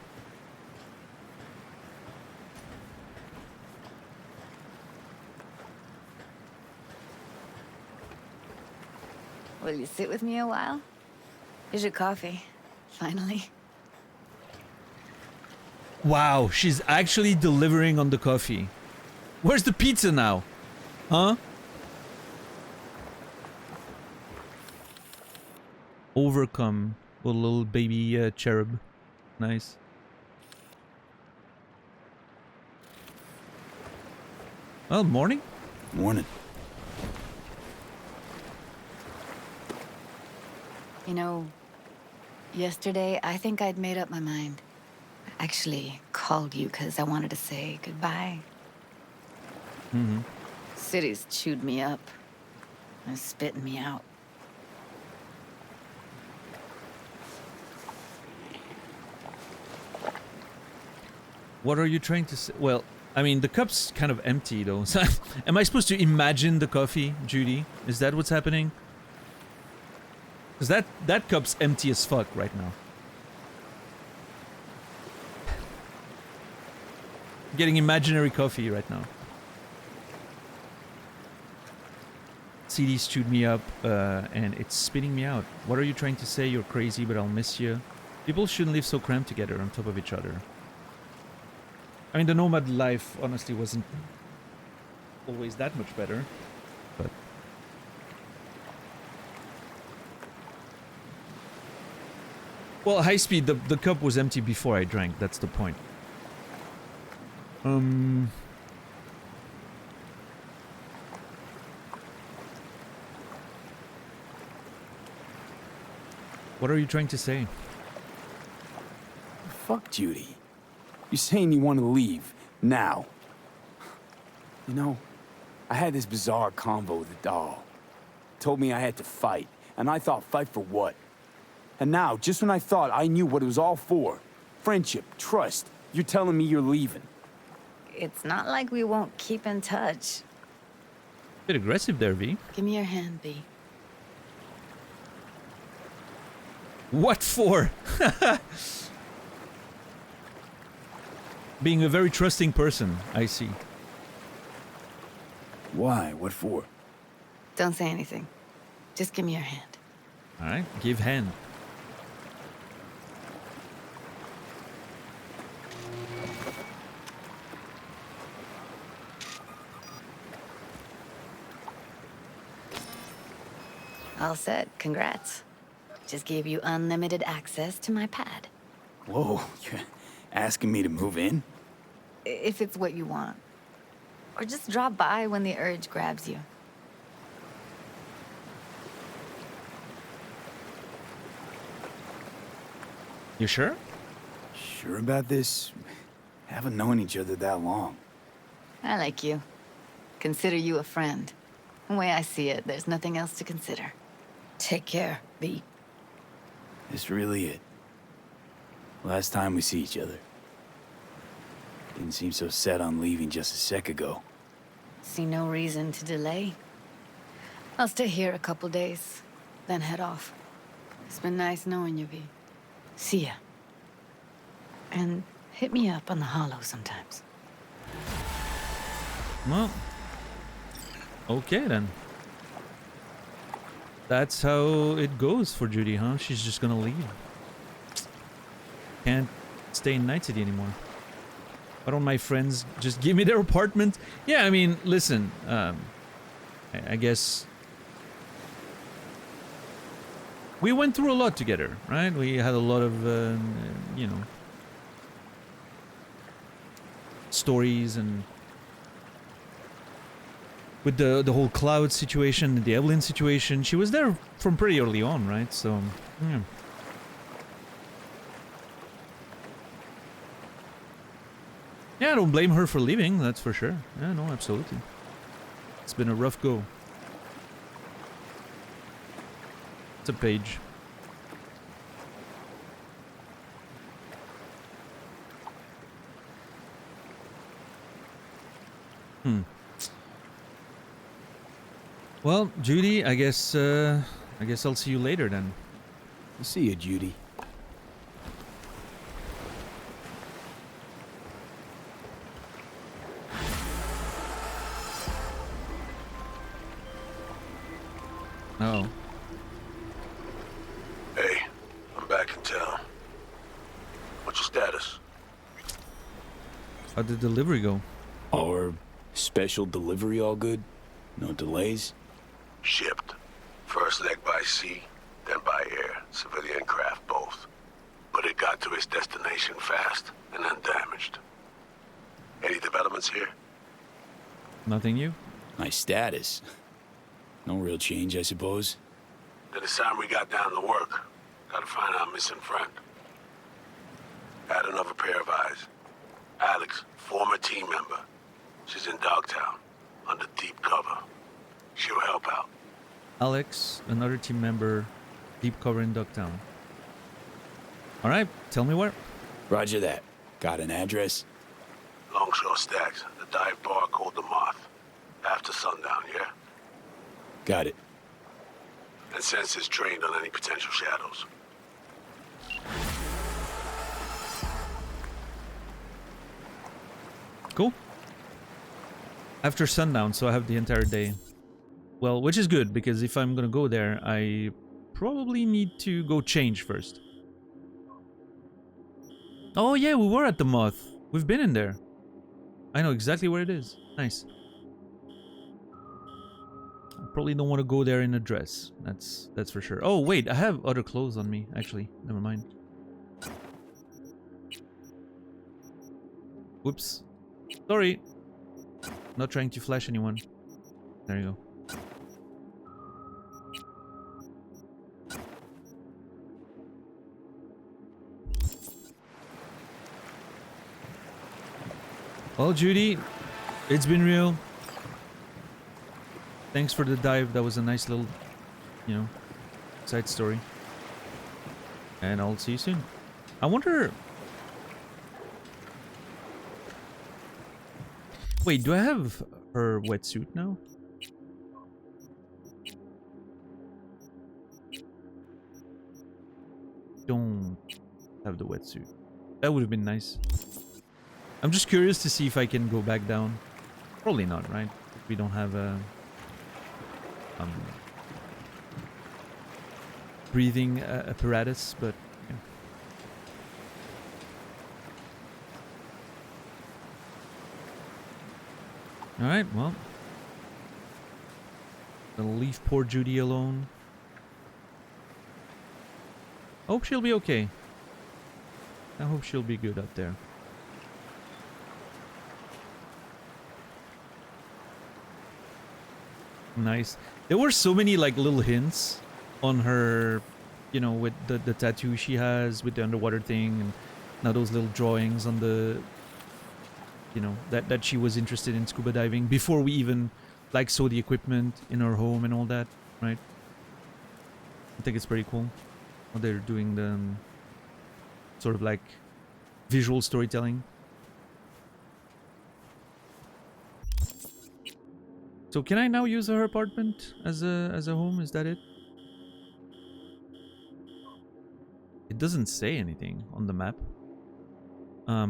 Will you sit with me a while? Here's your coffee. Finally. Wow, she's actually delivering on the coffee. Where's the pizza now? Huh? Overcome. A little baby cherub. Nice. Well, morning? Morning. You know, yesterday I think I'd made up my mind. I actually called you because I wanted to say goodbye. Mm-hmm. City's chewed me up. They're spitting me out. What are you trying to say? Well, I mean, the cup's kind of empty though. So am I supposed to imagine the coffee, Judy? Is that what's happening? Because that cup's empty as fuck right now. Getting imaginary coffee right now. CD's chewed me up, and it's spitting me out. What are you trying to say? You're crazy, but I'll miss you. People shouldn't live so cramped together on top of each other. I mean, the nomad life, honestly, wasn't always that much better, but... Well, high speed, the cup was empty before I drank, that's the point. What are you trying to say? Fuck Judy. You're saying you want to leave, now. You know, I had this bizarre convo with the doll. Told me I had to fight, and I thought, fight for what? And now, just when I thought I knew what it was all for, friendship, trust, you're telling me you're leaving. It's not like we won't keep in touch. Bit aggressive there, V. Give me your hand, B. What for? Being a very trusting person, I see. Why? What for? Don't say anything. Just give me your hand. Alright, give hand. All set. Congrats. Just gave you unlimited access to my pad. Whoa, you're asking me to move in? If it's what you want. Or just drop by when the urge grabs you. You sure? Sure about this? Haven't known each other that long. I like you. Consider you a friend. The way I see it, there's nothing else to consider. Take care, B. This really it. Last time we see each other. Didn't seem so set on leaving just a sec ago. See no reason to delay. I'll stay here a couple days, then head off. It's been nice knowing you, V. See ya. And hit me up on the holo sometimes. Well, okay then. That's how it goes for Judy, huh? She's just gonna leave. Can't stay in Night City anymore. Why don't my friends just give me their apartment? Yeah, I mean, listen, I guess we went through a lot together, right? We had a lot of, you know, stories, and with the whole Cloud situation, the Evelyn situation, she was there from pretty early on, right? So, yeah. Yeah, I don't blame her for leaving, that's for sure. Yeah, no, absolutely. It's been a rough go. It's a page. Well, Judy, I guess I'll see you later then. See you, Judy. Oh. Hey, I'm back in town. What's your status? How'd the delivery go? Our special delivery all good? No delays? Shipped. First leg by sea, then by air. Civilian craft both. But it got to its destination fast and undamaged. Any developments here? Nothing new? My status? No real change, I suppose. Then it's time we got down to work. Gotta find our missing friend. Add another pair of eyes. Alex, former team member. She's in Dogtown, under deep cover. She'll help out. Alex, another team member, deep cover in Ducktown. Alright, tell me where. Roger that. Got an address? Longshore Stacks, the dive bar called the Moth. After sundown, yeah? Got it. And sensors trained on any potential shadows. Cool. After sundown, so I have the entire day. Well, which is good, because if I'm gonna go there, I probably need to go change first. Oh yeah, we were at the Moth. We've been in there. I know exactly where it is. Nice. I probably don't want to go there in a dress. That's for sure. Oh wait, I have other clothes on me, actually. Never mind. Whoops. Sorry. Not trying to flash anyone. There you go. Well, Judy, it's been real. Thanks for the dive. That was a nice little, you know, side story. And I'll see you soon. I wonder... Wait, do I have her wetsuit now? Don't have the wetsuit. That would have been nice. I'm just curious to see if I can go back down. Probably not, right? We don't have a breathing apparatus, but yeah. All right, well, gonna leave poor Judy alone. Hope she'll be okay. I hope she'll be good up there. Nice. There were so many like little hints on her, you know, with the tattoo she has, with the underwater thing, and now those little drawings on the, you know, that she was interested in scuba diving before we even like saw the equipment in her home and all that, right? I think it's pretty cool how they're doing the sort of like visual storytelling. So can I now use her apartment as a home? Is that it? It doesn't say anything on the map. I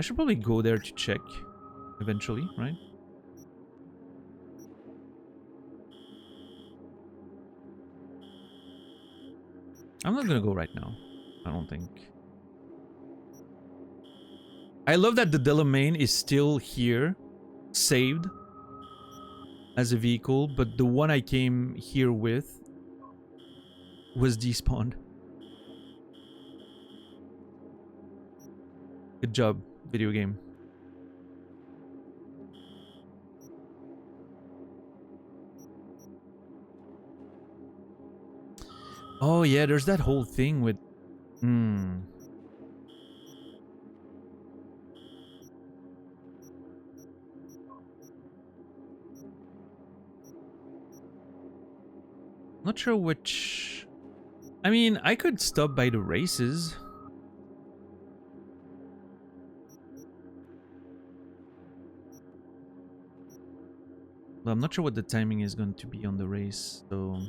should probably go there to check eventually, right? I'm not gonna go right now. I don't think. I love that the Delamain is still here, saved as a vehicle, but the one I came here with was despawned. Good job, video game. Oh yeah, there's that whole thing with... Not sure which... I mean, I could stop by the races. But I'm not sure what the timing is going to be on the race, so...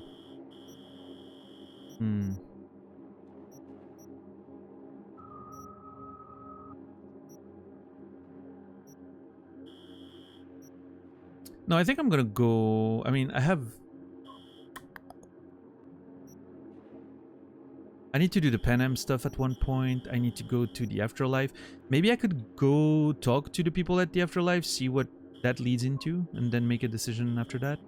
No, I think I'm gonna go... I mean, I need to do the Pan Am stuff at one point. I need to go to the Afterlife. Maybe I could go talk to the people at the Afterlife, see what that leads into, and then make a decision after that.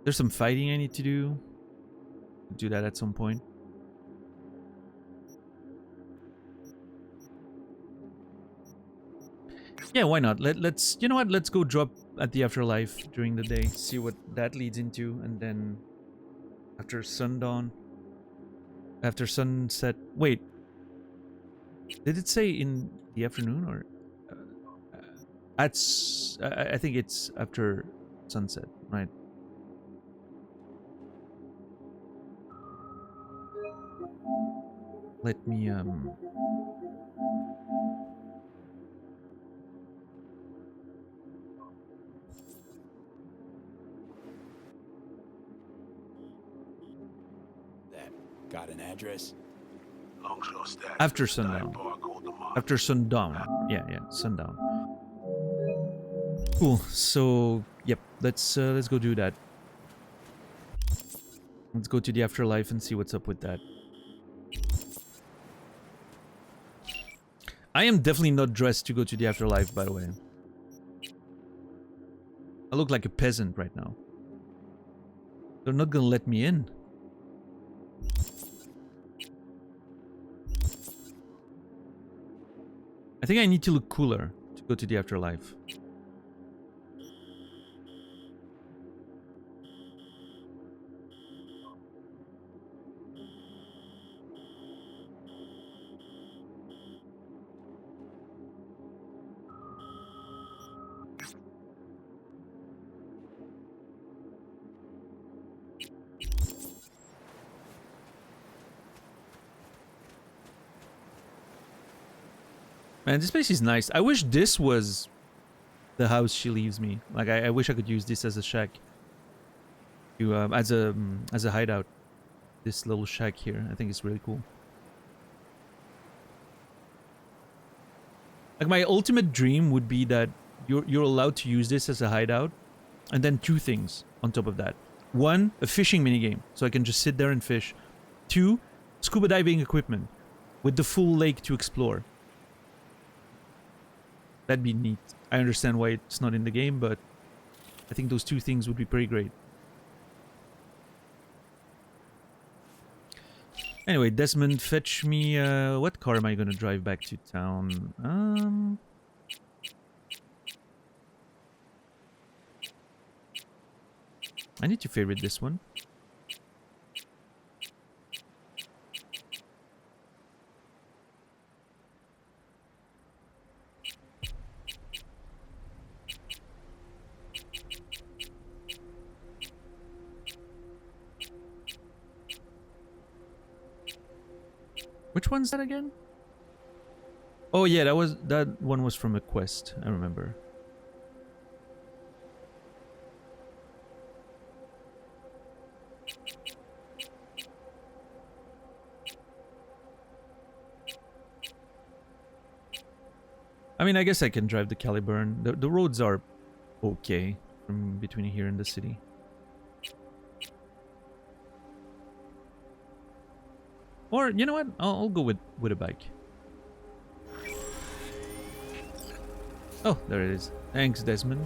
There's some fighting I need to do. Do that at some point. Yeah, why not? Let's, you know what? Let's go drop at the Afterlife during the day, see what that leads into, and then after sundown, after sunset. Wait, did it say in the afternoon or I think it's after sunset, right? Let me Got an address? after sundown. After sundown. Yeah, sundown. Cool. So, yep, let's go do that. Let's go to the Afterlife and see what's up with that. I am definitely not dressed to go to the Afterlife, by the way. I look like a peasant right now. They're not gonna let me in. I think I need to look cooler to go to the Afterlife. Man, this place is nice. I wish this was the house she leaves me. Like, I wish I could use this as a shack. To, as a hideout. This little shack here. I think it's really cool. Like, my ultimate dream would be that you're allowed to use this as a hideout. And then two things on top of that. One, a fishing minigame. So I can just sit there and fish. Two, scuba diving equipment. With the full lake to explore. That'd be neat. I understand why it's not in the game, but I think those two things would be pretty great. Anyway, Desmond, fetch me... what car am I gonna drive back to town? I need to favorite this one. Which one's that again? Oh yeah, that one was from a quest. I remember. I mean, I guess I can drive the Caliburn. The roads are okay from between here and the city. Or, you know what? I'll go with a bike. Oh, there it is. Thanks, Desmond.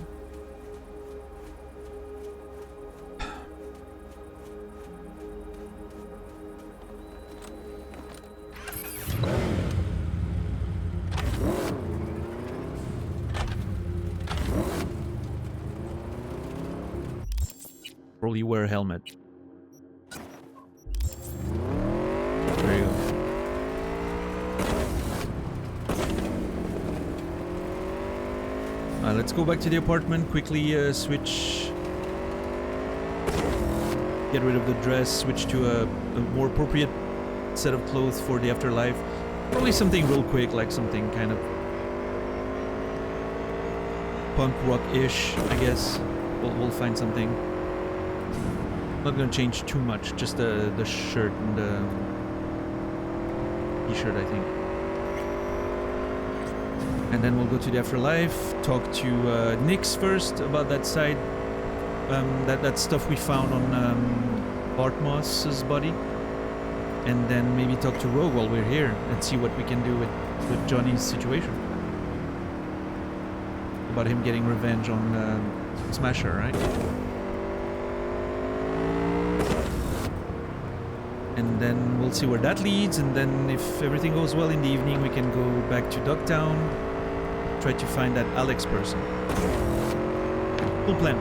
Probably wear a helmet. There you go. Let's go back to the apartment, quickly switch. Get rid of the dress, switch to a more appropriate set of clothes for the afterlife. Probably something real quick, like something kind of punk rock-ish, I guess. We'll find something. Not gonna change too much, just the shirt and the t-shirt, I think. And then we'll go to the afterlife, talk to Nix first about that side, that stuff we found on Bart Moss's body. And then maybe talk to Rogue while we're here and see what we can do with Johnny's situation. About him getting revenge on Smasher, right? And then we'll see where that leads, and then if everything goes well in the evening, we can go back to Dogtown, try to find that Alex person. Full plan.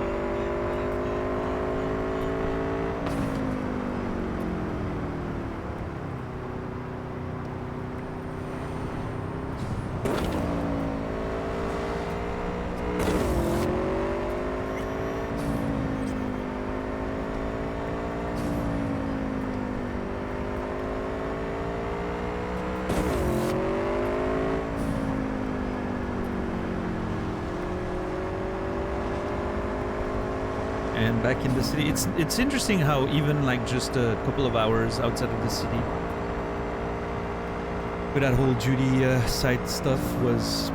And back in the city, it's interesting how even like just a couple of hours outside of the city, with that whole Judy side stuff, was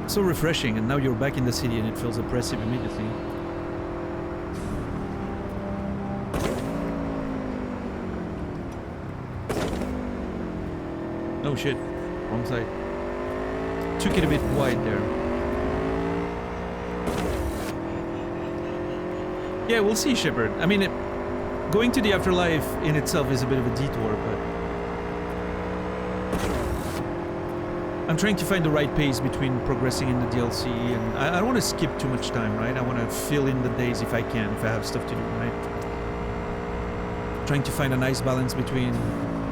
so refreshing, and now you're back in the city and it feels oppressive immediately. Oh shit, wrong side. Took it a bit wide there. Yeah, we'll see, Shepard. I mean, going to the afterlife in itself is a bit of a detour, but I'm trying to find the right pace between progressing in the DLC, and I don't want to skip too much time, right? I want to fill in the days if I can, if I have stuff to do, right? Trying to find a nice balance between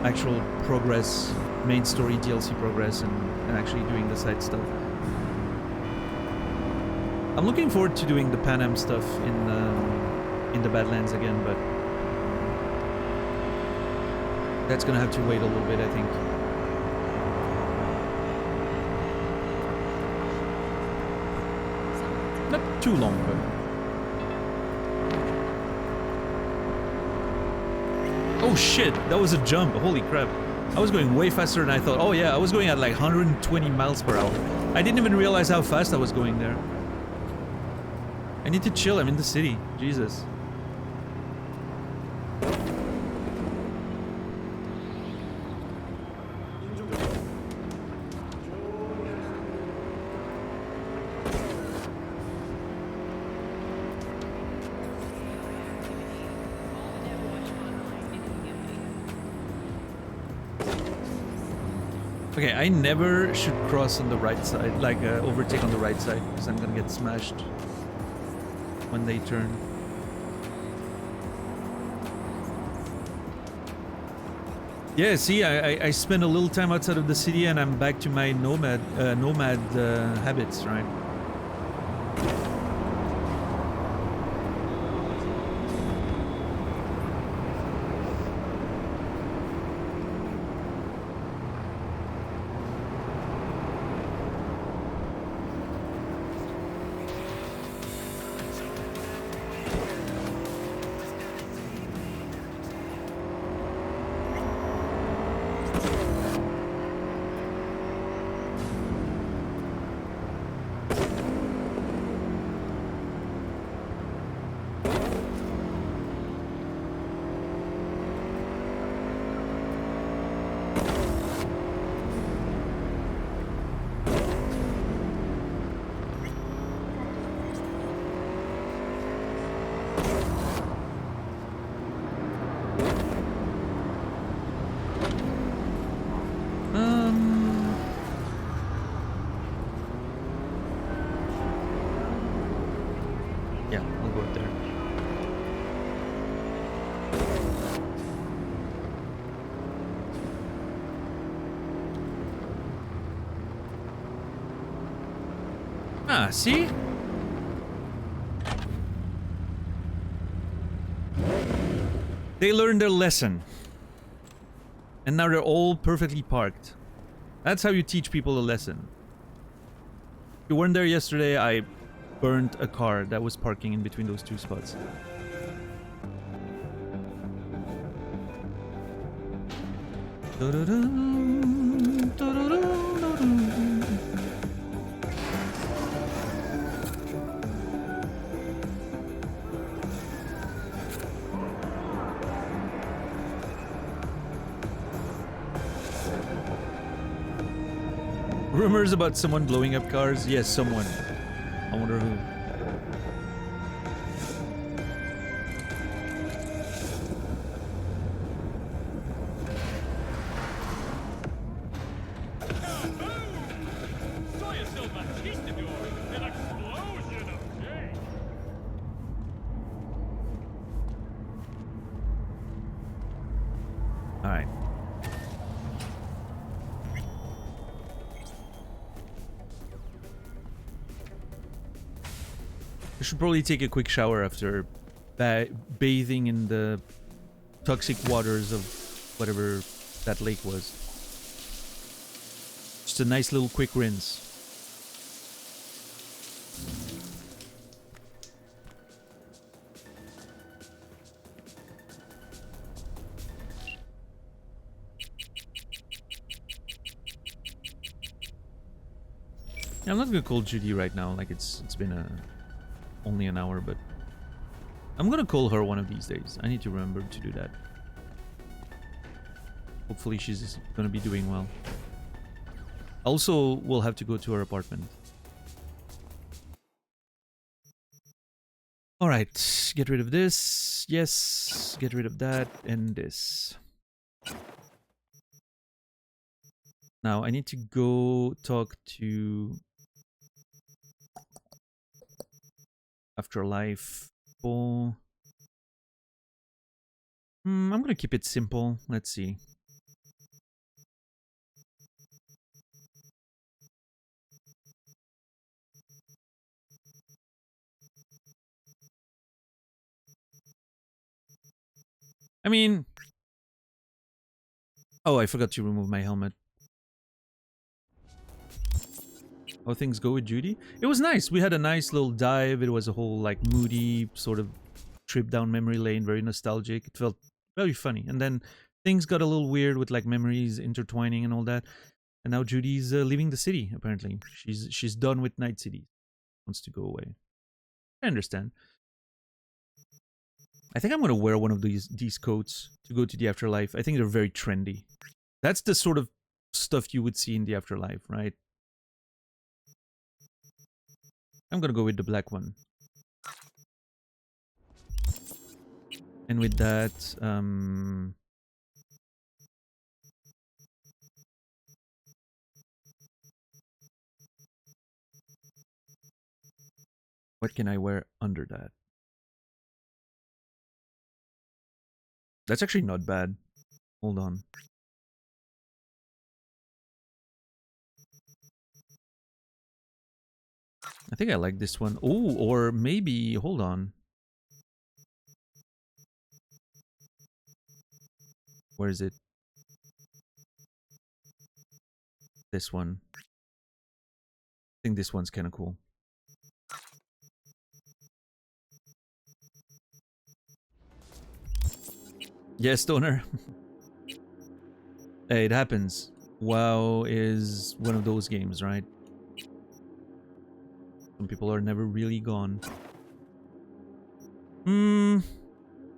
actual progress, main story DLC progress, and actually doing the side stuff. I'm looking forward to doing the Pan Am stuff in the Badlands again, but that's gonna have to wait a little bit, I think. Not too long, but... Oh shit, that was a jump, holy crap. I was going way faster than I thought. Oh yeah, I was going at like 120 miles per hour. I didn't even realize how fast I was going there. I need to chill, I'm in the city. Jesus. Okay, I never should cross on the right side, like overtake on the right side, because I'm gonna get smashed when they turn. Yeah, see, I spent a little time outside of the city and I'm back to my nomad habits, right? Ah, see? They learned their lesson. And now they're all perfectly parked. That's how you teach people a lesson. If you weren't there yesterday, I burned a car that was parking in between those two spots. Rumors about someone blowing up cars? Yes, someone. I wonder who. Alright. I should probably take a quick shower after bathing in the toxic waters of whatever that lake was. Just a nice little quick rinse. Yeah, I'm not gonna call Judy right now, like it's been only an hour, but I'm gonna call her one of these days. I need to remember to do that. Hopefully she's gonna be doing well. Also, we'll have to go to her apartment. Alright, get rid of this. Yes, get rid of that and this. Now, I need to go talk to Afterlife people. I'm gonna keep it simple. Let's see. I mean... Oh, I forgot to remove my helmet. How things go with Judy? It was nice. We had a nice little dive. It was a whole, like, moody sort of trip down memory lane. Very nostalgic. It felt very funny. And then things got a little weird with, like, memories intertwining and all that. And now Judy's leaving the city, apparently. She's done with Night City. Wants to go away. I understand. I think I'm gonna wear one of these coats to go to the afterlife. I think they're very trendy. That's the sort of stuff you would see in the afterlife, right? I'm gonna go with the black one. And with that, what can I wear under that? That's actually not bad. Hold on. I think I like this one. Oh, or maybe, hold on. Where is it? This one. I think this one's kind of cool. Yes, Stoner. Hey, it happens. WoW is one of those games, right? Some people are never really gone.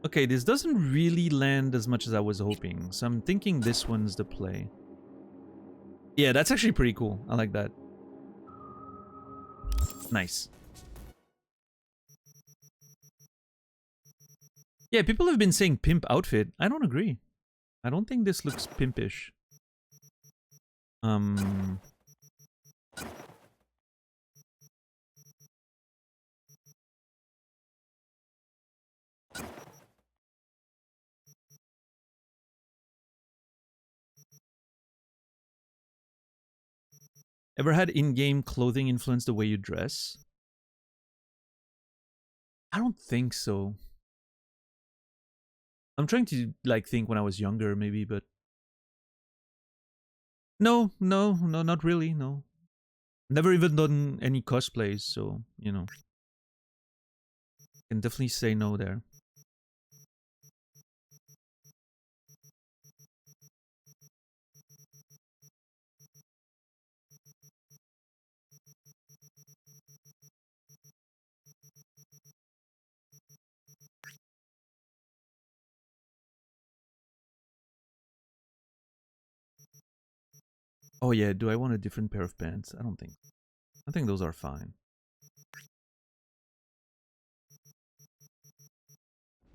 Okay, this doesn't really land as much as I was hoping. So I'm thinking this one's the play. Yeah, that's actually pretty cool. I like that. Nice. Yeah, people have been saying pimp outfit. I don't agree. I don't think this looks pimpish. Ever had in-game clothing influence the way you dress? I don't think so. I'm trying to like think when I was younger, maybe, but no, not really. No, never even done any cosplays, so you know, can definitely say no there. Oh yeah, do I want a different pair of pants? I don't think. I think those are fine.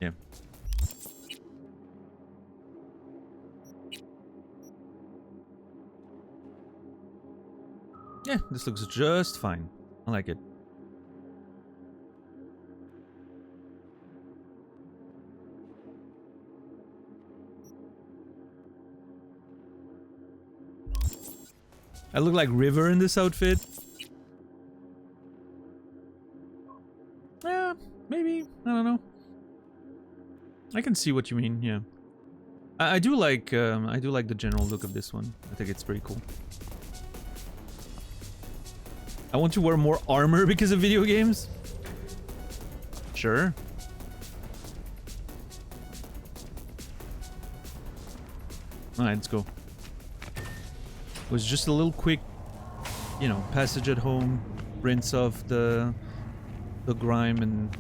Yeah. Yeah, this looks just fine. I like it. I look like River in this outfit. Yeah, maybe. I don't know. I can see what you mean. Yeah, I do like the general look of this one. I think it's pretty cool. I want to wear more armor because of video games. Sure. All right, let's go. It was just a little quick, you know, passage at home, rinse off the grime, and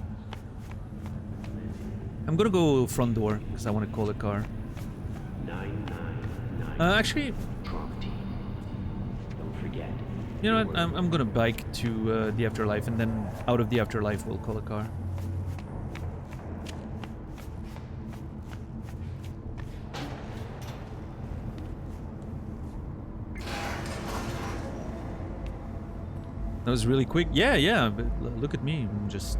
I'm gonna go front door because I want to call a car. Actually, you know what? I'm gonna bike to the afterlife, and then out of the afterlife we'll call a car. That was really quick. Yeah, but look at me. I'm just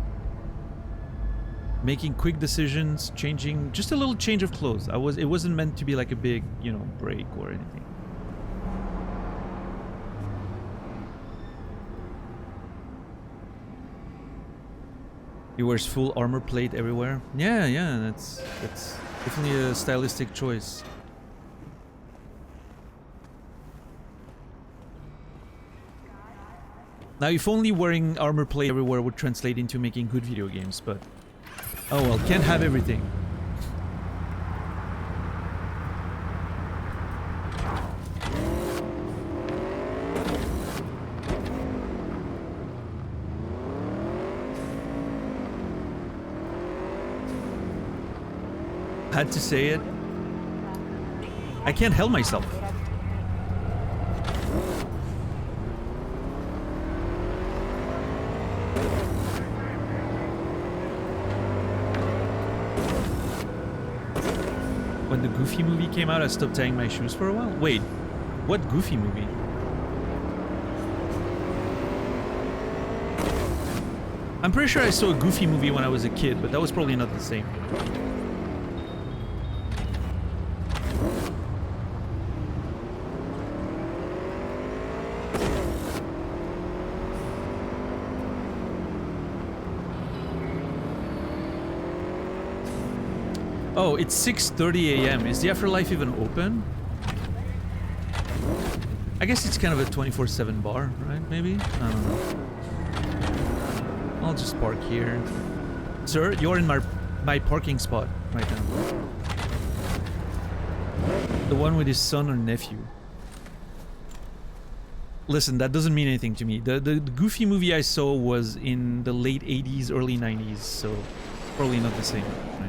making quick decisions, changing, just a little change of clothes. It wasn't meant to be like a big, you know, break or anything. He wears full armor plate everywhere. Yeah, that's definitely a stylistic choice. Now, if only wearing armor plate everywhere would translate into making good video games, but oh well, can't have everything. Had to say it. I can't help myself. When the Goofy movie came out, I stopped tying my shoes for a while. Wait, what Goofy movie? I'm pretty sure I saw a Goofy movie when I was a kid, but that was probably not the same. Oh, it's 6:30 a.m. Is the afterlife even open? I guess it's kind of a 24/7 bar, right? Maybe? I don't know. I'll just park here. Sir, you're in my parking spot right now. The one with his son or nephew. Listen, that doesn't mean anything to me. The Goofy movie I saw was in the late 80s, early 90s, so probably not the same, right?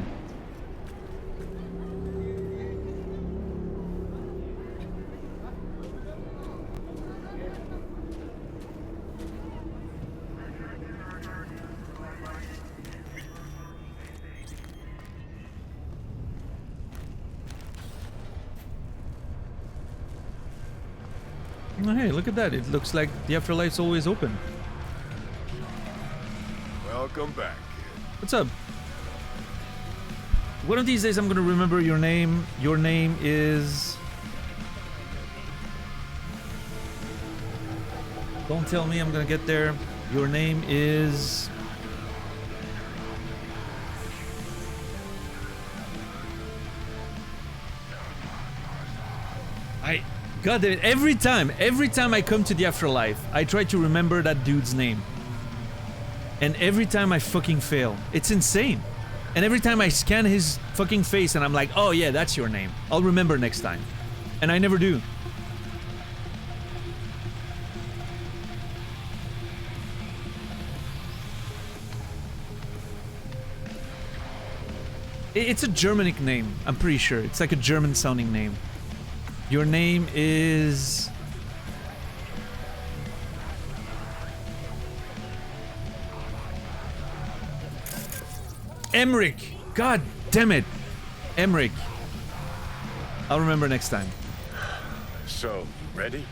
Oh, hey, look at that. It looks like the afterlife's always open. Welcome back, kid. What's up? One of these days I'm gonna remember your name. Your name is... Don't tell me I'm gonna get there. Your name is... God damn it, every time I come to the afterlife, I try to remember that dude's name. And every time I fucking fail. It's insane. And every time I scan his fucking face and I'm like, oh yeah, that's your name. I'll remember next time. And I never do. It's a Germanic name, I'm pretty sure. It's like a German sounding name. Your name is... Emmerich! God damn it! Emmerich. I'll remember next time. So, ready?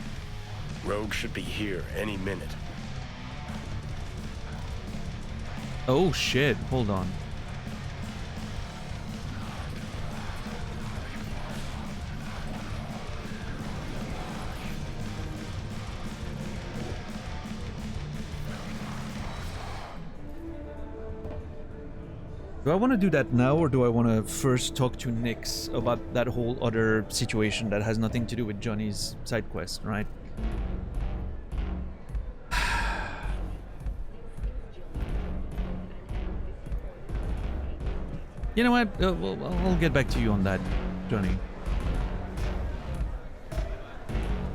Rogue should be here any minute. Oh shit, hold on. Do I want to do that now, or do I want to first talk to Nyx about that whole other situation that has nothing to do with Johnny's side quest, right? You know what? Well, I'll get back to you on that, Johnny.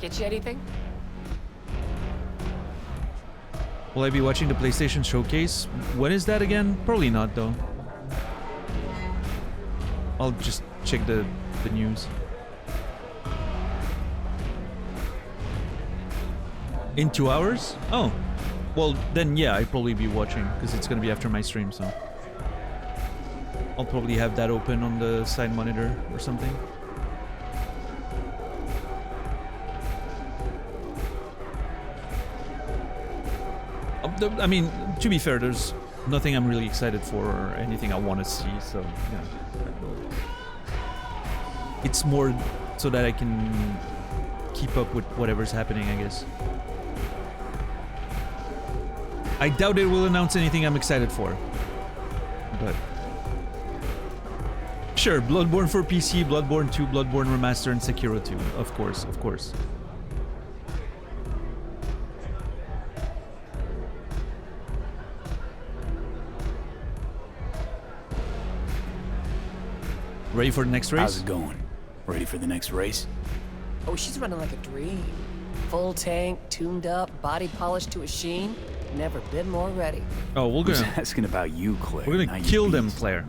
Get you anything? Will I be watching the PlayStation Showcase? When is that again? Probably not, though. I'll just check the news. In 2 hours? Oh. Well, then yeah, I'd probably be watching, because it's going to be after my stream, so... I'll probably have that open on the side monitor or something. I mean, to be fair, there's nothing I'm really excited for or anything I want to see, so yeah. It's more so that I can keep up with whatever's happening, I guess. I doubt it will announce anything I'm excited for. But... Sure, Bloodborne for PC, Bloodborne 2, Bloodborne Remaster, and Sekiro 2. Of course, of course. Ready for the next race? How's it going? Ready for the next race? Oh, she's running like a dream. Full tank, tuned up, body polished to a sheen. Never been more ready. Oh, we're Who's gonna... asking about you, Claire? We're not gonna you kill them, beast. Claire.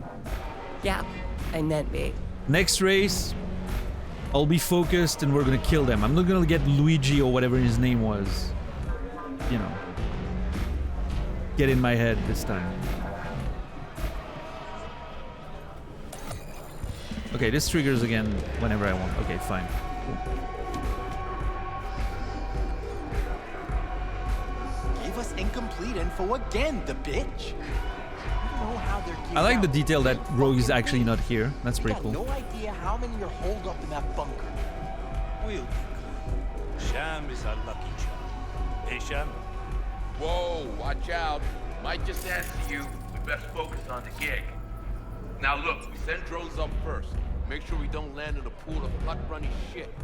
Yeah, I meant me. Next race, I'll be focused and we're gonna kill them. I'm not gonna get Luigi or whatever his name was. You know. Get in my head this time. Okay, this triggers again whenever I want. Okay, fine. Cool. Gave us incomplete info again, the bitch. I like the detail that Rogue is actually not here. That's pretty cool. No idea how many are holed up in that bunker. We'll be good. Sham is our lucky charm. Hey, Sham? Whoa, watch out. Might just answer you. We best focus on the gig. Now look, we send drones up first. Make sure we don't land in a pool of hot-runny shit.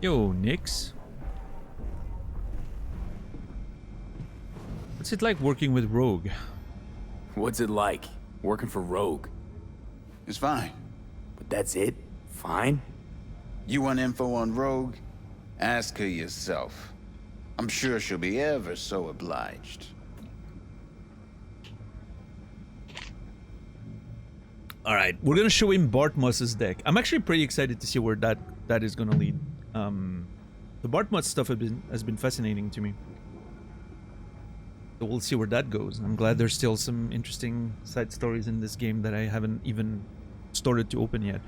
Yo, Nyx. What's it like working with Rogue? What's it like, working for Rogue? It's fine. But that's it? Fine? You want info on Rogue? Ask her yourself. I'm sure she'll be ever so obliged. Alright, we're gonna show him Bart Moss's deck. I'm actually pretty excited to see where that is gonna lead. The Bart Moss stuff has been fascinating to me. So we'll see where that goes. I'm glad there's still some interesting side stories in this game that I haven't even started to open yet.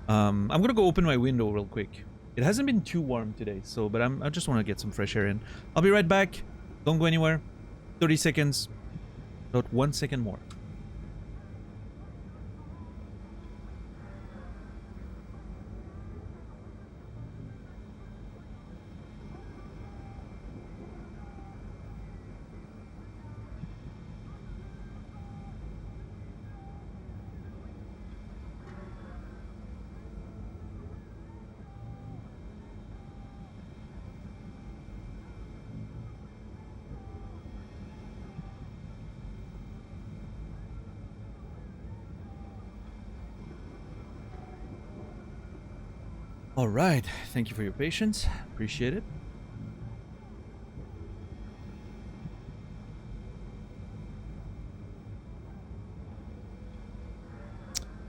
I'm gonna go open my window real quick. It hasn't been too warm today, so but I just want to get some fresh air in. I'll be right back. Don't go anywhere. 30 seconds. Not 1 second more. All right, thank you for your patience. Appreciate it.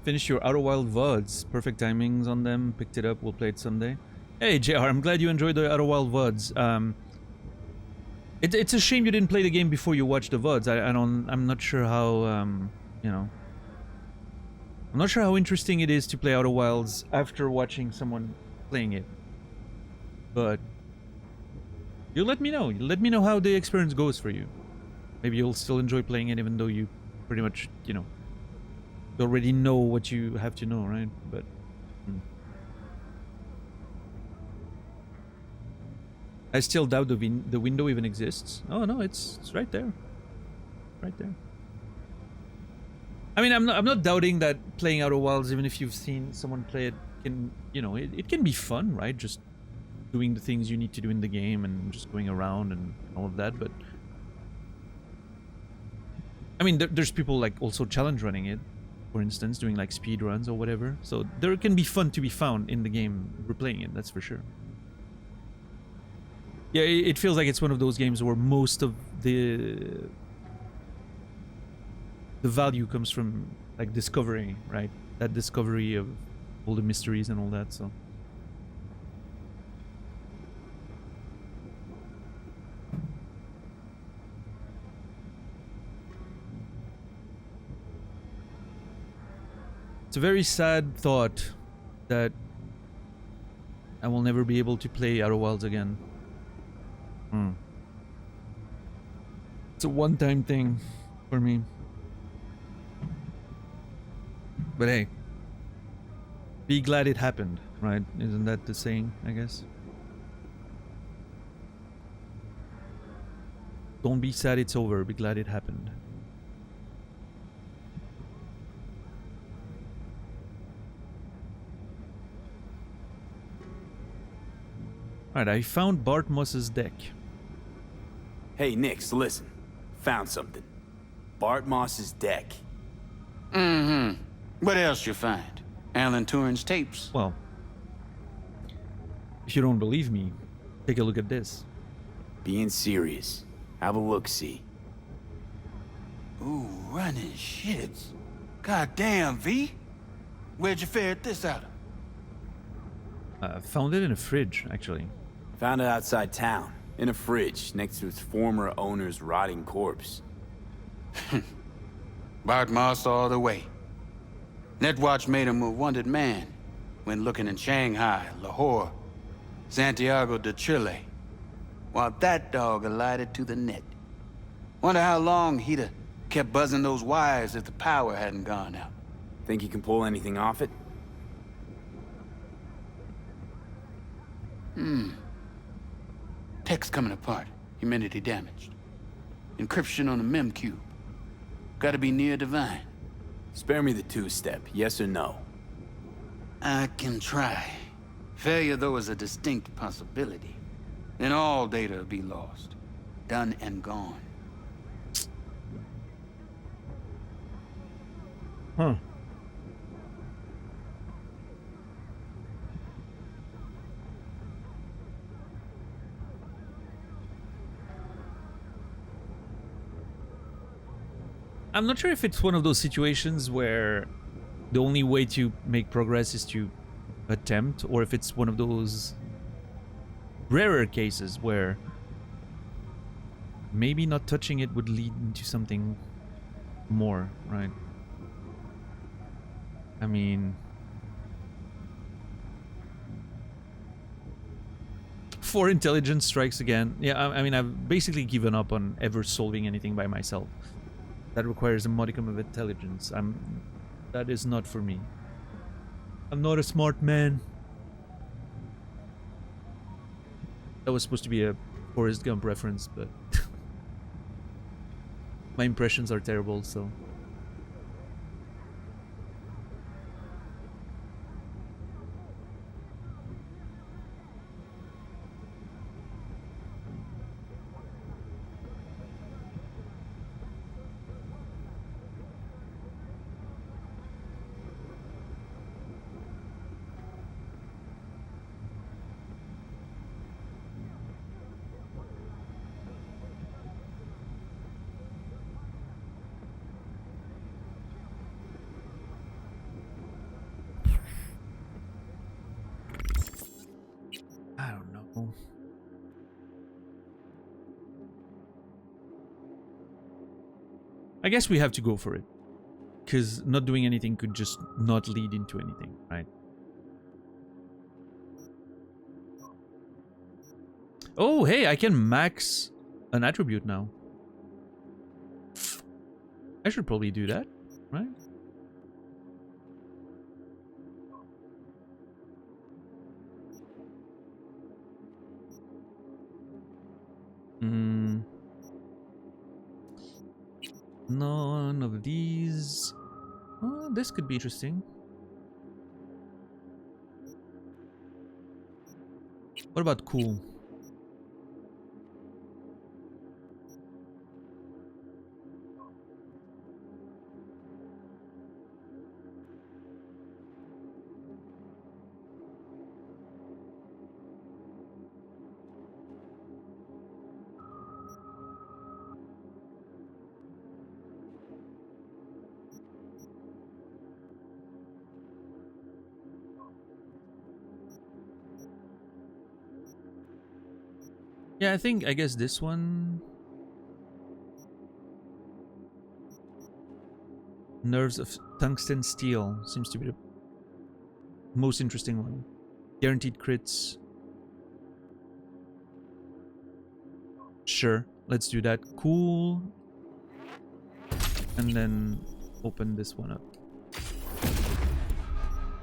Finished your Outer Wild VODs. Perfect timings on them. Picked it up. We'll play it someday. Hey, JR, I'm glad you enjoyed the Outer Wild VODs. It's a shame you didn't play the game before you watched the VODs. I'm not sure how, you know. I'm not sure how interesting it is to play Outer Wilds after watching someone playing it. But you let me know. You let me know how the experience goes for you. Maybe you'll still enjoy playing it even though you pretty much, you know, you already know what you have to know, right? But I still doubt the window even exists. Oh no, it's right there. Right there. I mean, I'm not doubting that playing Outer Wilds, even if you've seen someone play it, can, you know, it can be fun, right? Just doing the things you need to do in the game and just going around and all of that. But I mean, there's people like also challenge running it, for instance, doing like speed runs or whatever. So there can be fun to be found in the game replaying it, that's for sure. Yeah, it feels like it's one of those games where most of the value comes from like discovery, right? That discovery of all the mysteries and all that, so. It's a very sad thought that I will never be able to play Outer Wilds again. It's a one-time thing for me. But hey, be glad it happened, right? Isn't that the saying, I guess? Don't be sad it's over, be glad it happened. Alright, I found Bart Moss's deck. Hey, Nix, listen. Found something. Bart Moss's deck. Mm-hmm. What else you find? Alan Turing's tapes? Well, if you don't believe me, take a look at this. Being serious. Have a look-see. Ooh, running shits. Goddamn, V. Where'd you ferret this out of? Found it in a fridge, actually. Found it outside town. In a fridge, next to its former owner's rotting corpse. Bart Moss all the way. Netwatch made him a wanted man when looking in Shanghai, Lahore, Santiago de Chile, while that dog alighted to the net. Wonder how long he'd have kept buzzing those wires if the power hadn't gone out. Think he can pull anything off it? Text coming apart. Humanity damaged. Encryption on the mem cube. Gotta be near divine. Spare me the two-step, yes or no? I can try. Failure, though, is a distinct possibility. Then all data will be lost. Done and gone. Huh. I'm not sure if it's one of those situations where the only way to make progress is to attempt, or if it's one of those rarer cases where maybe not touching it would lead into something more, right? I mean, 4 intelligence strikes again. Yeah, I mean, I've basically given up on ever solving anything by myself. That requires a modicum of intelligence. That is not for me. I'm not a smart man. That was supposed to be a Forrest Gump reference, but my impressions are terrible, so... I don't know. I guess we have to go for it. Because not doing anything could just not lead into anything, right? Oh, hey, I can max an attribute now. I should probably do that, right? None of these. Oh, this could be interesting. What about cool? Yeah, I guess this one. Nerves of tungsten steel seems to be the most interesting one. Guaranteed crits. Sure, let's do that. Cool. And then open this one up.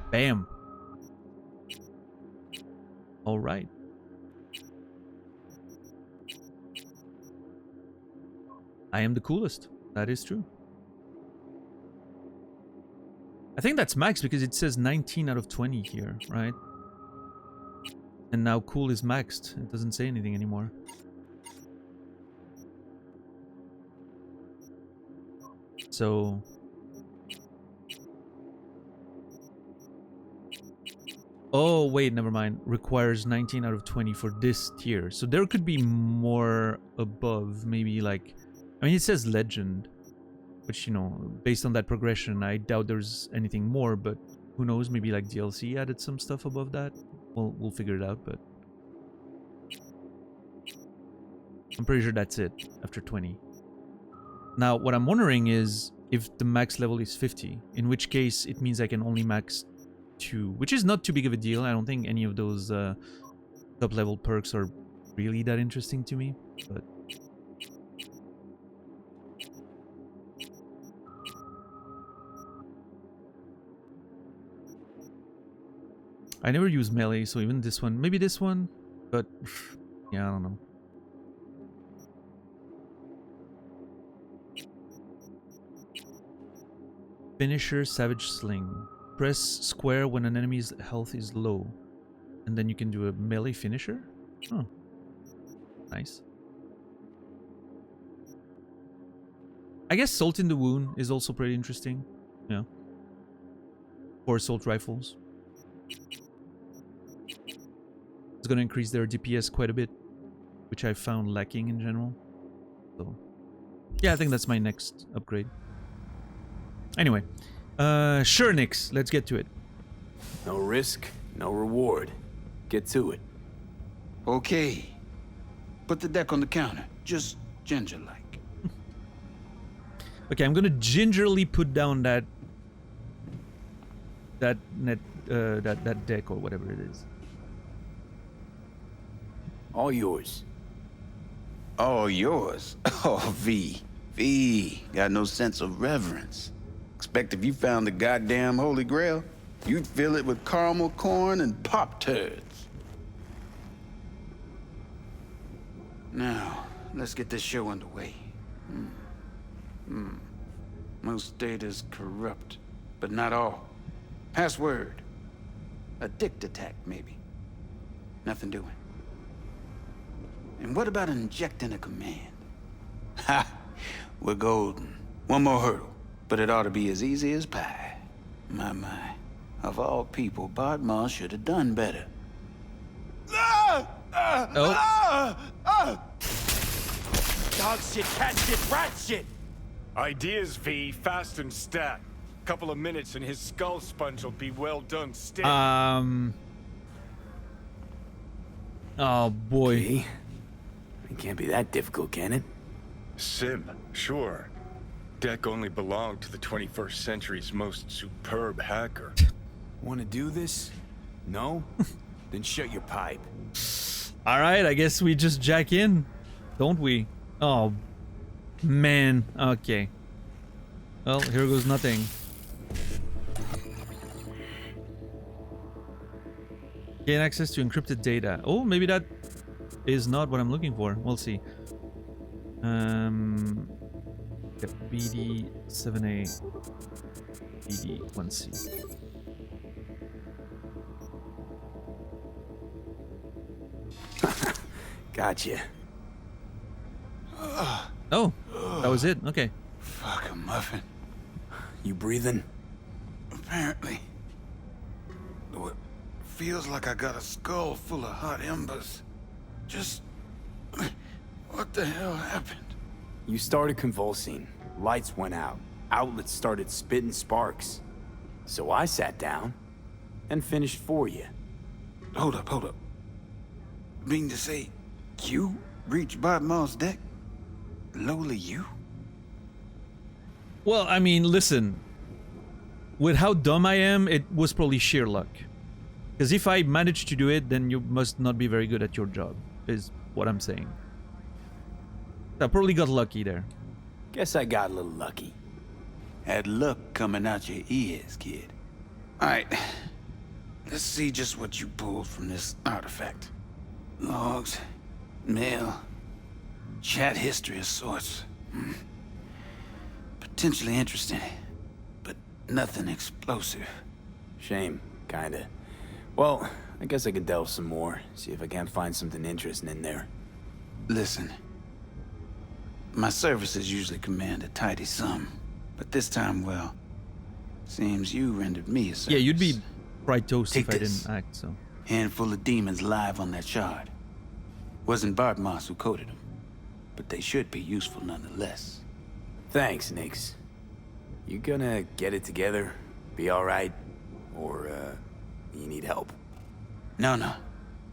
Bam. All right. I am the coolest. That is true. I think that's max because it says 19 out of 20 here, right? And now cool is maxed. It doesn't say anything anymore. So... Oh, wait, never mind. Requires 19 out of 20 for this tier. So there could be more above, maybe like... I mean, it says legend, which, you know, based on that progression, I doubt there's anything more, but who knows, maybe like DLC added some stuff above that. We'll figure it out, but I'm pretty sure that's it after 20. Now, what I'm wondering is if the max level is 50, in which case it means I can only max 2, which is not too big of a deal. I don't think any of those top level perks are really that interesting to me, but I never use melee, so even this one, maybe this one, but yeah, I don't know. Finisher, Savage Sling. Press square when an enemy's health is low, and then you can do a melee finisher? Oh, nice. I guess Salt in the Wound is also pretty interesting. Yeah. Or assault rifles. It's going to increase their DPS quite a bit, which I found lacking in general. So, yeah, I think that's my next upgrade. Anyway, sure, Nix, let's get to it. No risk, no reward. Get to it. Okay. Put the deck on the counter, just ginger-like. Okay, I'm gonna gingerly put down that deck or whatever it is. All yours. All yours? Oh, V. Got no sense of reverence. Expect if you found the goddamn Holy Grail, you'd fill it with caramel corn and Pop-Tarts. Now, let's get this show underway. Most data's corrupt, but not all. Password. A dict attack, maybe. Nothing doing. And what about injecting a command? Ha! We're golden. One more hurdle, but it ought to be as easy as pie. My. Of all people, Bart Moss should have done better. Dog shit, cat shit, rat shit! Ideas, V, fast and stat. Couple of minutes and his skull sponge will be well done still. Oh boy. V? It can't be that difficult, can it? Sim, sure. Deck only belonged to the 21st century's most superb hacker. Want to do this? No? Then shut your pipe. Alright, I guess we just jack in, don't we? Oh, man. Okay. Well, here goes nothing. Gain access to encrypted data. Oh, maybe that is not what I'm looking for. We'll see. Yep, BD7A, BD1C. Gotcha. Oh, that was it. Okay. Fuck a muffin. You breathing? Apparently. Though it feels like I got a skull full of hot embers. Just... what the hell happened? You started convulsing. Lights went out. Outlets started spitting sparks. So I sat down and finished for you. Hold up. Mean to say, you reached Bart Moss' deck? Lowly you? Well, I mean, listen. With how dumb I am, it was probably sheer luck. Because if I managed to do it, then you must not be very good at your job, is what I'm saying. I probably got lucky there. Guess I got a little lucky. Had luck coming out your ears, kid. Alright. Let's see just what you pulled from this artifact. Logs, mail, chat history of sorts. Potentially interesting, but nothing explosive. Shame, kinda. Well, I guess I could delve some more, see if I can't find something interesting in there. Listen. My services usually command a tidy sum, but this time, well, seems you rendered me a service. Yeah, you'd be bright toast Take if I this. didn't act, so. Handful of demons live on that shard. Wasn't Bart Moss who coded them, but they should be useful nonetheless. Thanks, Nix. You gonna get it together? Be alright? Or, you need help? No.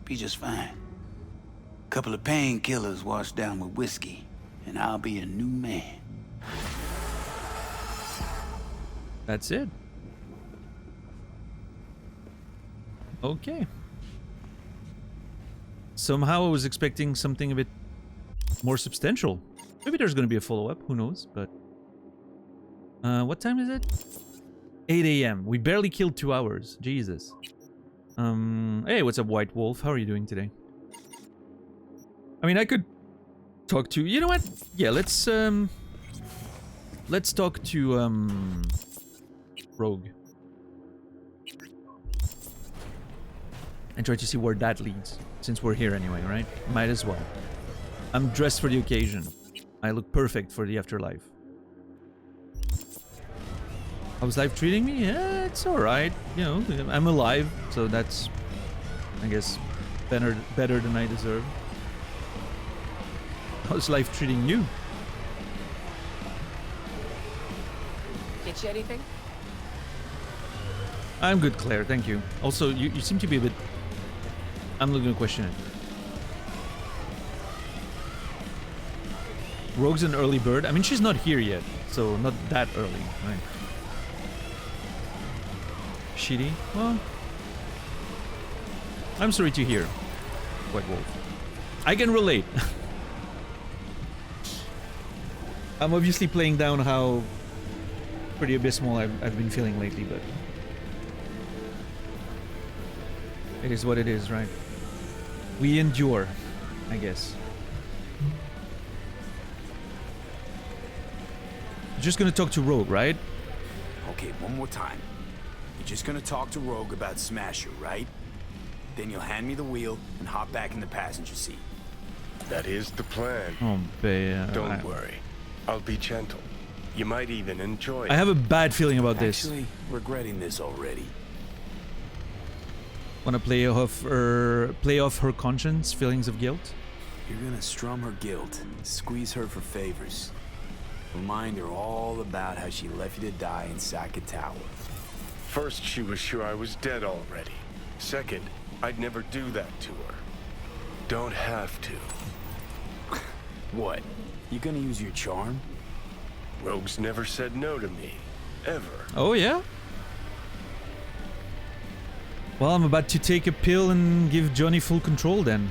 Be just fine. Couple of painkillers washed down with whiskey, and I'll be a new man. That's it. Okay. Somehow I was expecting something a bit more substantial. Maybe there's gonna be a follow-up, who knows, but... what time is it? 8 a.m. We barely killed 2 hours. Jesus. Hey, what's up, White Wolf? How are you doing today? I mean, I could talk to... You know what? Yeah, let's talk to, Rogue. And try to see where that leads. Since we're here anyway, right? Might as well. I'm dressed for the occasion. I look perfect for the afterlife. How's life treating me? Yeah, it's alright. You know, I'm alive, so that's, I guess, better than I deserve. How's life treating you? Get you anything? I'm good, Claire, thank you. Also, you seem to be a bit... I'm not gonna question it. Rogue's an early bird. I mean, she's not here yet, so not that early, right? Shitty? Well... I'm sorry to hear, White Wolf. I can relate. I'm obviously playing down how pretty abysmal I've been feeling lately, but it is what it is, right? We endure, I guess. You're just gonna talk to Rogue, right? Okay, one more time. You're just gonna talk to Rogue about Smasher, right? Then you'll hand me the wheel and hop back in the passenger seat. That is the plan. Oh, babe. Don't worry. I'll be gentle. You might even enjoy it. I have a bad feeling about this. Actually, regretting this already. Wanna play off her conscience, feelings of guilt? You're gonna strum her guilt, squeeze her for favors. Remind her all about how she left you to die in Saka Tower. First, she was sure I was dead already. Second, I'd never do that to her. Don't have to. What? You gonna use your charm? Rogue's never said no to me. Ever. Oh, yeah? Well, I'm about to take a pill and give Johnny full control then.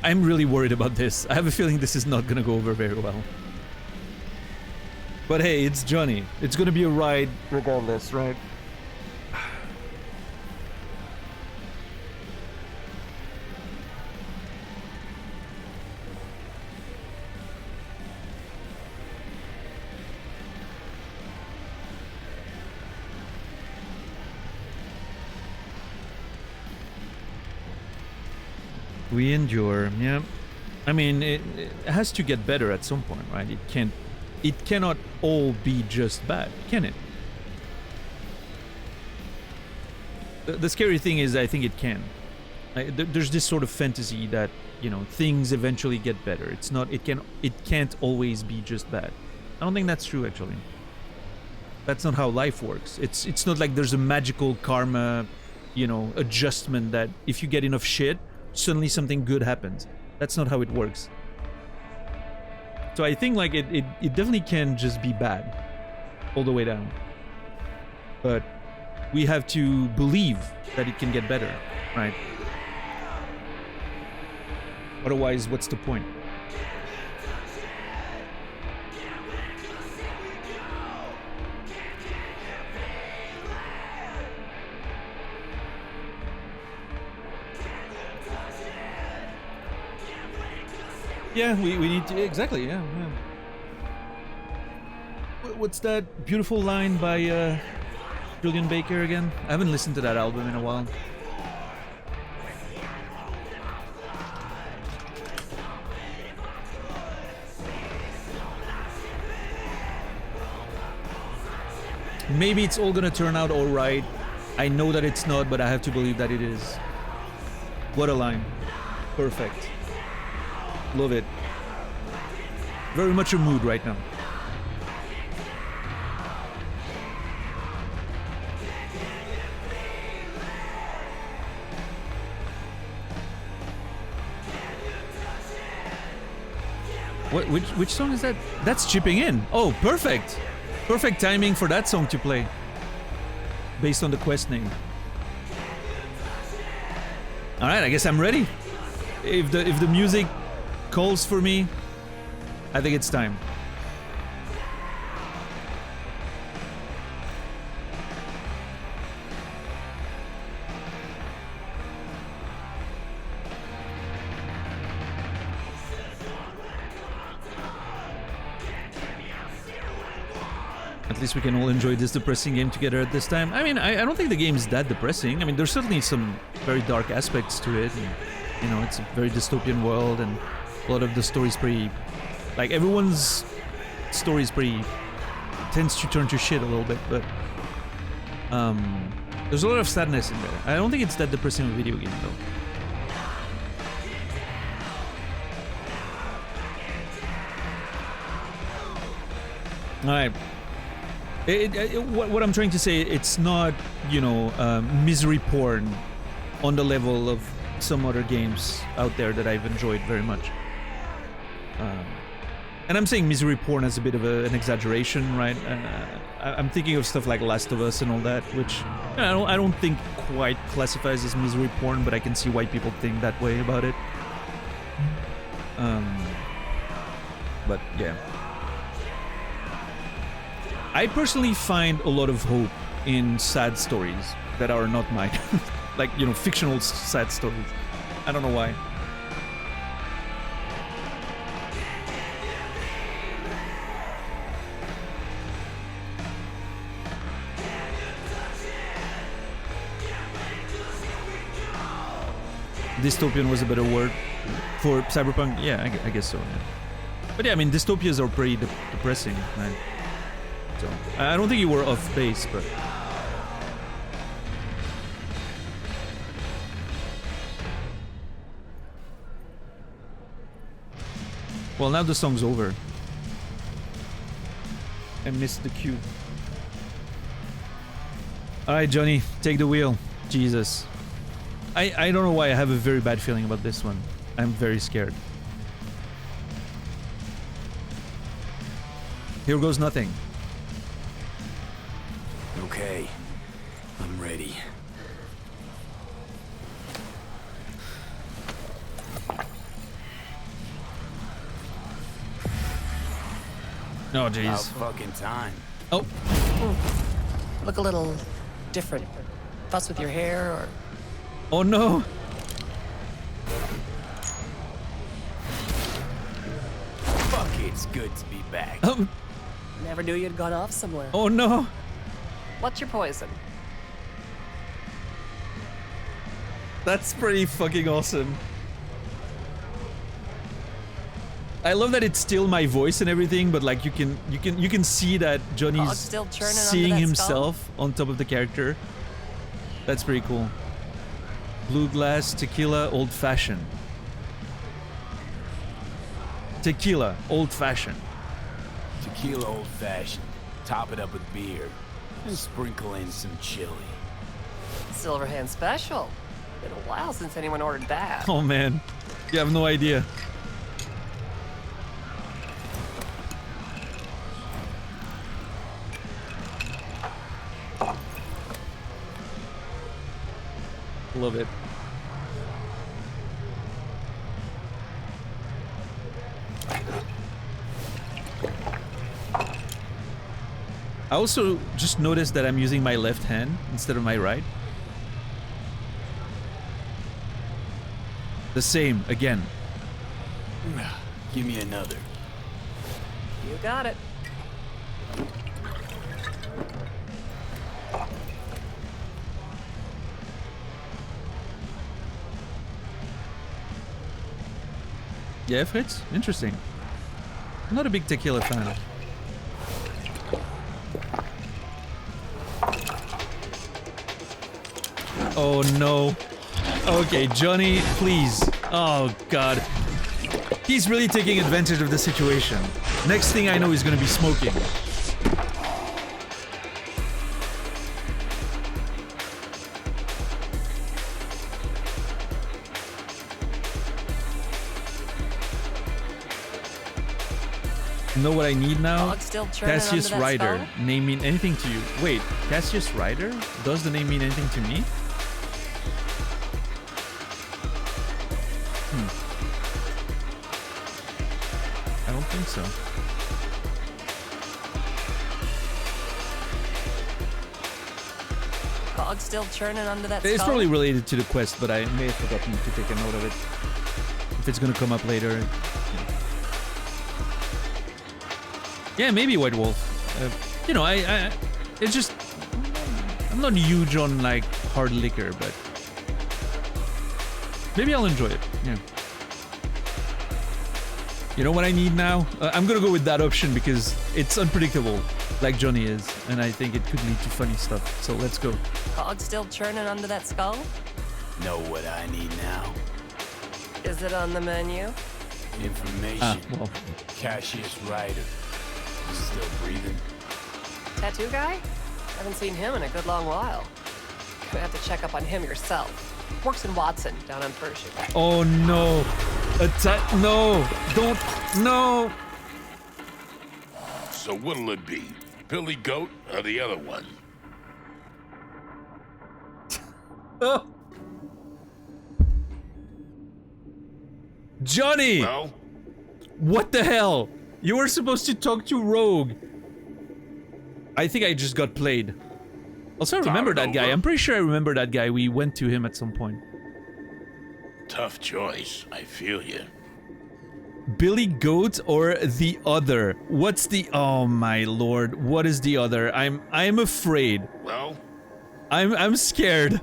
I'm really worried about this. I have a feeling this is not gonna go over very well. But hey, it's Johnny. It's gonna be a ride regardless, right? We endure, yeah. I mean, it has to get better at some point, right? It cannot all be just bad, can it? The scary thing is, I think it can. There's this sort of fantasy that, you know, things eventually get better. It's not. It can't always be just bad. I don't think that's true, actually. That's not how life works. It's not like there's a magical karma, you know, adjustment that if you get enough shit, suddenly something good happens. That's not how it works. So I think like it definitely can just be bad all the way down. But we have to believe that it can get better, right? Otherwise, what's the point? Yeah, we need to... Exactly, yeah. What's that beautiful line by Julian Baker again? I haven't listened to that album in a while. Maybe it's all gonna turn out alright. I know that it's not, but I have to believe that it is. What a line. Perfect. Love it. Very much a mood right now. Which song is that? That's chipping in. Oh, perfect. Perfect timing for that song to play. Based on the quest name. All right, I guess I'm ready. If the music calls for me, I think it's time. At least we can all enjoy this depressing game together at this time. I mean, I don't think the game is that depressing. I mean, there's certainly some very dark aspects to it. And, you know, it's a very dystopian world, and a lot of the story's pretty... Like, everyone's story is pretty... tends to turn to shit a little bit, but... there's a lot of sadness in there. I don't think it's that depressing of a video game, though. Alright. What I'm trying to say, it's not, you know, misery porn on the level of some other games out there that I've enjoyed very much. And I'm saying misery porn as a bit of an exaggeration, right? I'm thinking of stuff like Last of Us and all that, which I don't think quite classifies as misery porn, but I can see why people think that way about it. But yeah. I personally find a lot of hope in sad stories that are not mine. Like, you know, fictional sad stories. I don't know why. Dystopian was a better word for Cyberpunk. Yeah, I guess so. Yeah. But yeah, I mean, dystopias are pretty depressing, right? So I don't think you were off base, but well, now the song's over. I missed the cue. All right, Johnny, take the wheel. Jesus. I don't know why I have a very bad feeling about this one. I'm very scared. Here goes nothing. Okay, I'm ready. Oh, jeez. About fucking time. Oh. Look a little different. Fuss with your hair or... Oh no! Fuck, it's good to be back. Never knew you'd gone off somewhere. Oh no! What's your poison? That's pretty fucking awesome. I love that it's still my voice and everything, but like you can see that Johnny's still churning seeing under that himself on top of the character. That's pretty cool. Blue glass, tequila, old fashioned. Tequila, old fashioned. Tequila old fashioned. Top it up with beer. And sprinkle in some chili. Silverhand special. Been a while since anyone ordered that. Oh man, you have no idea. Love it. I also just noticed that I'm using my left hand instead of my right. The same, again. Give me another. You got it. Yeah, Fritz? Interesting. I'm not a big tequila fan. Oh no. Okay, Johnny, please. Oh god. He's really taking advantage of the situation. Next thing I know, he's gonna be smoking. Know what I need now? Cassius Ryder. Name mean anything to you? Wait, Cassius Ryder? Does the name mean anything to me? I don't think so. Cog still churning under that skull? It's probably related to the quest, but I may have forgotten to take a note of it. If it's gonna come up later. Yeah, maybe White Wolf. You know, it's just... I'm not huge on, like, hard liquor, but... maybe I'll enjoy it, yeah. You know what I need now? I'm gonna go with that option because it's unpredictable, like Johnny is, and I think it could lead to funny stuff, so let's go. Cog still churning under that skull? Know what I need now? Is it on the menu? Information. Well. Cassius Ryder. Still breathing? Tattoo guy? Haven't seen him in a good long while. Gonna have to check up on him yourself. Works in Watson, down on Pershing. Oh no. No. Don't. No. So what'll it be? Billy Goat or the other one? Oh. Johnny! Well? What the hell? You were supposed to talk to Rogue. I think I just got played. Also, I remember that guy. I'm pretty sure I remember that guy. We went to him at some point. Tough choice. I feel you. Billy Goat or the other? What's the... Oh my lord. What is the other? I'm afraid. Well? I'm scared.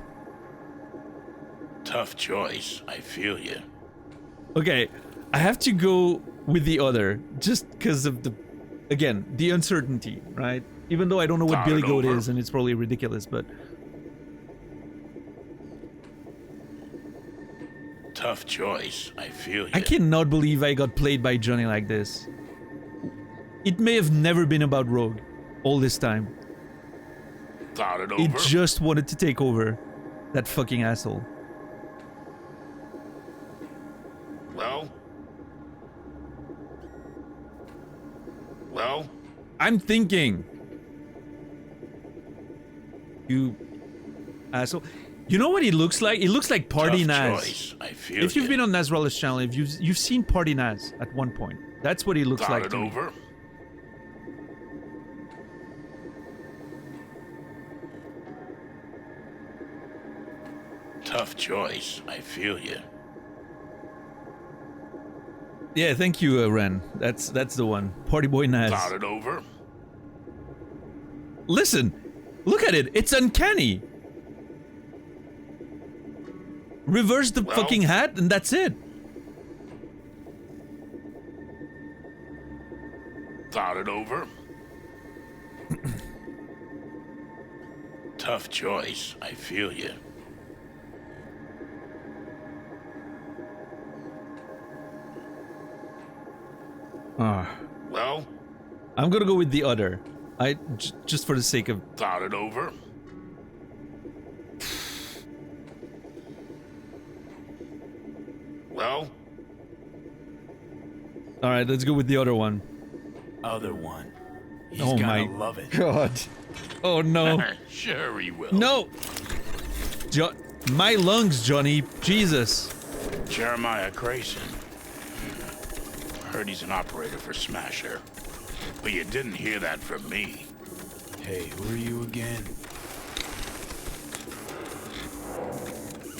Tough choice. I feel you. Okay, I have to go with the other, just because of the, again, the uncertainty, right? Even though I don't know what Billy Goat is, and it's probably ridiculous, but... Tough choice. I feel you. I cannot believe I got played by Johnny like this. It may have never been about Rogue, all this time. Thought it over. It just wanted to take over. That fucking asshole. Well? Well? I'm thinking. You asshole. You know what he looks like? He looks like Party Tough Naz. choice. I feel If you've you. been on Nazral's channel, if you've seen Party Naz at one point, that's what he looks Thought like it to me. over. Tough choice. I feel you. Yeah, thank you, Ren. That's the one. Party Boy Naz. Thought it over. Listen, look at it. It's uncanny. Reverse the fucking hat, and that's it. Thought it over. Tough choice. I feel you. Well? I'm gonna go with the other. Just for the sake of... Thought it over. Well? Alright, let's go with the other one. Other one. He's Oh gonna my love it. god. Oh no. Sure he will. No! My lungs, Johnny. Jesus. Jeremiah Grayson. Heard he's an operator for Smasher. But you didn't hear that from me. Hey, who are you again?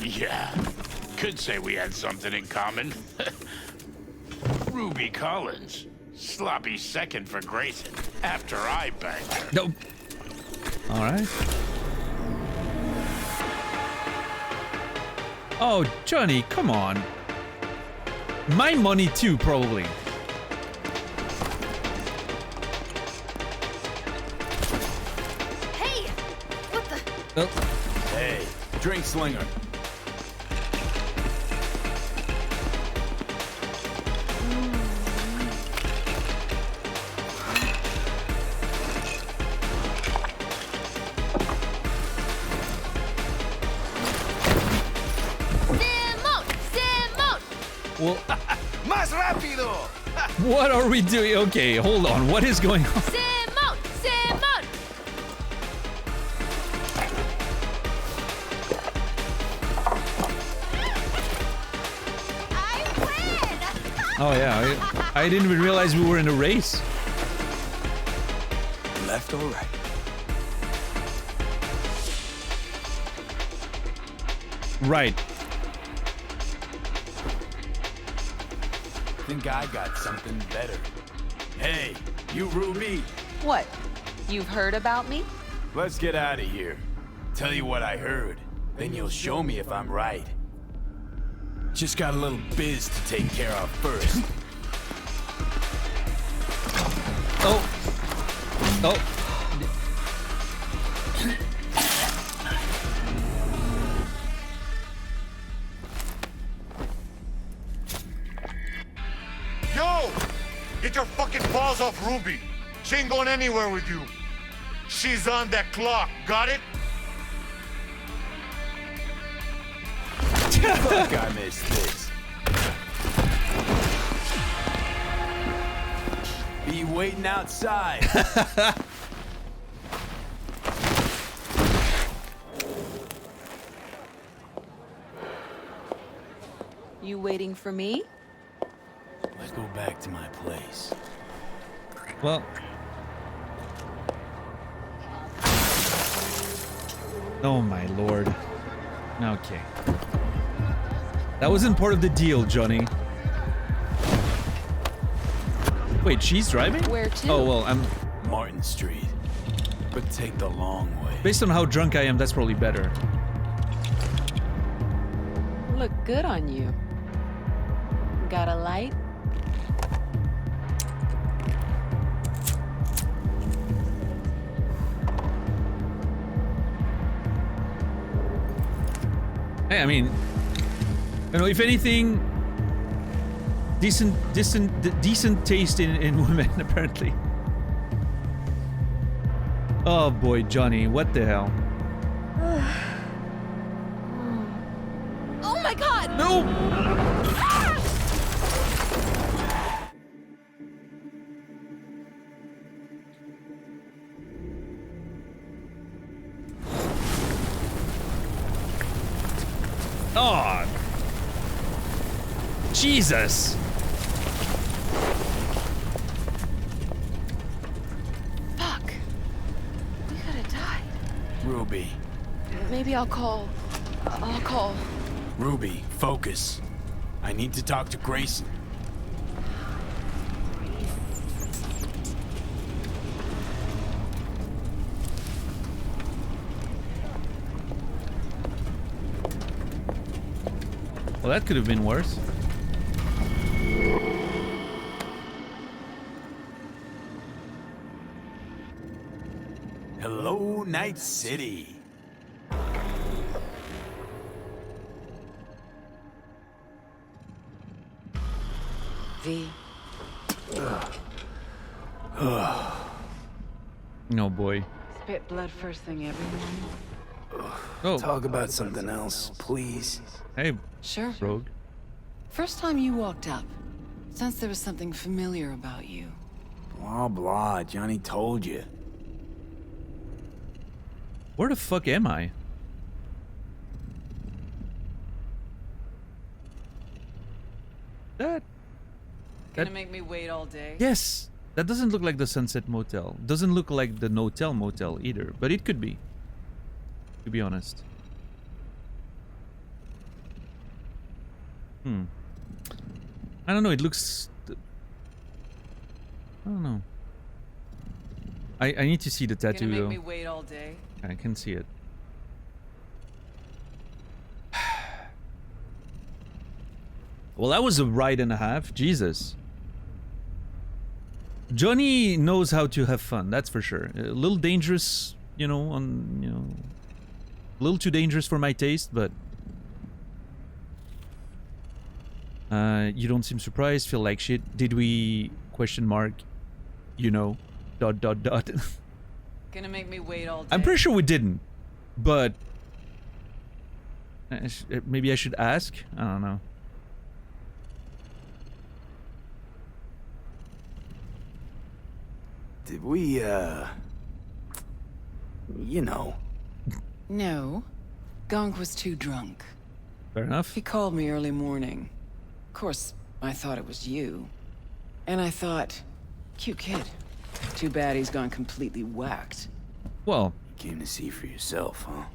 Yeah. Could say we had something in common. Ruby Collins. Sloppy second for Grayson. After I banged her. No. Alright. Oh, Johnny, come on. My money too, probably. Hey! What the? Oh. Hey, drink slinger. Well, Más rápido! what are we doing? Okay, hold on. What is going on? Simon! Simon! I win! Oh yeah, I didn't even realize we were in a race. Left or right? Right. Think I got something better. Hey, you Ruby. What? You've heard about me? Let's get out of here. Tell you what I heard. Then you'll show me if I'm right. Just got a little biz to take care of first. Oh. Oh. Yo! Get your fucking paws off Ruby. She ain't going anywhere with you. She's on that clock, got it? Fuck, I missed this. Be waiting outside. You waiting for me? Let's go back to my place. Well. Oh my lord. Okay. That wasn't part of the deal, Johnny. Wait, she's driving? Where to? Oh, well, I'm... Martin Street. But take the long way. Based on how drunk I am, that's probably better. Look good on you. Got a light? Hey, I mean, you know, if anything, decent taste in women, apparently. Oh boy, Johnny, what the hell? Oh my god! No! Oh, Jesus! Fuck. We could have died. Ruby. Maybe I'll call. Ruby, focus. I need to talk to Grayson. Well, that could have been worse. Hello, Night City. V. No boy. Spit blood first thing every morning. Oh. Talk about something else, please. Hey, Sure. Rogue. First time you walked up, sensed there was something familiar about you. Blah, blah. Johnny told you. Where the fuck am I? That... Gonna make me wait all day? Yes! That doesn't look like the Sunset Motel. Doesn't look like the Notel Motel either, but it could be. To be honest. I don't know, it looks... I don't know. I need to see the tattoo Gonna though. make me wait all day? I can see it. Well, that was a ride and a half. Jesus. Johnny knows how to have fun, that's for sure. A little dangerous, you know, a little too dangerous for my taste, but you don't seem surprised, feel like shit. Did we question mark, you know, ... Gonna make me wait all day? I'm pretty sure we didn't, but maybe I should ask. I don't know. Did we, you know. No. Gonk was too drunk. Fair enough. He called me early morning. Of course, I thought it was you. And I thought, cute kid. Too bad he's gone completely whacked. Well, you came to see for yourself, huh?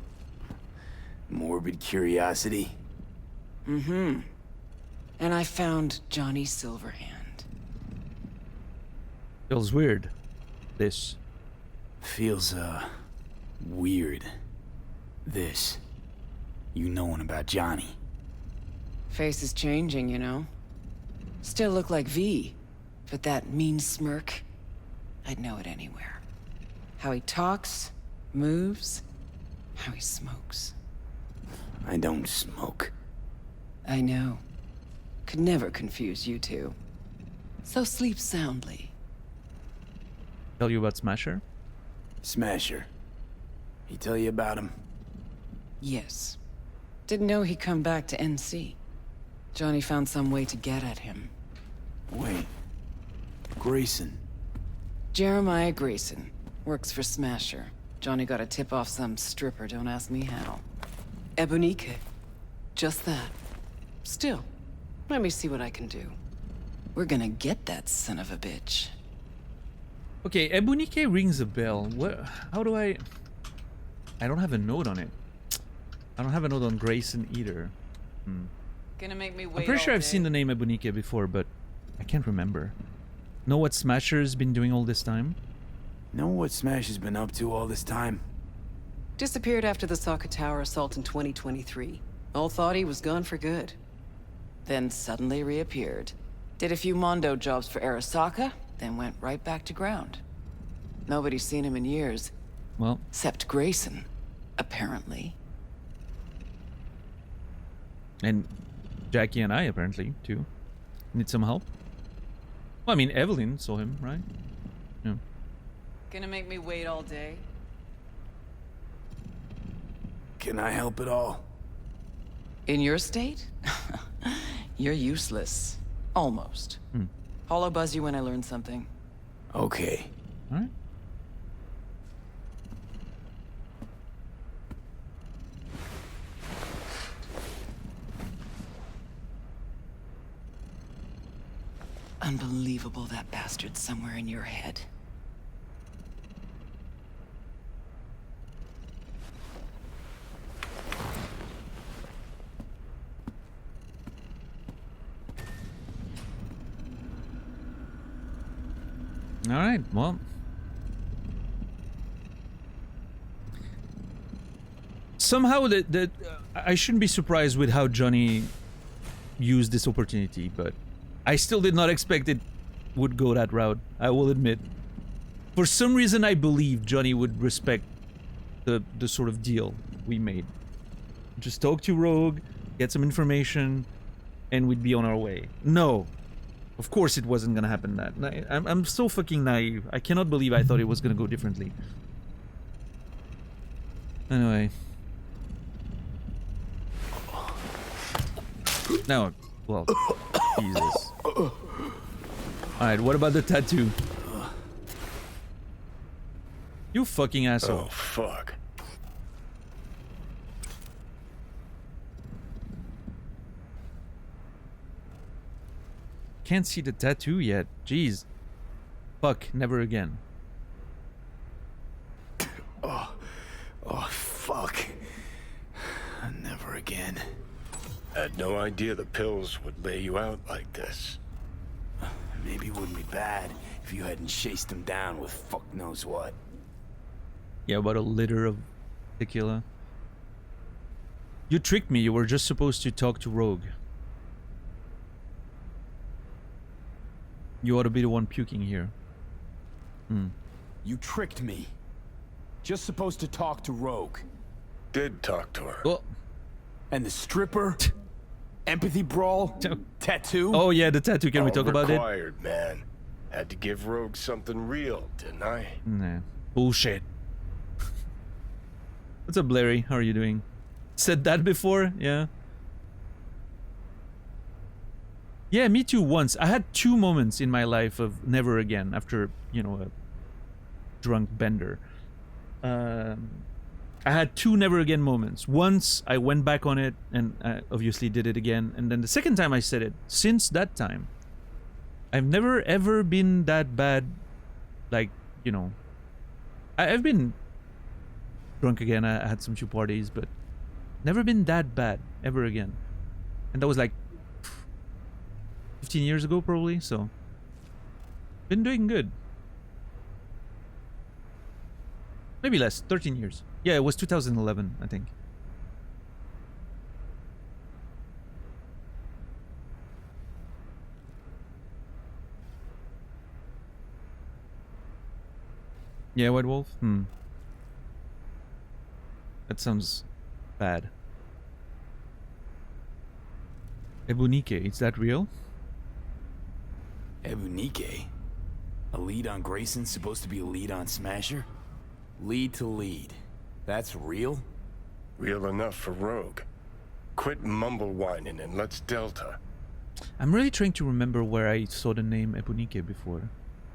Morbid curiosity. Mm-hmm. And I found Johnny Silverhand. Feels weird. This. Feels, weird. This. You knowing about Johnny. Face is changing, you know? Still look like V, but that mean smirk, I'd know it anywhere. How he talks, moves, how he smokes. I don't smoke. I know. Could never confuse you two. So sleep soundly. Tell you about Smasher? Smasher. He tell you about him? Yes. Didn't know he'd come back to NC. Johnny found some way to get at him. Wait. Grayson. Jeremiah Grayson. Works for Smasher. Johnny got a tip off some stripper, don't ask me how. Ebonique. Just that. Still, let me see what I can do. We're gonna get that son of a bitch. Okay, Ebonique rings a bell. What? How do I don't have a note on it. I don't have a note on Grayson either. Gonna make me wait. I'm pretty sure all I've seen day. the name Ebonique before, but I can't remember. Know what Smasher's been doing all this time? Know what Smash has been up to all this time? Disappeared after the Sokka Tower assault in 2023. All thought he was gone for good. Then suddenly reappeared. Did a few Mondo jobs for Arasaka, then went right back to ground. Nobody's seen him in years. Well, except Grayson, apparently. And Jackie and I apparently too. Need some help? Well, I mean, Evelyn saw him, right? Yeah. Gonna make me wait all day? Can I help at all? In your state? You're useless. Almost. Hollow buzz you when I learn something. Okay. All right. Unbelievable that bastard's somewhere in your head. All right. Well, somehow I shouldn't be surprised with how Johnny used this opportunity, but I still did not expect it would go that route. I will admit. For some reason, I believed Johnny would respect the sort of deal we made. Just talk to Rogue, get some information, and we'd be on our way. No. Of course it wasn't gonna happen that. I'm so fucking naive. I cannot believe I thought it was gonna go differently. Anyway. No. Well, Jesus. Alright, what about the tattoo? You fucking asshole. Oh, fuck. Can't see the tattoo yet. Jeez. Fuck, never again. Oh, fuck. Never again. Had no idea the pills would lay you out like this. Maybe it wouldn't be bad if you hadn't chased him down with fuck knows what. Yeah, about a liter of tequila. You tricked me. You were just supposed to talk to Rogue. You ought to be the one puking here. You tricked me. Just supposed to talk to Rogue. Did talk to her. Oh. And the stripper? Empathy brawl? Tattoo? Oh yeah, the tattoo. Can we talk about it? Required, man. Had to give Rogue something real, didn't I? Nah. Bullshit. What's up, Larry? How are you doing? Said that before? Yeah. Yeah, me too once. I had 2 moments in my life of never again after, you know, a drunk bender. I had 2 never again moments. Once I went back on it and I obviously did it again. And then the second time I said it, since that time, I've never ever been that bad. Like, you know, I've been drunk again. I had some few parties, but never been that bad ever again. And that was like 15 years ago probably, so been doing good. Maybe less, 13 years. Yeah, it was 2011, I think. Yeah, White Wolf? That sounds bad. Ebonique, is that real? Ebonique? A lead on Grayson's supposed to be a lead on Smasher? Lead to lead. That's real? Real enough for Rogue. Quit mumble whining and let's Delta. I'm really trying to remember where I saw the name Ebonique before.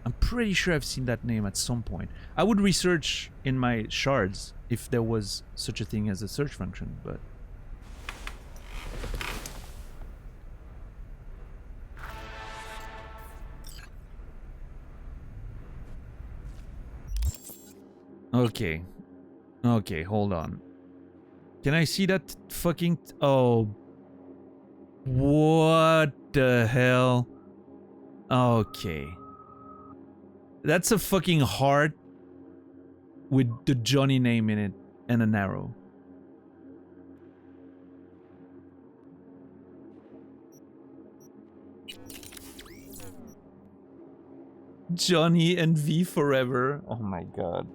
I'm pretty sure I've seen that name at some point. I would research in my shards if there was such a thing as a search function, but... Okay. Okay, hold on. Can I see that fucking... Oh. What the hell? Okay. That's a fucking heart with the Johnny name in it and an arrow. Johnny and V forever. Oh my god.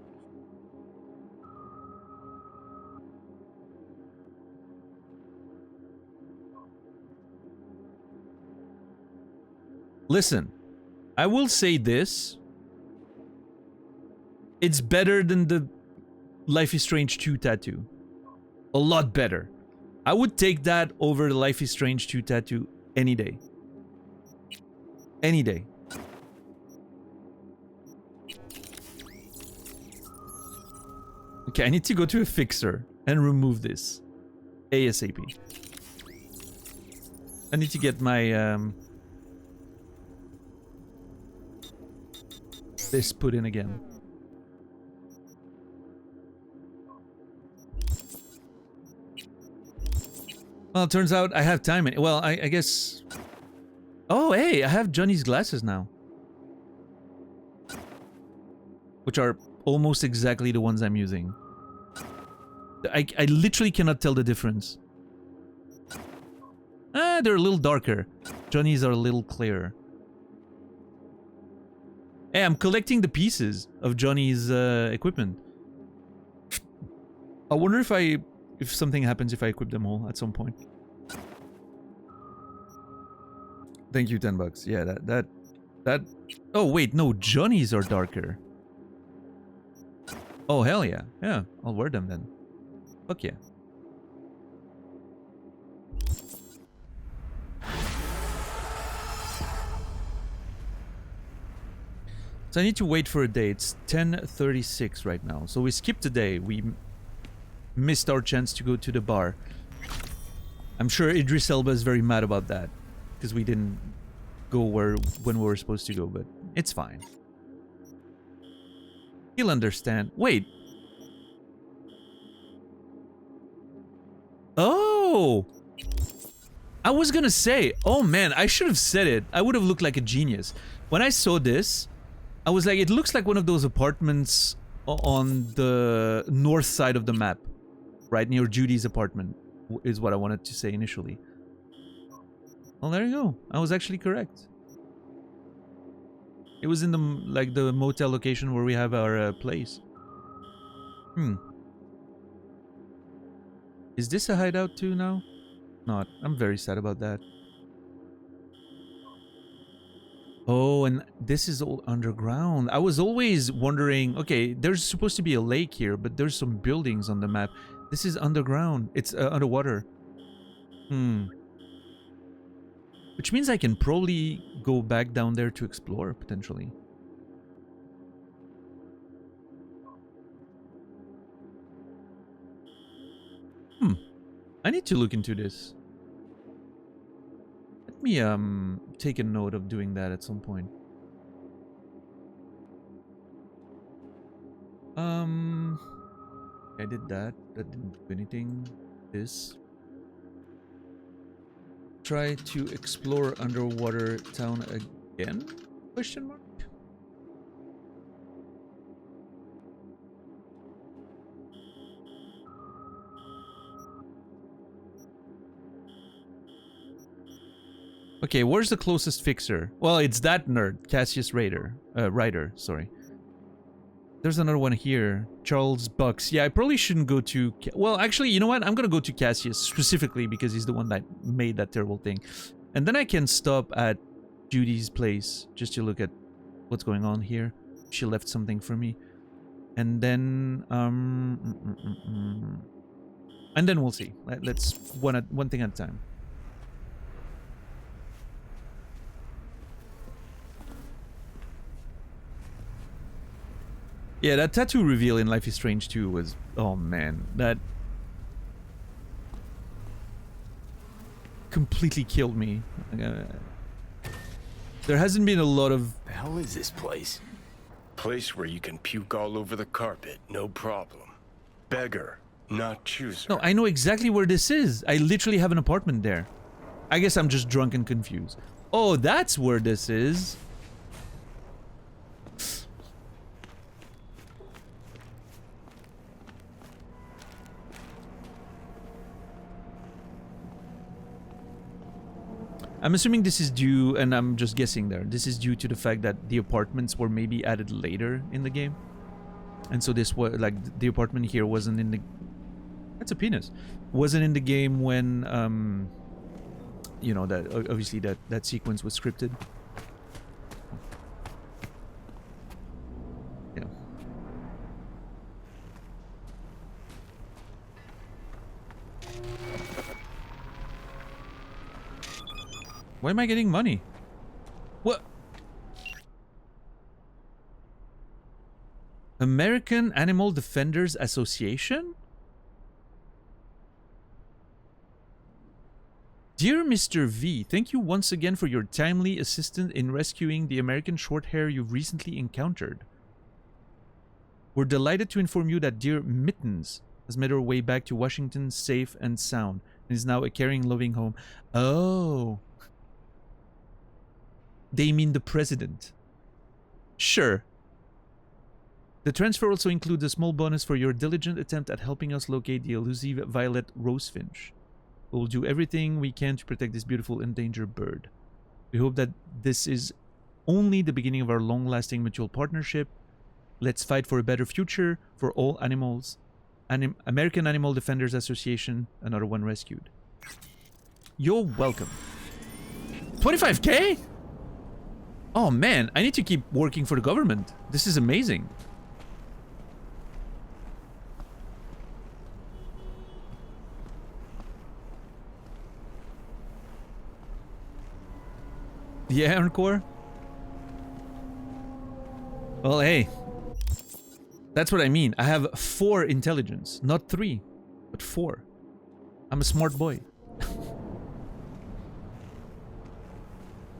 Listen, I will say this. It's better than the Life is Strange 2 tattoo. A lot better. I would take that over the Life is Strange 2 tattoo any day. Any day. Okay, I need to go to a fixer and remove this. ASAP. I need to get my this put in again. Well, it turns out I have time. Well, I guess... Oh, hey, I have Johnny's glasses now. Which are almost exactly the ones I'm using. I literally cannot tell the difference. Ah, they're a little darker. Johnny's are a little clearer. Hey, I'm collecting the pieces of Johnny's equipment. I wonder if something happens if I equip them all at some point. Thank you, $10. Yeah, that... Oh, wait, no, Johnny's are darker. Oh, hell yeah. Yeah, I'll wear them then. Fuck yeah. So I need to wait for a day. It's 10:36 right now. So we skipped a day. We missed our chance to go to the bar. I'm sure Idris Elba is very mad about that. Because we didn't go when we were supposed to go, but it's fine. He'll understand. Wait. Oh! I was gonna say, oh man, I should have said it. I would have looked like a genius. When I saw this, I was like, it looks like one of those apartments on the north side of the map. Right near Judy's apartment, is what I wanted to say initially. Well, there you go. I was actually correct. It was in the, like, the motel location where we have our place. Is this a hideout too now? Not. I'm very sad about that. Oh, and this is all underground. I was always wondering, okay, there's supposed to be a lake here, but there's some buildings on the map. This is underground. It's underwater. Which means I can probably go back down there to explore, potentially. I need to look into this. Let me take a note of doing that at some point. I did that. That didn't do anything. This. Try to explore underwater town again? Question mark? Okay, where's the closest fixer? Well, it's that nerd, Cassius Ryder, sorry. There's another one here, Charles Bucks. Yeah, I probably shouldn't go to... Well, actually, you know what? I'm gonna go to Cassius specifically because he's the one that made that terrible thing. And then I can stop at Judy's place just to look at what's going on here. She left something for me. And then... And then we'll see. Let's one thing at a time. Yeah, that tattoo reveal in Life is Strange 2 was... Oh man, that... completely killed me. There hasn't been a lot of... The hell is this place? Place where you can puke all over the carpet, no problem. Beggar, not chooser. No, I know exactly where this is. I literally have an apartment there. I guess I'm just drunk and confused. Oh, that's where this is. I'm assuming this is due, and I'm just guessing there, this is due to the fact that the apartments were maybe added later in the game. And so this was, like, the apartment here wasn't in the... That's a penis. Wasn't in the game when, you know, that obviously that sequence was scripted. Yeah. Why am I getting money? What? American Animal Defenders Association? Dear Mr. V, thank you once again for your timely assistance in rescuing the American Shorthair you've recently encountered. We're delighted to inform you that dear Mittens has made her way back to Washington safe and sound and is now a caring, loving home. Oh. They mean the president. Sure. The transfer also includes a small bonus for your diligent attempt at helping us locate the elusive Violet Rosefinch. We'll do everything we can to protect this beautiful endangered bird. We hope that this is only the beginning of our long-lasting mutual partnership. Let's fight for a better future for all animals. American Animal Defenders Association, another one rescued. You're welcome. 25K? Oh man, I need to keep working for the government. This is amazing. Yeah, Encore? Well, hey. That's what I mean. I have 4 intelligence. Not 3, but 4. I'm a smart boy.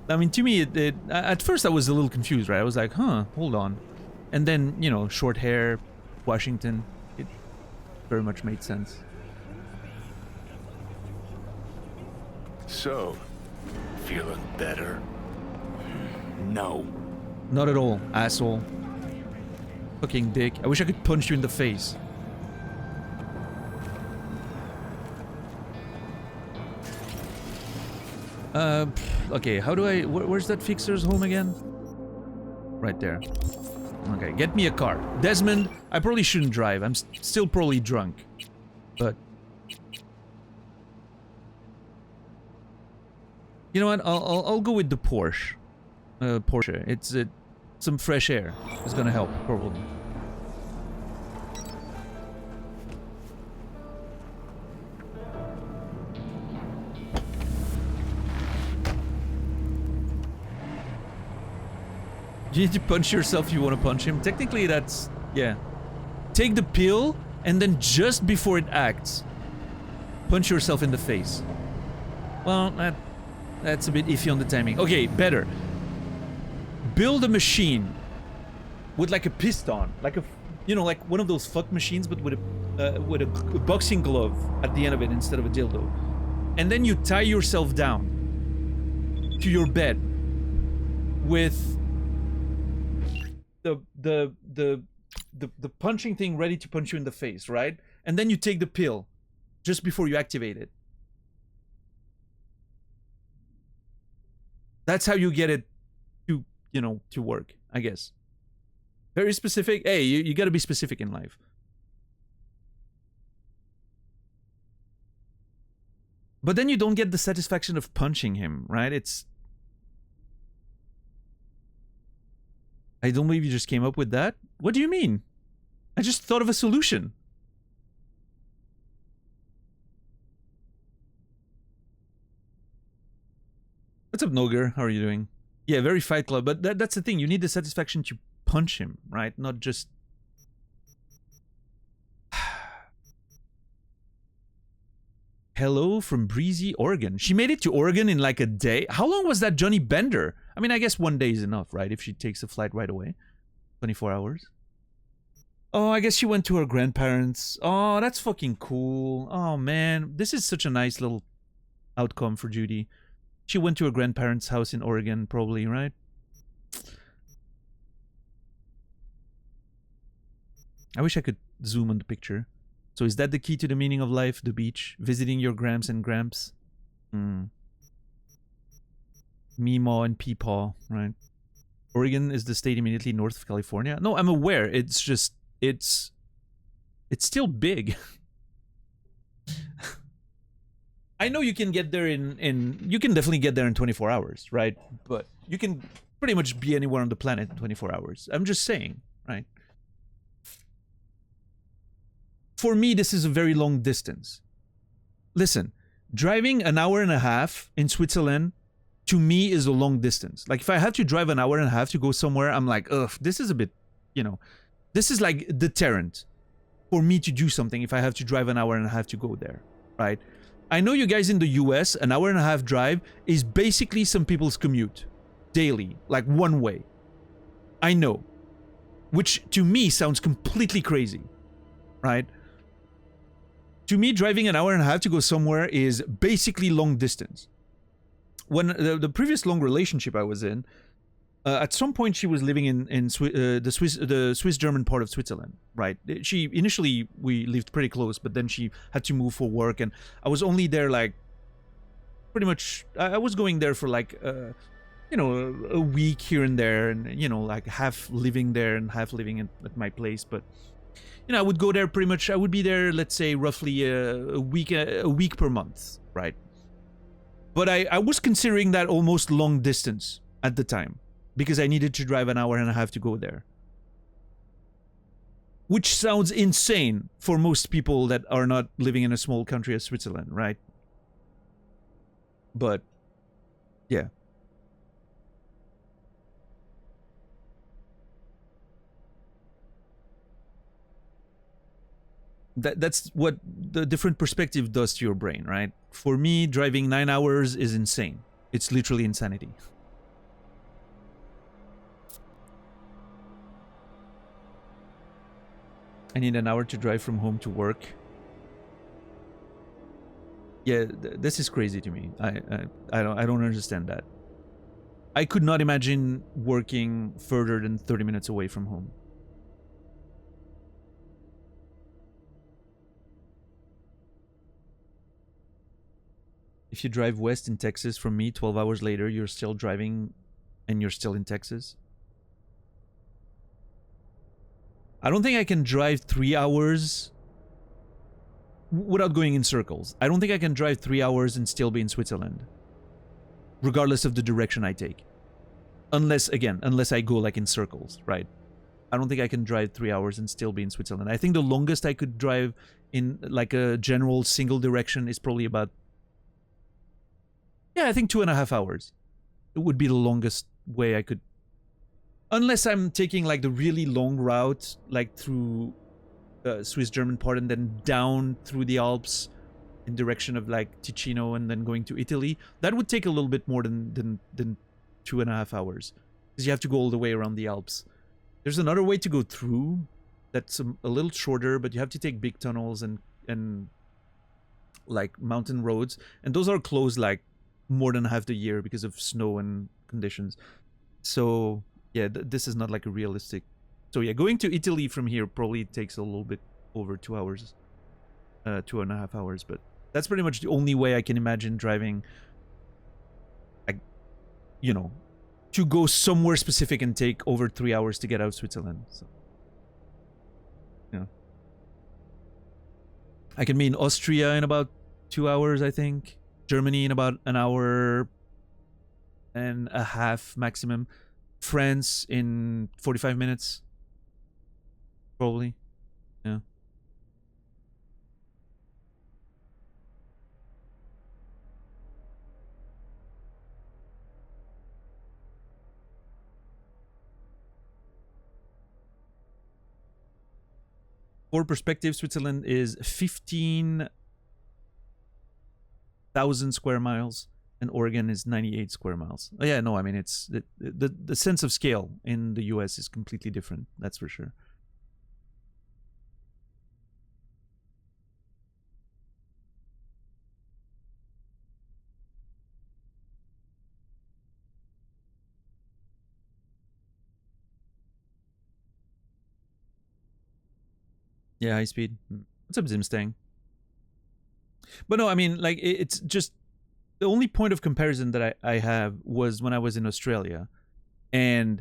I mean, to me, at first I was a little confused, right? I was like, huh, hold on. And then, you know, short hair, Washington, it very much made sense. So, feeling better? No. Not at all, asshole. Fucking dick. I wish I could punch you in the face. Okay, how do I... where's that fixer's home again? Right there. Okay, get me a car. Desmond, I probably shouldn't drive. I'm still probably drunk. But... you know what? I'll go with the Porsche. Porsche. It's some fresh air. It's gonna help, probably. You need to punch yourself if you want to punch him. Technically, that's... yeah. Take the pill, and then just before it acts, punch yourself in the face. Well, that's a bit iffy on the timing. Okay, better. Build a machine with like a piston, like a, you know, like one of those fuck machines, but with a boxing glove at the end of it instead of a dildo. And then you tie yourself down to your bed with the punching thing ready to punch you in the face, right? And then you take the pill just before you activate it. That's how you get it to, you know, to work, I guess. Very specific. Hey, you gotta be specific in life. But then you don't get the satisfaction of punching him, right? It's... I don't believe you just came up with that. What do you mean? I just thought of a solution. What's up, Noger? How are you doing? Yeah, very Fight Club, but that's the thing. You need the satisfaction to punch him, right? Not just Hello from breezy Oregon. She made it to Oregon in like a day. How long was that Johnny Bender? I mean, I guess one day is enough, right? If she takes a flight right away. 24 hours. Oh, I guess she went to her grandparents. Oh, that's fucking cool. Oh, man. This is such a nice little outcome for Judy. She went to her grandparents' house in Oregon, probably, right? I wish I could zoom on the picture. So is that the key to the meaning of life? The beach? Visiting your Gramps and Gramps? Meemaw and Peepaw, right? Oregon is the state immediately north of California. No, I'm aware. It's just, it's still big. I know you can get there you can definitely get there in 24 hours, right? But you can pretty much be anywhere on the planet in 24 hours. I'm just saying, right? For me, this is a very long distance. Listen, driving an hour and a half in Switzerland, to me, is a long distance. Like, if I have to drive an hour and a half to go somewhere, I'm like, ugh, this is a bit, you know, this is like deterrent for me to do something if I have to drive an hour and a half to go there, right? I know you guys in the US, an hour and a half drive is basically some people's commute daily, like one way. I know, which to me sounds completely crazy, right? To me, driving an hour and a half to go somewhere is basically long distance. When the previous long relationship I was in, at some point she was living in the Swiss-German part of Switzerland, right? She initially, we lived pretty close, but then she had to move for work, and I was only there like pretty much. I was going there for like you know, a week here and there, and you know, like half living there and half living at my place, but. You know, I would go there pretty much. I would be there, let's say, roughly a week per month, right? But I was considering that almost long distance at the time because I needed to drive an hour and a half to go there, which sounds insane for most people that are not living in a small country as Switzerland, right? But yeah. That's what the different perspective does to your brain, right? For me, driving 9 hours is insane. It's literally insanity. I need an hour to drive from home to work. Yeah, this is crazy to me. I don't understand that. I could not imagine working further than 30 minutes away from home. If you drive west in Texas from me, 12 hours later, you're still driving and you're still in Texas. I don't think I can drive 3 hours without going in circles. I don't think I can drive 3 hours and still be in Switzerland, regardless of the direction I take. Unless I go like in circles, right? I don't think I can drive 3 hours and still be in Switzerland. I think the longest I could drive in like a general single direction is probably about, yeah, I think 2.5 hours. It would be the longest way I could. Unless I'm taking like the really long route, like through the Swiss-German part and then down through the Alps in direction of like Ticino and then going to Italy. That would take a little bit more than 2.5 hours. Because you have to go all the way around the Alps. There's another way to go through that's a little shorter, but you have to take big tunnels and like mountain roads. And those are closed like more than half the year because of snow and conditions. So yeah, this is not like a realistic. So yeah, going to Italy from here probably takes a little bit over 2 hours, 2.5 hours. But that's pretty much the only way I can imagine driving. Like, you know, to go somewhere specific and take over 3 hours to get out of Switzerland. So yeah, I can be in Austria in about 2 hours, I think. Germany in about an hour and a half maximum. France in 45 minutes. Probably. Yeah. For perspective, Switzerland is 15 1,000 square miles, and Oregon is 98 square miles. Oh, yeah, no, I mean, it's the sense of scale in the US is completely different. That's for sure. Yeah, high speed. What's up, Zimstang? But no, I mean, like, it's just the only point of comparison that I have was when I was in Australia, and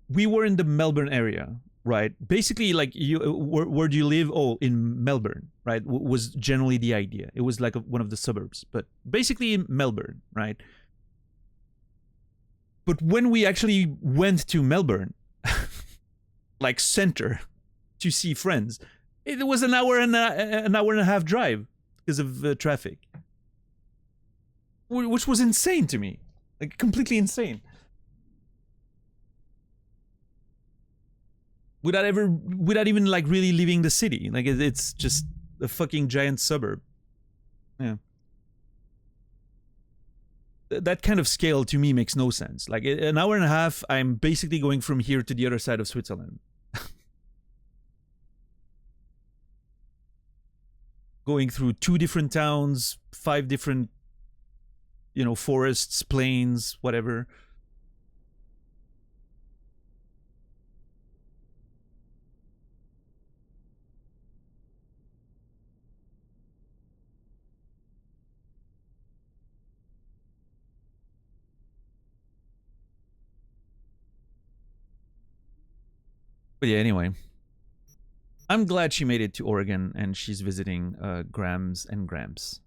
we were in the Melbourne area, right? Basically, like, where do you live? Oh, in Melbourne, right? Was generally the idea. It was like one of the suburbs, but basically in Melbourne, right? But when we actually went to Melbourne, like center, to see friends, it was an hour and a half drive because of traffic, which was insane to me, like completely insane. Without even like really leaving the city, like it's just a fucking giant suburb. Yeah. That kind of scale to me makes no sense. Like an hour and a half, I'm basically going from here to the other side of Switzerland. Going through 2 different towns, 5 different, forests, plains, whatever. But yeah, anyway. I'm glad she made it to Oregon and she's visiting Grams and Gramps.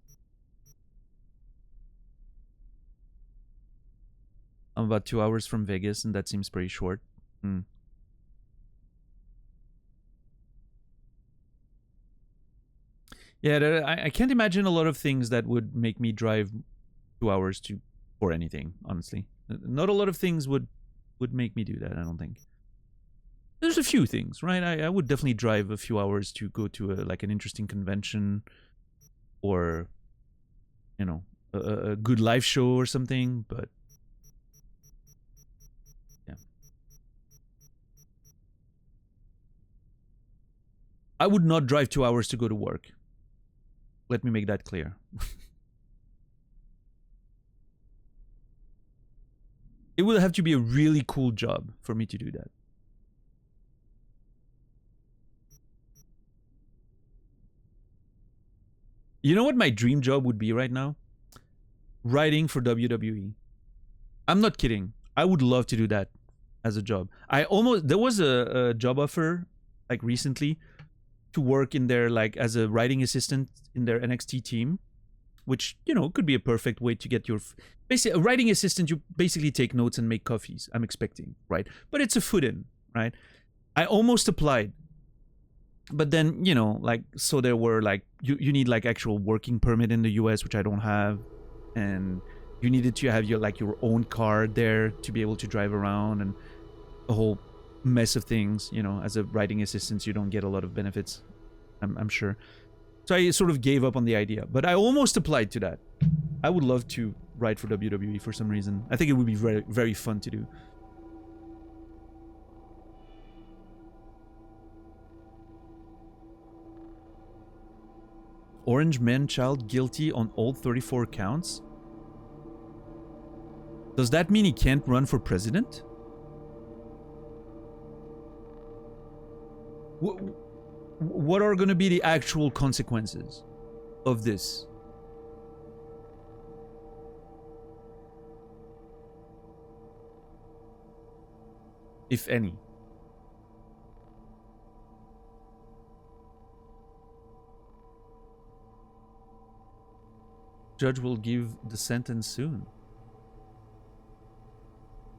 I'm about 2 hours from Vegas, and that seems pretty short. Yeah, I can't imagine a lot of things that would make me drive 2 hours for anything, honestly. Not a lot of things would make me do that, I don't think. There's a few things, right? I would definitely drive a few hours to go to like an interesting convention, or a good live show or something, but yeah. I would not drive 2 hours to go to work. Let me make that clear. It would have to be a really cool job for me to do that. You know what my dream job would be right now? Writing for WWE. I'm not kidding. I would love to do that as a job. There was a job offer like recently to work in there like as a writing assistant in their NXT team, which, could be a perfect way to get your basically a writing assistant. You basically take notes and make coffees, I'm expecting, right? But it's a foot in, right? I almost applied. But then, so there were like, you need like actual working permit in the US, which I don't have. And you needed to have your own car there to be able to drive around, and a whole mess of things. As a writing assistant, you don't get a lot of benefits, I'm sure. So I sort of gave up on the idea, but I almost applied to that. I would love to write for WWE for some reason. I think it would be very, very fun to do. Orange man-child guilty on all 34 counts? Does that mean he can't run for president? What are going to be the actual consequences of this? If any. Judge will give the sentence soon.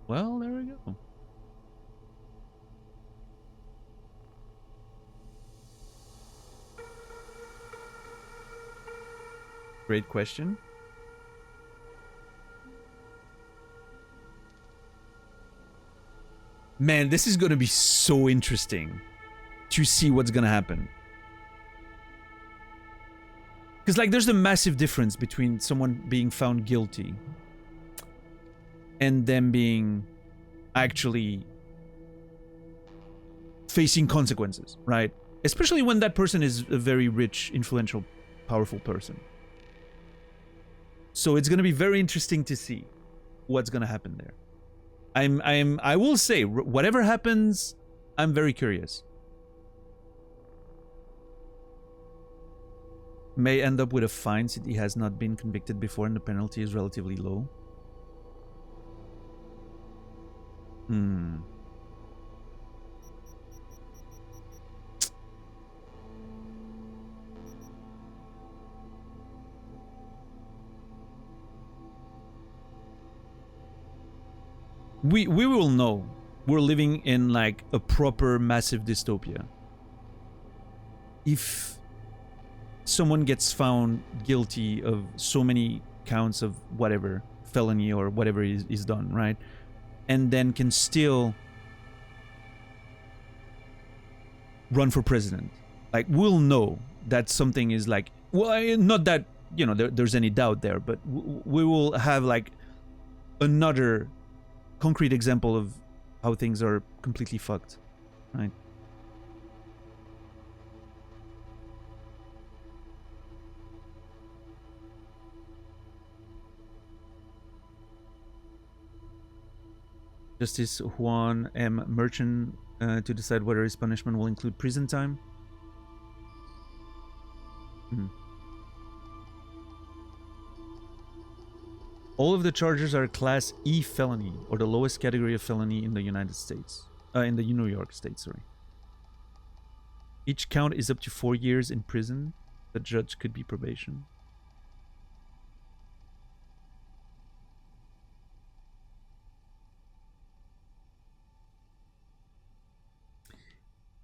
Well, there we go. Great question. Man, this is gonna be so interesting to see what's gonna happen. Because, like, there's a massive difference between someone being found guilty and them being actually facing consequences, right? Especially when that person is a very rich, influential, powerful person. So it's going to be very interesting to see what's going to happen there. I will say, whatever happens, I'm very curious. May end up with a fine since he has not been convicted before and the penalty is relatively low. We will know. We're living in like a proper massive dystopia. If someone gets found guilty of so many counts of whatever, felony or whatever is done, right? And then can still run for president. Like, we'll know that something is like, well, not that, you know, there's any doubt there, but we will have like another concrete example of how things are completely fucked, right? Justice Juan M. Merchant to decide whether his punishment will include prison time. All of the charges are Class E felony, or the lowest category of felony in the United States. In the New York State, sorry. Each count is up to 4 years in prison. The judge could be probation.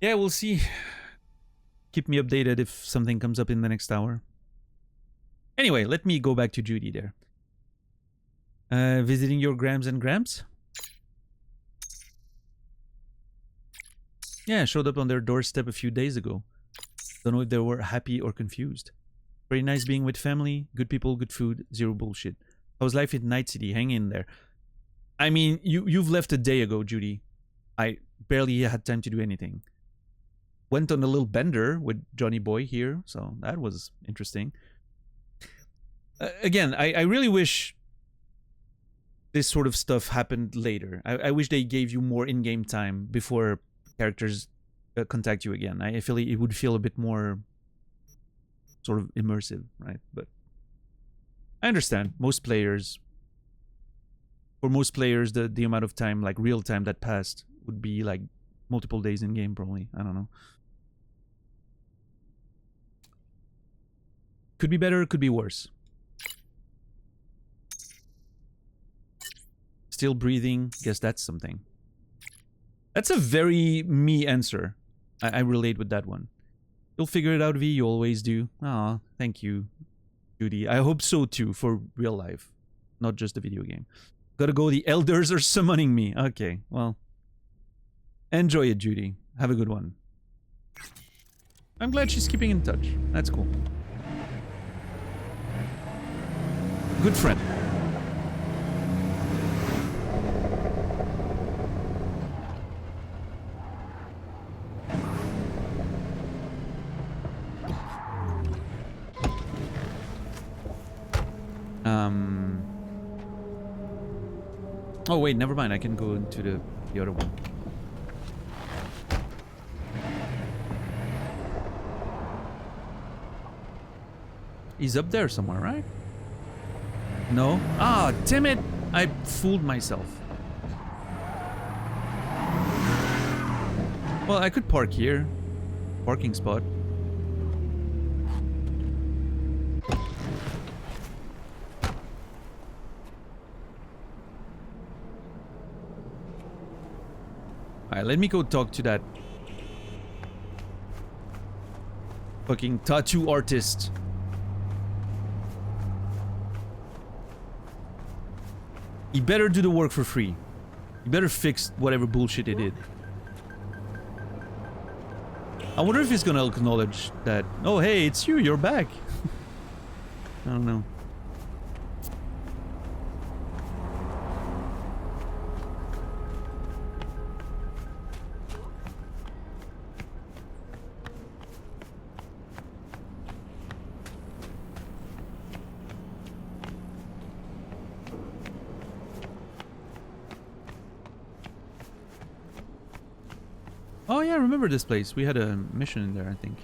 Yeah, we'll see. Keep me updated if something comes up in the next hour. Anyway, let me go back to Judy there. Visiting your Grams and Gramps? Yeah, showed up on their doorstep a few days ago. Don't know if they were happy or confused. Very nice being with family, good people, good food, zero bullshit. How's life in Night City? Hang in there. I mean, you've left a day ago, Judy. I barely had time to do anything. Went on a little bender with Johnny Boy here, so that was interesting. Again, I really wish this sort of stuff happened later. I wish they gave you more in-game time before characters contact you again. I feel like it would feel a bit more sort of immersive, right? But I understand. For most players, the amount of time, like real time that passed would be like multiple days in game, probably. I don't know. Could be better, could be worse. Still breathing, guess that's something. That's a very me answer. I relate with that one. You'll figure it out, V, you always do. Aw, thank you, Judy. I hope so too, for real life. Not just a video game. Gotta go, the elders are summoning me. Okay, well. Enjoy it, Judy. Have a good one. I'm glad she's keeping in touch. That's cool. Good friend. Oh wait, never mind. I can go into the other one. He's up there somewhere, right? No? Ah, damn it! I fooled myself. Well, I could park here. Parking spot. Alright, let me go talk to that fucking tattoo artist. He better do the work for free. He better fix whatever bullshit he did. I wonder if he's gonna acknowledge that, oh hey, it's you, you're back. I don't know. Oh yeah, I remember this place. We had a mission in there, I think.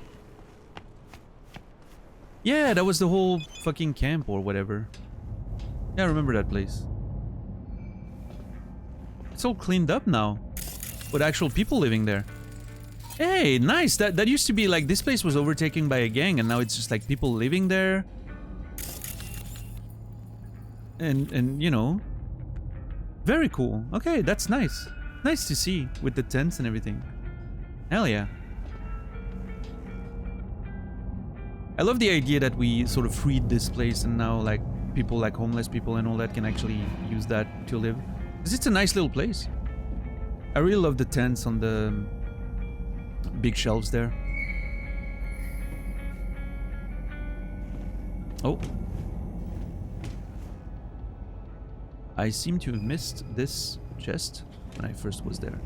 Yeah, that was the whole fucking camp or whatever. Yeah, I remember that place. It's all cleaned up now, with actual people living there. Hey, nice. That used to be like this place was overtaken by a gang, and now it's just like people living there. And you know, very cool. Okay, that's nice. Nice to see with the tents and everything. Hell yeah. I love the idea that we sort of freed this place and now like people like homeless people and all that can actually use that to live. Because it's a nice little place. I really love the tents on the big shelves there. Oh. I seem to have missed this chest when I first was there.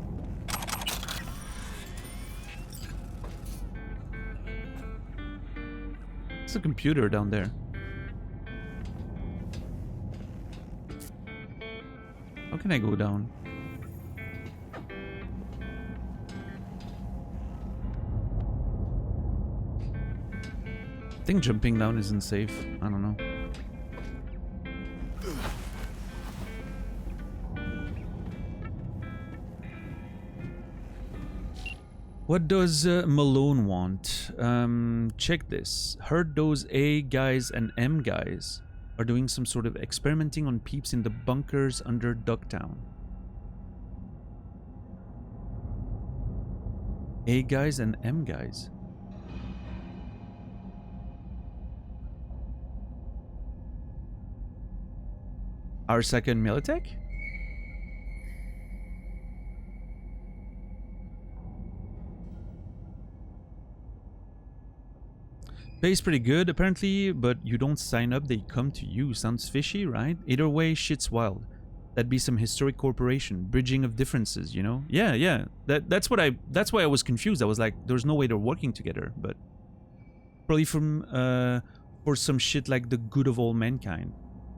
There's a computer down there. How can I go down? I think jumping down isn't safe. I don't know. What does Malone want? Check this. Heard those A guys and M guys are doing some sort of experimenting on peeps in the bunkers under Ducktown. A guys and M guys. Our second Militech? Pays pretty good, apparently, but you don't sign up, they come to you. Sounds fishy, right? Either way, shit's wild. That'd be some historic corporation, bridging of differences, you know? Yeah. That's why I was confused. I was like, there's no way they're working together, but probably for some shit like the good of all mankind,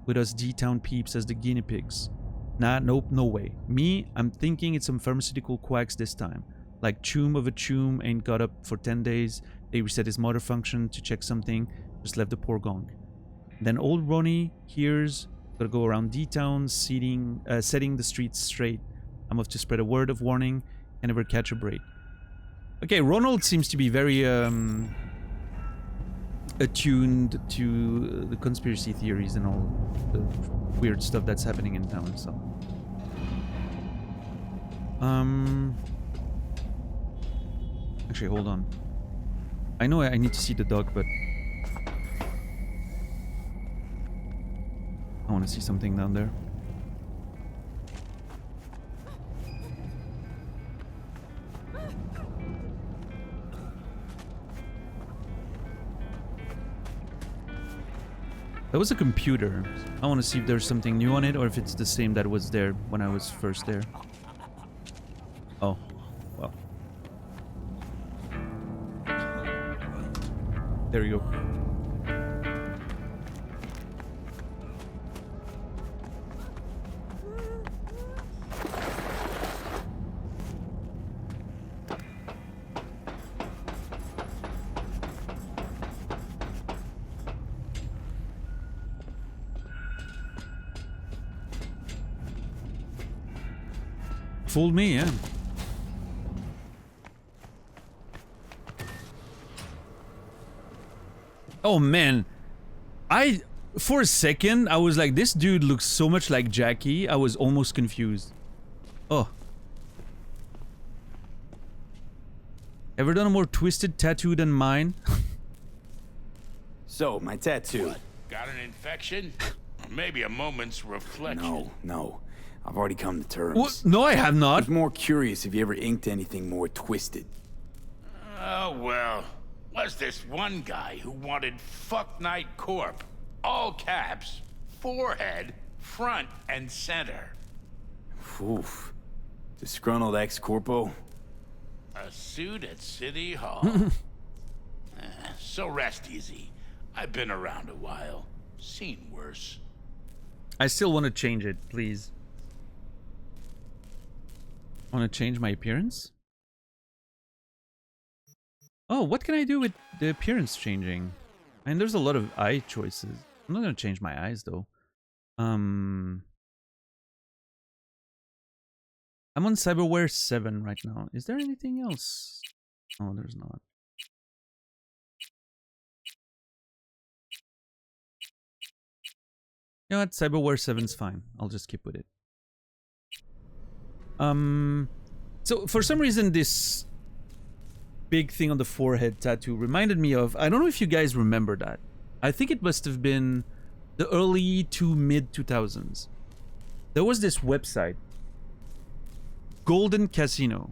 with us D-Town peeps as the guinea pigs. Nah, nope, no way. Me, I'm thinking it's some pharmaceutical quacks this time. Like Choom of a Choom ain't got up for 10 days. They reset his motor function to check something, just left the poor gong. Then old Ronnie hears, gotta go around D-Town, setting the streets straight. I'm off to spread a word of warning, can never catch a break. Okay, Ronald seems to be very attuned to the conspiracy theories and all the weird stuff that's happening in town, so. Actually, hold on. I know I need to see the dog, but I want to see something down there. That was a computer. I want to see if there's something new on it or if it's the same that was there when I was first there. Oh, well. There you go. Fooled me, yeah. Oh man, for a second I was like, this dude looks so much like Jackie. I was almost confused. Oh. Ever done a more twisted tattoo than mine? So, my tattoo. What? Got an infection? Or maybe a moment's reflection? No. I've already come to terms. What? No, I have not. I was more curious if you ever inked anything more twisted. Oh, well. Was this one guy who wanted Fuck Night Corp. All caps, forehead, front and center. Oof. Disgruntled ex-corpo? A suit at City Hall. So rest easy. I've been around a while. Seen worse. I still want to change it, please. Want to change my appearance? Oh, what can I do with the appearance changing? I mean, there's a lot of eye choices. I'm not going to change my eyes, though. I'm on Cyberware 7 right now. Is there anything else? Oh, there's not. You know what? Cyberware 7's fine. I'll just keep with it. So for some reason, this big thing on the forehead tattoo reminded me of... I don't know if you guys remember that. I think it must have been the early to mid 2000s. There was this website, Golden Casino.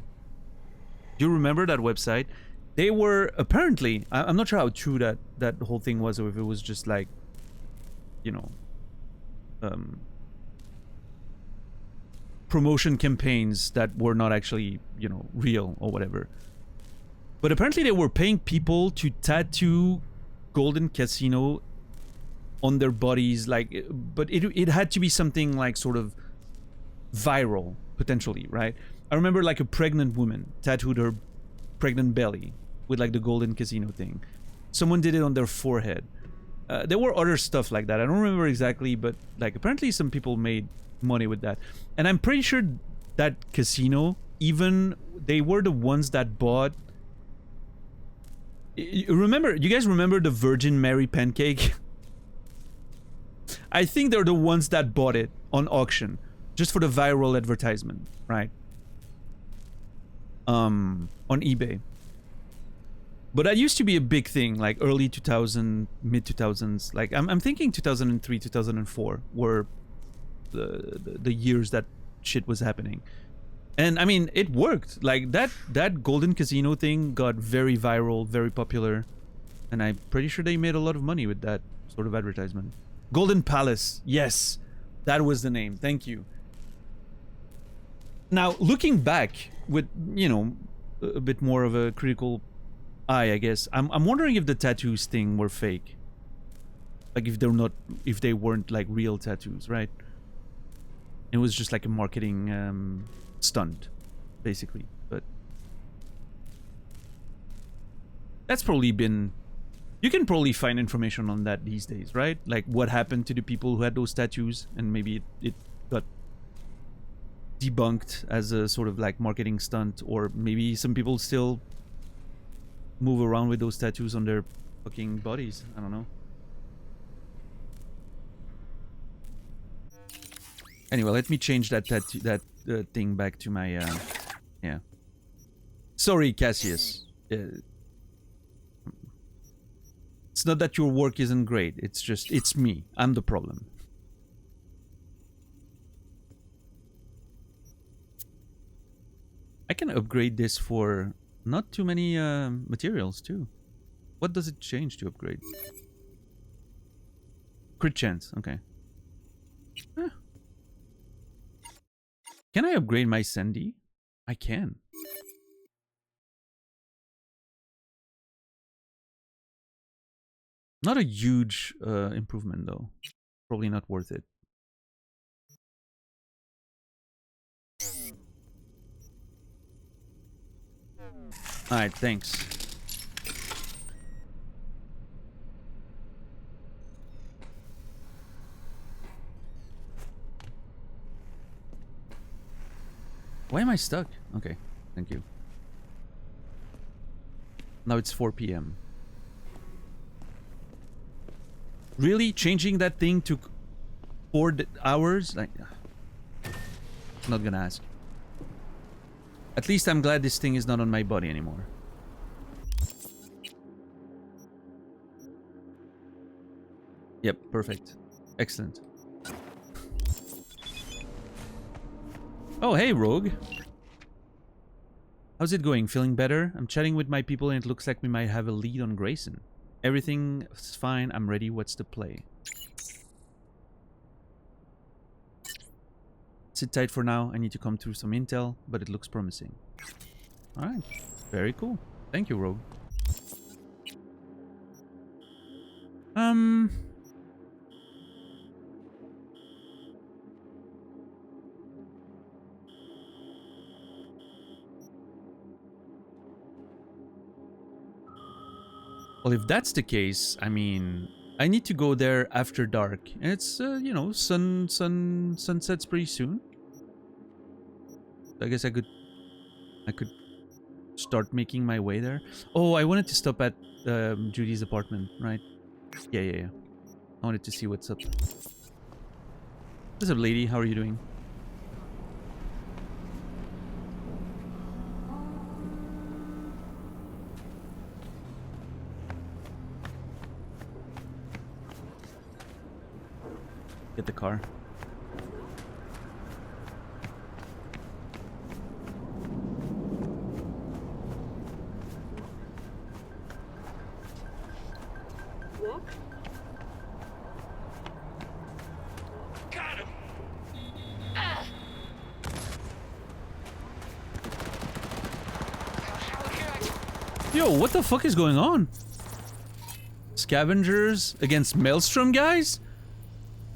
Do you remember that website? They were apparently... I'm not sure how true that whole thing was, or if it was just like, you know, promotion campaigns that were not actually, you know, real or whatever. But apparently they were paying people to tattoo Golden Casino on their bodies, like, but it had to be something like sort of viral, potentially, right? I remember like a pregnant woman tattooed her pregnant belly with like the Golden Casino thing. Someone did it on their forehead. There were other stuff like that. I don't remember exactly, but like apparently some people made money with that. And I'm pretty sure that casino, even they were the ones that bought... Remember, you guys remember the Virgin Mary pancake? I think they're the ones that bought it on auction just for the viral advertisement, right? On eBay. But that used to be a big thing, like early 2000, mid 2000s. Like I'm thinking 2003, 2004 were the years that shit was happening. And I mean, it worked. Like that Golden Casino thing got very viral, very popular. And I'm pretty sure they made a lot of money with that sort of advertisement. Golden Palace. Yes, that was the name. Thank you. Now, looking back with, you know, a bit more of a critical eye, I guess, I'm wondering if the tattoos thing were fake. Like if they weren't like real tattoos, right? It was just like a marketing stunt, basically. But that's probably been... You can probably find information on that these days, right? Like what happened to the people who had those tattoos, and maybe it got debunked as a sort of like marketing stunt, or maybe some people still move around with those tattoos on their fucking bodies. I don't know. Anyway, let me change that tattoo, thing back to my yeah. Sorry, Cassius. It's not that your work isn't great. It's just, it's me. I'm the problem. I can upgrade this for not too many materials too. What does it change to upgrade? Crit chance. Okay. Huh. Can I upgrade my Sandy? I can. Not a huge improvement though. Probably not worth it. Alright, thanks. Why am I stuck? Okay, thank you. Now it's 4 p.m. Really? Changing that thing took 4 hours? Like, not gonna ask. At least I'm glad this thing is not on my body anymore. Yep, perfect. Excellent. Oh, hey, Rogue. How's it going? Feeling better? I'm chatting with my people and it looks like we might have a lead on Grayson. Everything's fine. I'm ready. What's the play? Sit tight for now. I need to come through some intel, but it looks promising. Alright. Very cool. Thank you, Rogue. Well, if that's the case, I mean, I need to go there after dark. And it's, you know, sunsets pretty soon. I guess I could start making my way there. Oh, I wanted to stop at Judy's apartment, right? Yeah. I wanted to see what's up. What's up, lady? How are you doing? Get the car. What? Got him. Yo, what the fuck is going on? Scavengers against Maelstrom guys?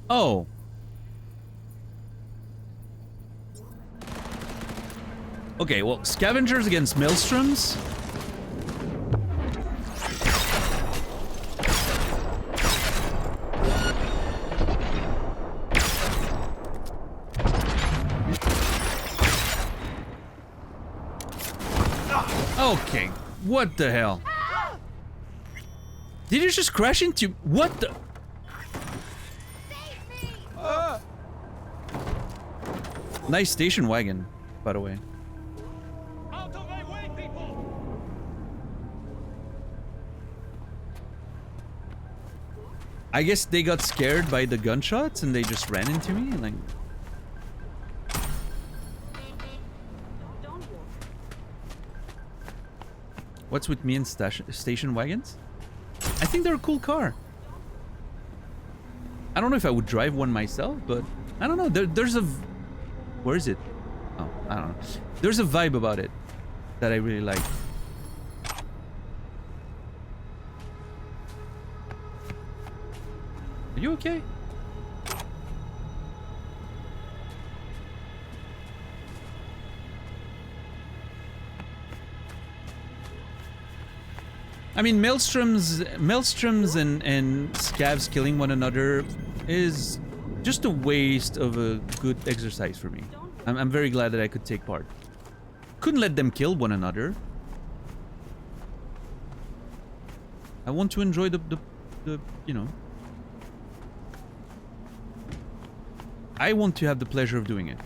Oh. Okay, well, scavengers against Maelstroms? Okay, what the hell? Did you just crash into... What the... Nice station wagon, by the way. Out of my way, people! I guess they got scared by the gunshots and they just ran into me, like... What's with me and station wagons? I think they're a cool car. I don't know if I would drive one myself, but I don't know. There's a... Where is it? Oh, I don't know. There's a vibe about it that I really like. Are you okay? I mean, Maelstroms and Scavs killing one another is just a waste of a good exercise for me. I'm very glad that I could take part. Couldn't let them kill one another. I want to enjoy the you know. I want to have the pleasure of doing it.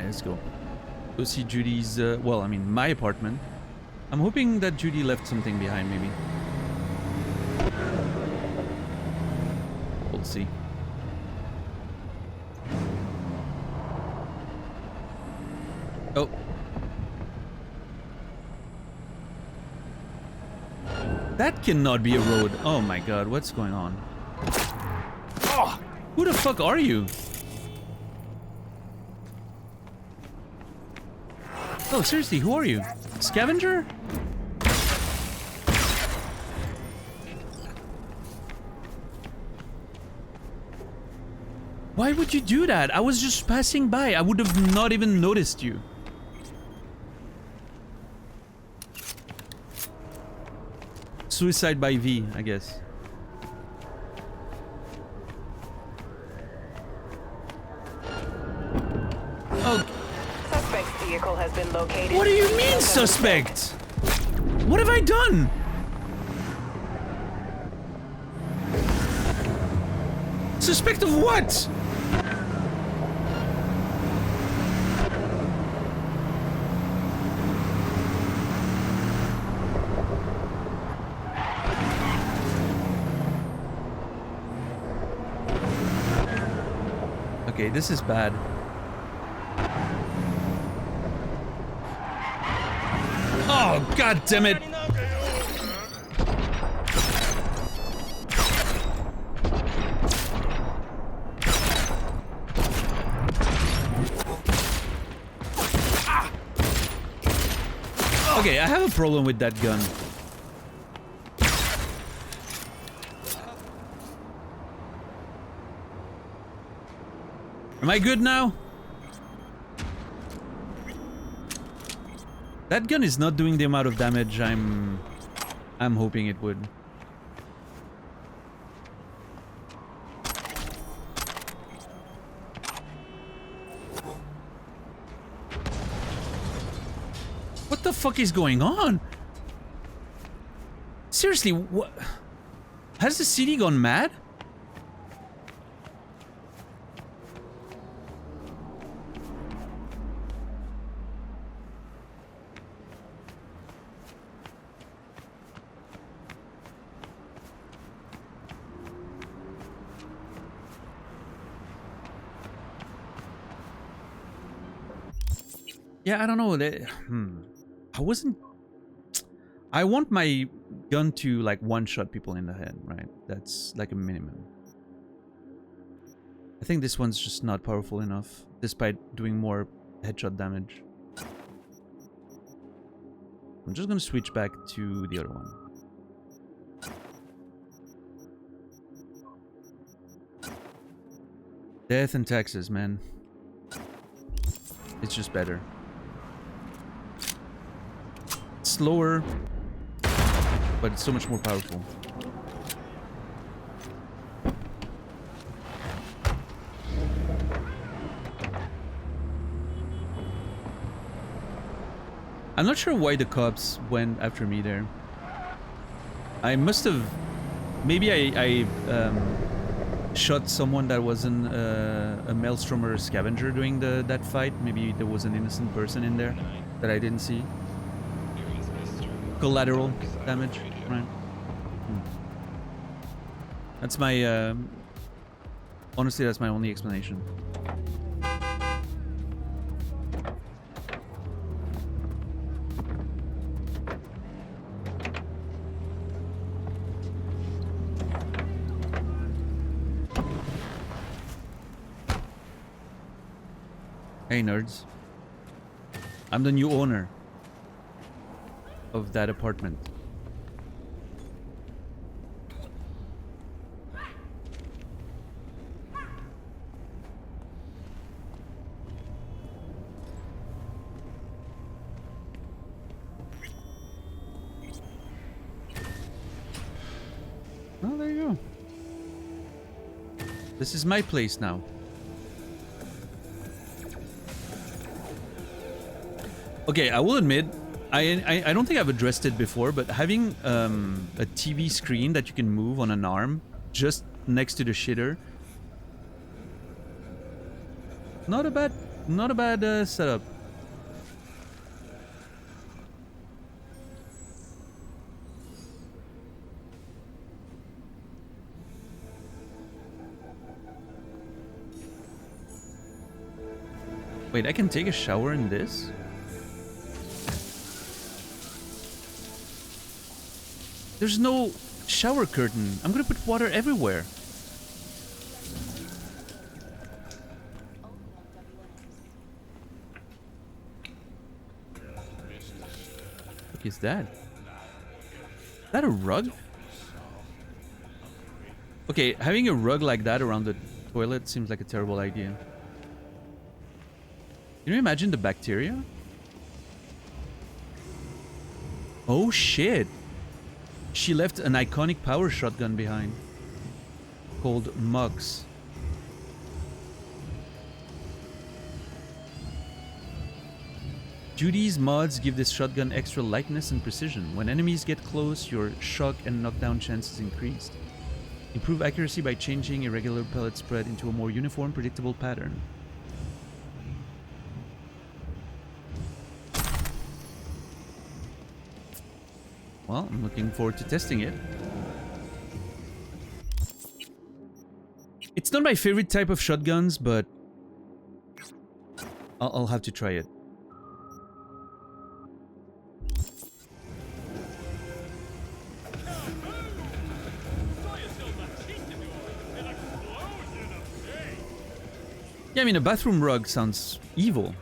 Let's go. Go see Judy's, well, I mean, my apartment. I'm hoping that Judy left something behind, maybe. We'll see. Oh. That cannot be a road. Oh my god, what's going on? Oh, who the fuck are you? Oh, seriously, who are you? Scavenger? Why would you do that? I was just passing by. I would have not even noticed you. Suicide by V, I guess. Oh. Suspect's vehicle has been located. What do you mean, suspect? What have I done? Suspect of what? Okay, this is bad. Oh, god damn it! Okay, I have a problem with that gun. Am I good now? That gun is not doing the amount of damage I'm hoping it would. What the fuck is going on? Seriously, what? Has the city gone mad? Yeah, I don't know. I wasn't... I want my gun to, like, one-shot people in the head, right? That's, like, a minimum. I think this one's just not powerful enough, despite doing more headshot damage. I'm just gonna switch back to the other one. Death and taxes, man. It's just better. Slower, but it's so much more powerful. I'm not sure why the cops went after me there. I must have... Maybe I shot someone that wasn't a Maelstrom or a scavenger during that fight. Maybe there was an innocent person in there that I didn't see. Collateral damage, right? That's my... honestly, that's my only explanation. Hey nerds, I'm the new owner of that apartment. Oh, there you go. This is my place now. Okay, I will admit, I don't think I've addressed it before, but having a TV screen that you can move on an arm just next to the shitter, not a bad setup. Wait, I can take a shower in this? There's no shower curtain. I'm gonna put water everywhere. What is that? Is that a rug? Okay, having a rug like that around the toilet seems like a terrible idea. Can you imagine the bacteria? Oh shit! She left an iconic power shotgun behind, called Mugs. Judy's mods give this shotgun extra lightness and precision. When enemies get close, your shock and knockdown chances increased. Improve accuracy by changing irregular pellet spread into a more uniform, predictable pattern. Well, I'm looking forward to testing it. It's not my favorite type of shotguns, but I'll have to try it. Yeah, I mean, a bathroom rug sounds evil,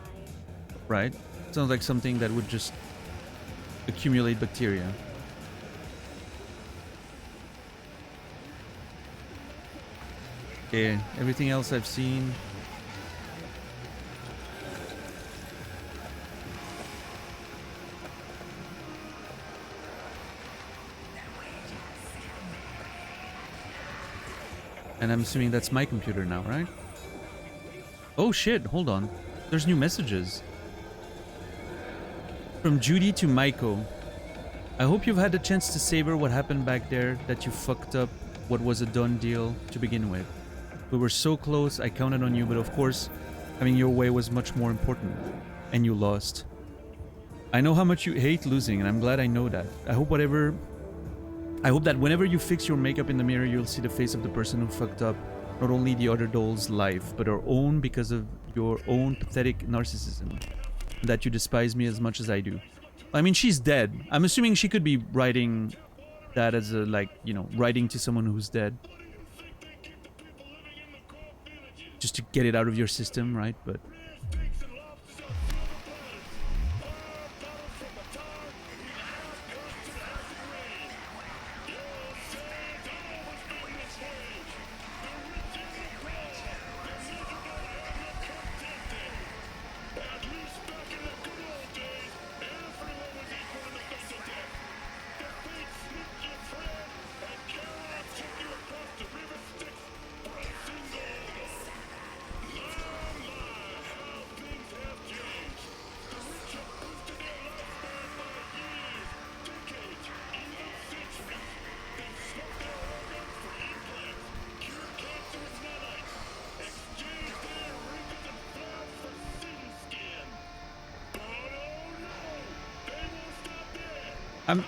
right? Sounds like something that would just accumulate bacteria. Okay, everything else I've seen. And I'm assuming that's my computer now, right? Oh shit, hold on. There's new messages. From Judy to Maiko. I hope you've had the chance to savor what happened back there, that you fucked up what was a done deal to begin with. We were so close, I counted on you, but of course, having your way was much more important. And you lost. I know how much you hate losing, and I'm glad I know that. I hope that whenever you fix your makeup in the mirror, you'll see the face of the person who fucked up not only the other doll's life, but our own because of your own pathetic narcissism. That you despise me as much as I do. I mean, she's dead. I'm assuming she could be writing that as a, like, you know, writing to someone who's dead. Just to get it out of your system, right? But...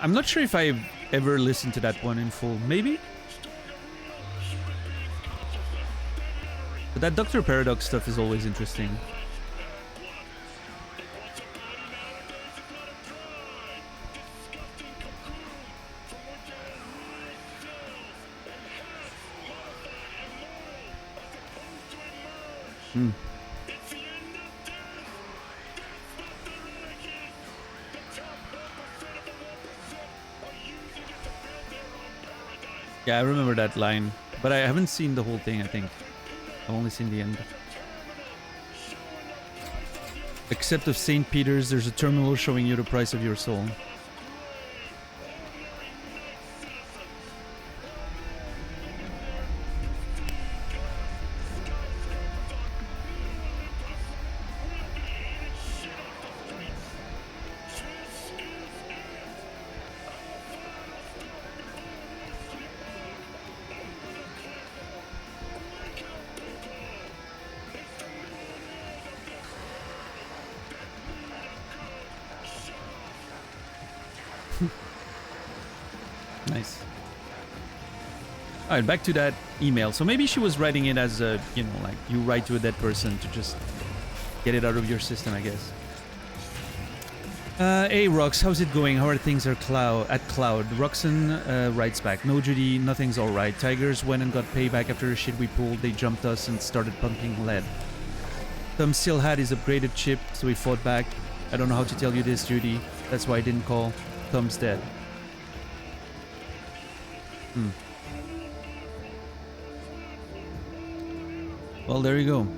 I'm not sure if I've ever listened to that one in full. Maybe? But that Dr. Paradox stuff is always interesting. Hmm. Yeah, I remember that line, but I haven't seen the whole thing, I think. I've only seen the end. Except of St. Peter's, there's a terminal showing you the price of your soul. Nice. Alright, back to that email. So maybe she was writing it as a, you know, like you write to a dead person to just get it out of your system, I guess. Hey Rox, how's it going? How are things at Cloud? Roxanne writes back, no Judy, nothing's alright. Tigers went and got payback after the shit we pulled. They jumped us and started pumping lead. Tom still had his upgraded chip, so he fought back. I don't know how to tell you this, Judy. That's why I didn't call. Tom's dead. Hmm. Well, there you go.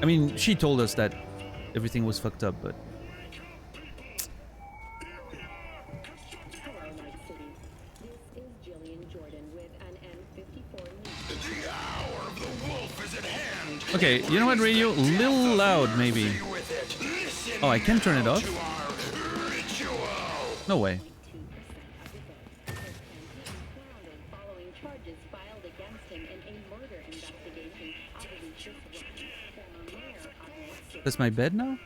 I mean, she told us that everything was fucked up, but... Okay, you know what, radio? A little loud, maybe. Oh, I can turn it off? No way. That's my bed now?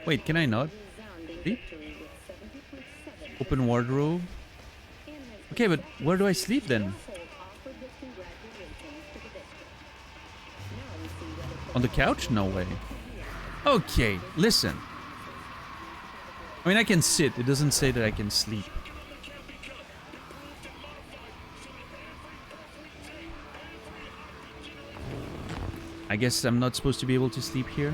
Wait, can I not? Sleep? Open wardrobe? Okay, but where do I sleep then? On the couch? No way. Okay, listen. I mean, I can sit. It doesn't say that I can sleep. I guess I'm not supposed to be able to sleep here.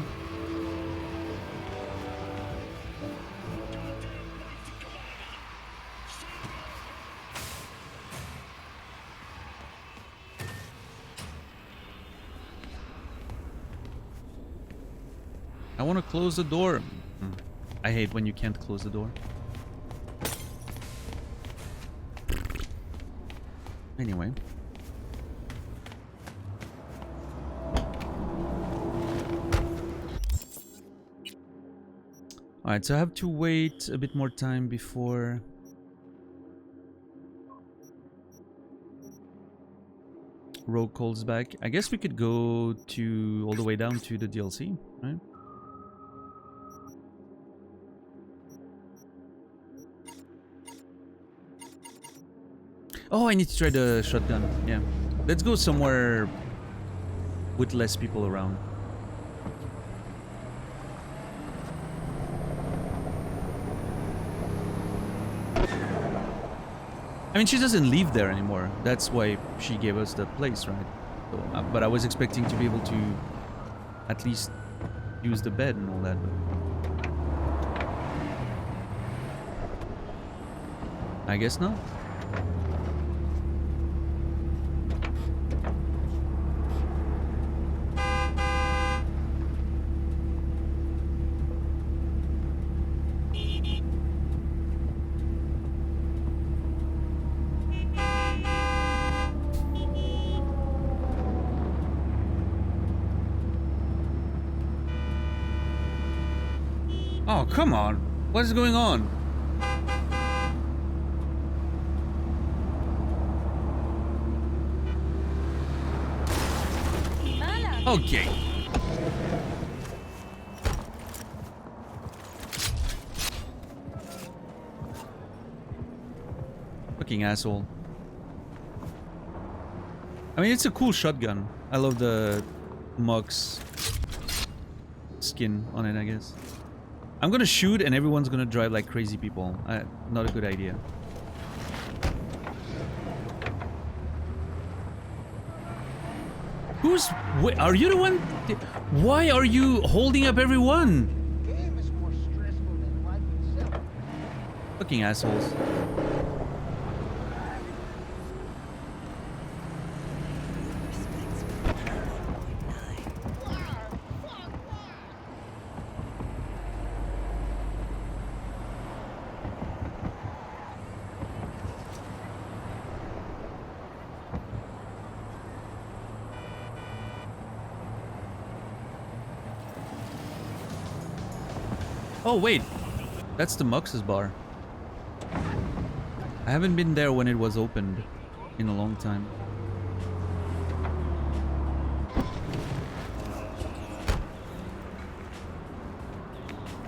I want to close the door. I hate when you can't close the door. Anyway. Alright, so I have to wait a bit more time before... Rogue calls back. I guess we could go to all the way down to the DLC, right? Oh, I need to try the shotgun. Yeah. Let's go somewhere with less people around. I mean, she doesn't live there anymore. That's why she gave us the place, right? So, but I was expecting to be able to at least use the bed and all that. But I guess not. Oh, come on. What is going on? Okay. Fucking asshole. I mean, it's a cool shotgun. I love the Mox skin on it, I guess. I'm gonna shoot and everyone's gonna drive like crazy people. Not a good idea. Wait, are you the one? Why are you holding up everyone? Game is more stressful than life itself. Fucking assholes. Oh wait, that's the Mux's bar. I haven't been there when it was opened in a long time.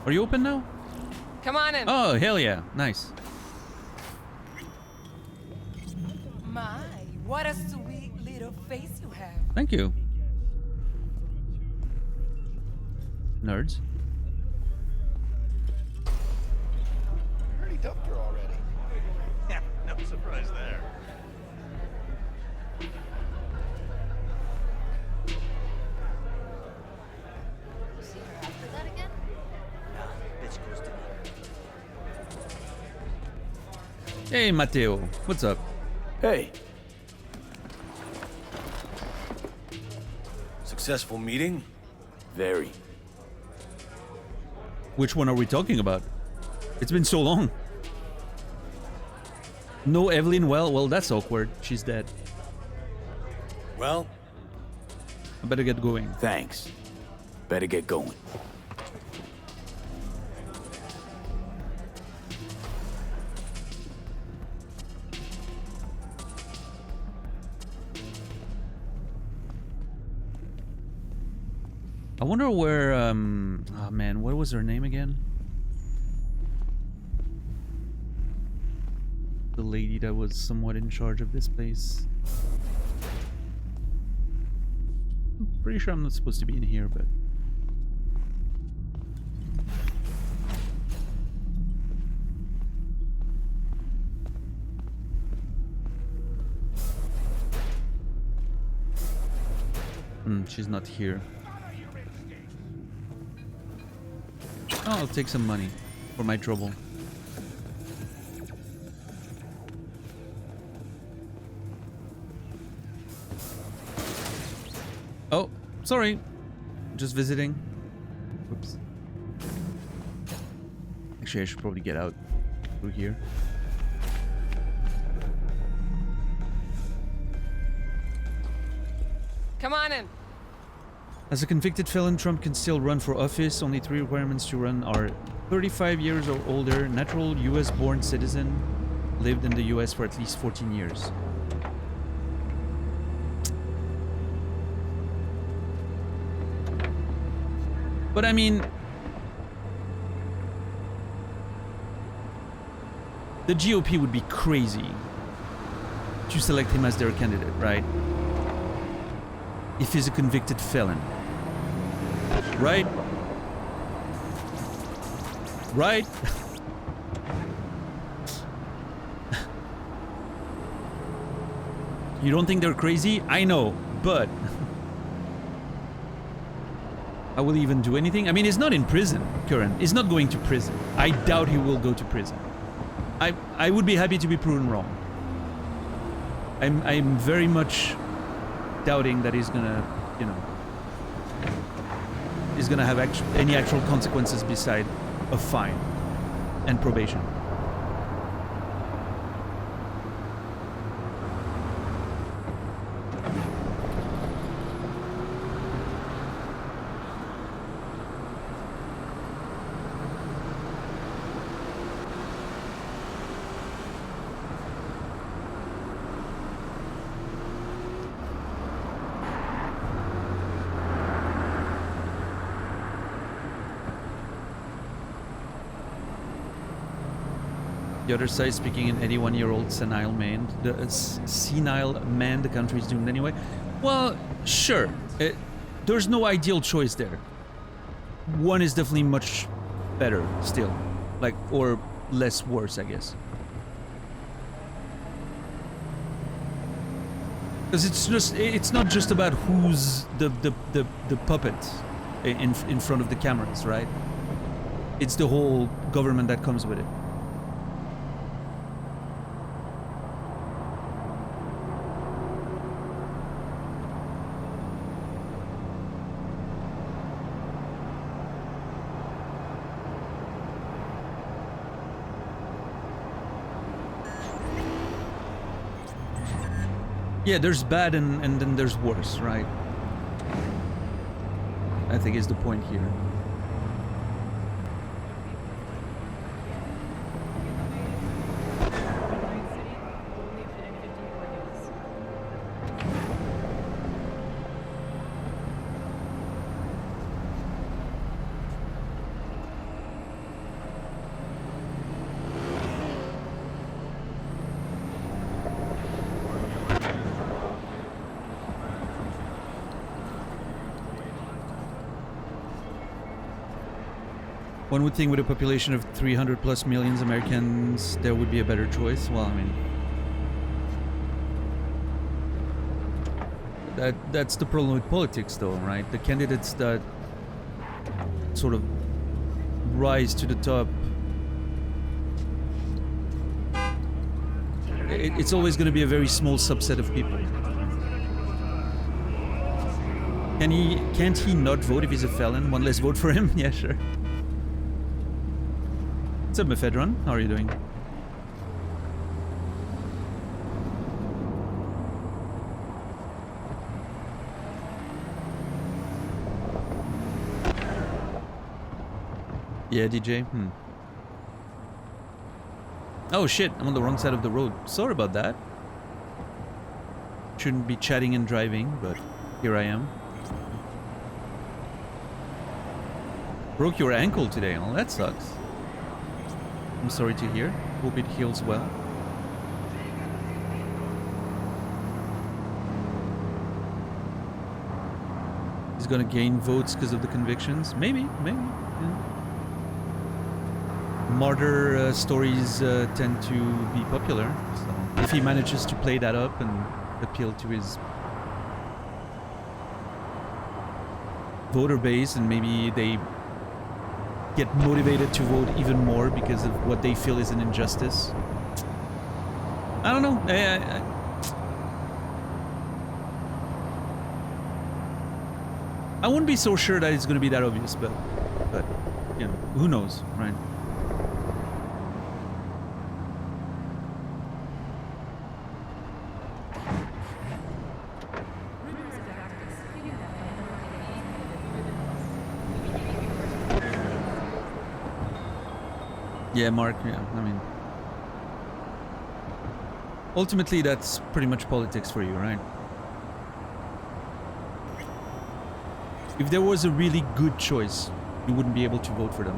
Are you open now? Come on in. Oh, hell yeah. Nice. My, what a sweet little face you have. Thank you. Nerds. Already dumped her already. Yeah, no surprise there. See her after that again? Nah, bitch goes to me. Hey, Matteo. What's up? Hey. Successful meeting? Very. Which one are we talking about? It's been so long. No Evelyn, well, that's awkward. She's dead. Well, I better get going. Thanks. Better get going. I wonder where, oh man, what was her name again? The lady that was somewhat in charge of this place. Pretty sure I'm not supposed to be in here, but... she's not here. Oh, I'll take some money for my trouble. Oh, sorry. Just visiting. Oops. Actually, I should probably get out through here. Come on in. As a convicted felon, Trump can still run for office. Only 3 requirements to run are 35 years or older, natural US-born citizen, lived in the US for at least 14 years. But I mean, the GOP would be crazy to select him as their candidate, right? If he's a convicted felon. Right? Right? You don't think they're crazy? I know, but... I will even do anything. I mean, he's not in prison, Curran. He's not going to prison. I doubt he will go to prison. I would be happy to be proven wrong. I'm very much doubting that he's gonna, you know, he's gonna have any actual consequences beside a fine and probation. The other side speaking an 81-year-old senile man. Senile man, the country is doomed anyway. Well, sure. There's no ideal choice there. One is definitely much better still. Like, or less worse, I guess. Because it's not just about who's the puppet in front of the cameras, right? It's the whole government that comes with it. Yeah, there's bad and then there's worse, right? I think is the point here. One would think with a population of 300 plus millions Americans, there would be a better choice. Well, I mean... That's the problem with politics though, right? The candidates that sort of rise to the top, it's always going to be a very small subset of people. Can't he not vote if he's a felon? One less vote for him? Yeah, sure. What's up, Mephedron? How are you doing? Yeah, DJ? Oh shit, I'm on the wrong side of the road. Sorry about that. Shouldn't be chatting and driving, but here I am. Broke your ankle today, oh that sucks. I'm sorry to hear. Hope it heals well. He's gonna gain votes because of the convictions. Maybe. Yeah. Martyr stories tend to be popular. So if he manages to play that up and appeal to his voter base, and maybe they get motivated to vote even more because of what they feel is an injustice. I don't know. I wouldn't be so sure that it's going to be that obvious, but you know, who knows, right? Yeah, Mark, yeah, I mean... Ultimately, that's pretty much politics for you, right? If there was a really good choice, you wouldn't be able to vote for them.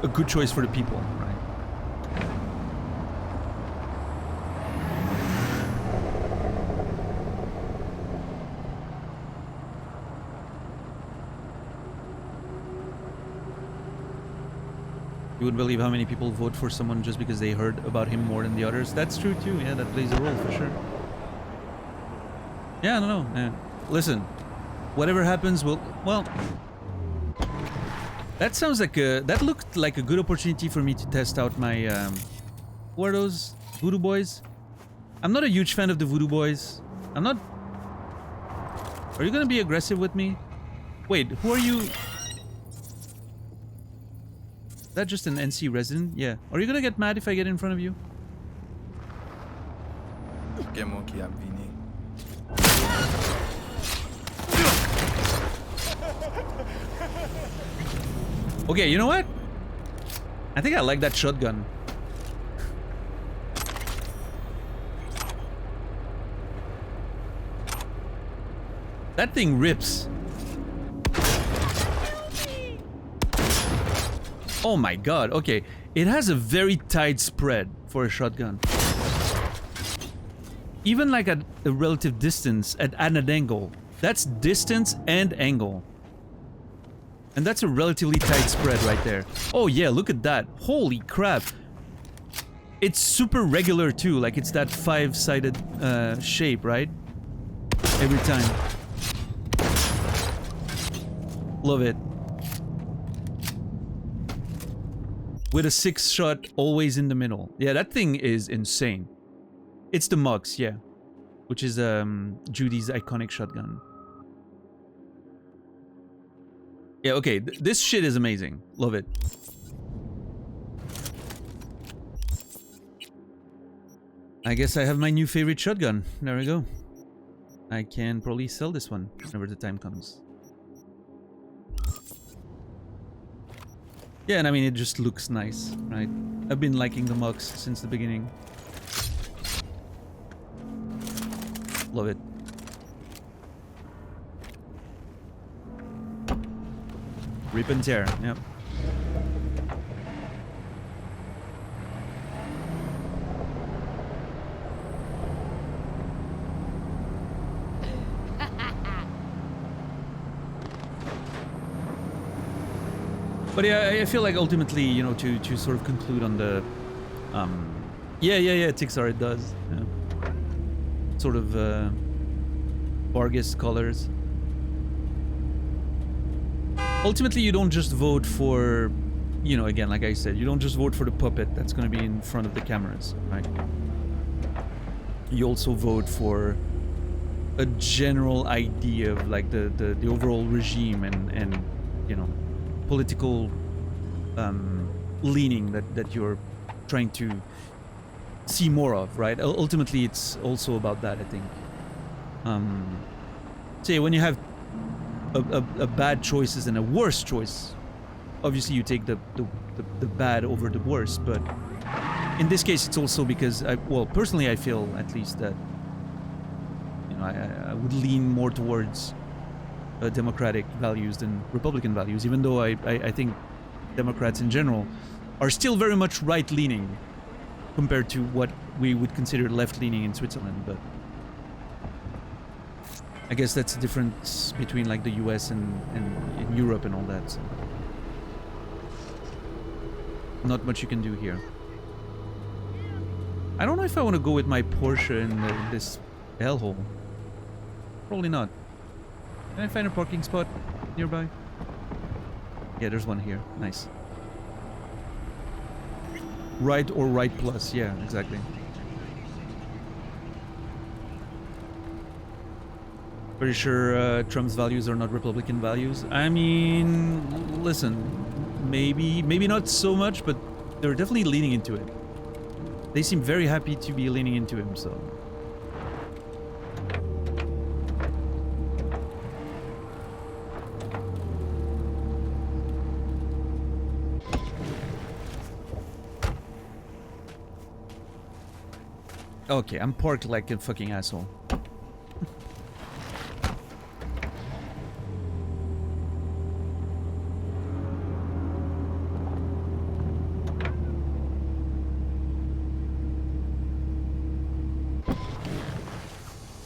A good choice for the people, right? You would believe how many people vote for someone just because they heard about him more than the others. That's true too. Yeah, that plays a role for sure. Yeah, I don't know. Yeah. Listen, whatever happens, well. That sounds like that looked like a good opportunity for me to test out my who are those Voodoo Boys? I'm not a huge fan of the Voodoo Boys. I'm not. Are you gonna be aggressive with me? Wait, who are you? Is that just an NC resident? Yeah. Are you gonna get mad if I get in front of you? Okay, you know what? I think I like that shotgun. That thing rips. Oh my god, okay. It has a very tight spread for a shotgun. Even like at a relative distance, at an angle. That's distance and angle. And that's a relatively tight spread right there. Oh yeah, look at that. Holy crap. It's super regular too, like it's that 5-sided shape, right? Every time. Love it. With a 6-shot always in the middle. Yeah, that thing is insane. It's the Mux, yeah. Which is Judy's iconic shotgun. Yeah, okay, this shit is amazing. Love it. I guess I have my new favorite shotgun. There we go. I can probably sell this one whenever the time comes. Yeah, and I mean, it just looks nice, right? I've been liking the Mux since the beginning. Love it. Rip and tear, yep. But yeah, I feel like ultimately, you know, to sort of conclude on the, yeah, Tixar, it does, yeah. Sort of, Vargas colors. Ultimately, you don't just vote for, you know, again, like I said, you don't just vote for the puppet that's going to be in front of the cameras, right? You also vote for a general idea of like the overall regime and you know, political leaning that you're trying to see more of, right? Ultimately, it's also about that, I think. So yeah, when you have a bad choices and a worse choice, obviously you take the bad over the worse, but in this case it's also because well, personally I feel at least that, you know, I would lean more towards democratic values than Republican values, even though I think Democrats in general are still very much right-leaning compared to what we would consider left-leaning in Switzerland, but I guess that's the difference between like the US and in Europe and all that. So. Not much you can do here. I don't know if I want to go with my Porsche in this hellhole. Probably not. Can I find a parking spot nearby? Yeah, there's one here. Nice. Right or right plus. Yeah, exactly. Pretty sure Trump's values are not Republican values. I mean, listen, maybe not so much, but they're definitely leaning into it. They seem very happy to be leaning into him, so... Okay, I'm parked like a fucking asshole.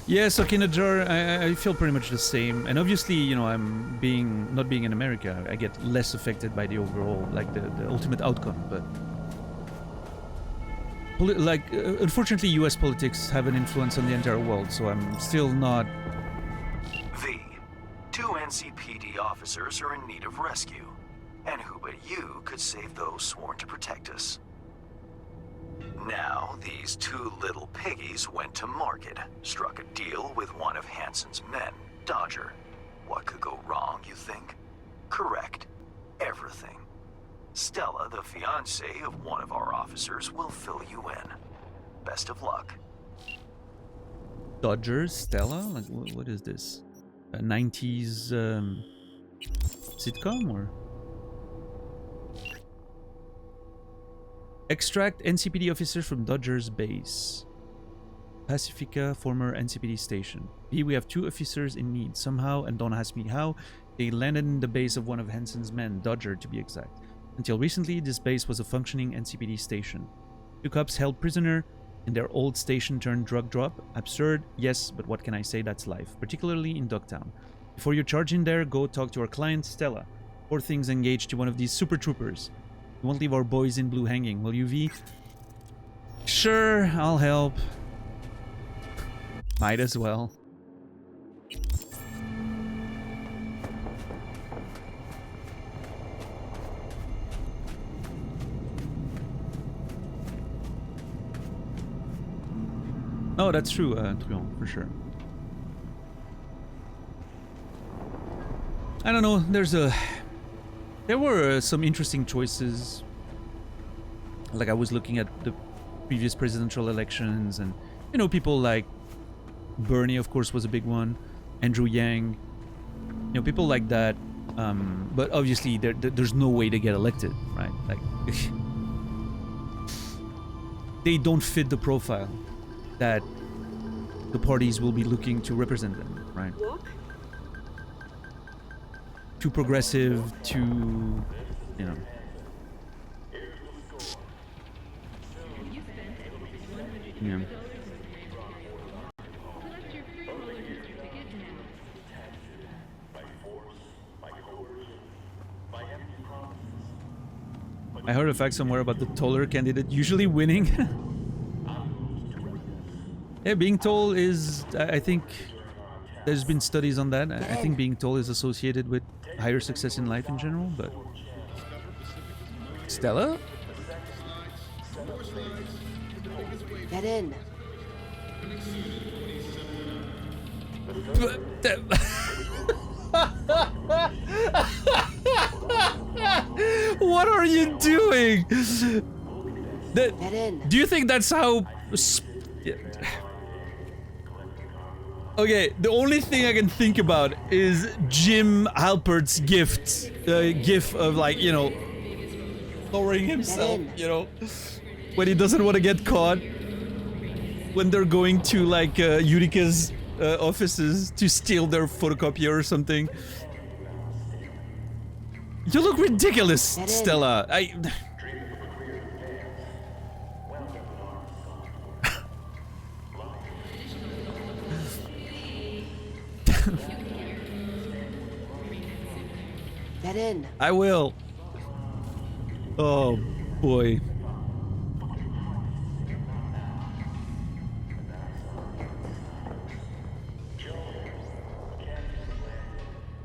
Yes, okay, Najar, I feel pretty much the same. And obviously, you know, I'm not being in America, I get less affected by the overall, like the ultimate outcome, but... unfortunately, US politics have an influence on the entire world, so I'm still not... V. 2 NCPD officers are in need of rescue. And who but you could save those sworn to protect us? Now, these 2 little piggies went to market, struck a deal with one of Hansen's men, Dodger. What could go wrong, you think? Correct. Everything. Stella, the fiancée of one of our officers, will fill you in. Best of luck. Dodger, Stella? Like, what is this? A 90s sitcom, or...? Extract NCPD officers from Dodger's base. Pacifica, former NCPD station. B, we have 2 officers in need. Somehow, and don't ask me how, they landed in the base of one of Hansen's men, Dodger to be exact. Until recently, this base was a functioning NCPD station. 2 cops held prisoner in their old station turned drug drop. Absurd, yes, but what can I say, that's life, particularly in Dogtown. Before you charge in there, go talk to our client, Stella. Poor thing's engaged to one of these super troopers. You won't leave our boys in blue hanging, will you, V? Sure, I'll help. Might as well. Oh, that's true, Truon, for sure. I don't know, there were some interesting choices. Like, I was looking at the previous presidential elections, and, you know, people like Bernie, of course, was a big one. Andrew Yang. You know, people like that. But obviously, there's no way to get elected, right? Like, they don't fit the profile that the parties will be looking to represent them, right? Too progressive, too, you know. Yeah. I heard a fact somewhere about the taller candidate usually winning. Yeah, being tall is, I think, there's been studies on that. I think being tall is associated with higher success in life in general, but... Stella? Get in. What are you doing? Get in. Do you think that's how... Okay, the only thing I can think about is Jim Halpert's gif of, like, you know, lowering himself, you know, when he doesn't want to get caught, when they're going to, like, Utica's offices to steal their photocopier or something. You look ridiculous, Stella. Get in. I will. Oh boy.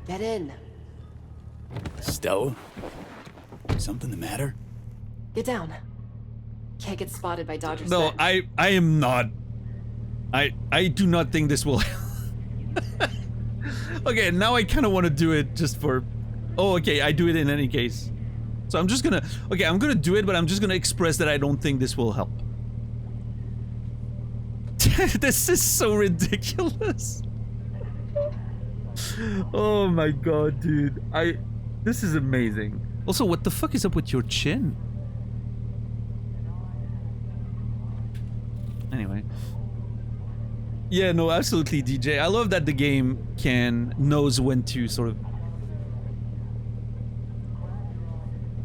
Get in. Stella? Something the matter? Get down. Can't get spotted by Dodger's No, men. I am not. I do not think this will. Okay, now I kind of want to do it just for. Oh, okay, I do it in any case. So I'm just gonna. Okay, I'm gonna do it, but I'm just gonna express that I don't think this will help. This is so ridiculous. Oh my god, dude. This is amazing. Also, what the fuck is up with your chin? Anyway. Yeah, no, absolutely, DJ. I love that the game knows when to sort of...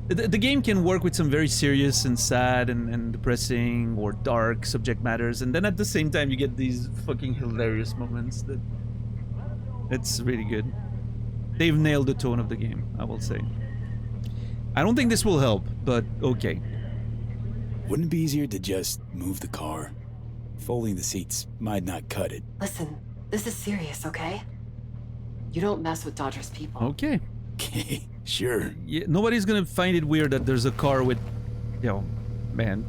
The game can work with some very serious and sad and depressing or dark subject matters, and then at the same time you get these fucking hilarious moments that... It's really good. They've nailed the tone of the game, I will say. I don't think this will help, but okay. Wouldn't it be easier to just move the car? Folding the seats might not cut it. Listen, this is serious, okay? You don't mess with Dodger's people. Okay. Okay, sure. Yeah, nobody's gonna find it weird that there's a car with... Yo, man.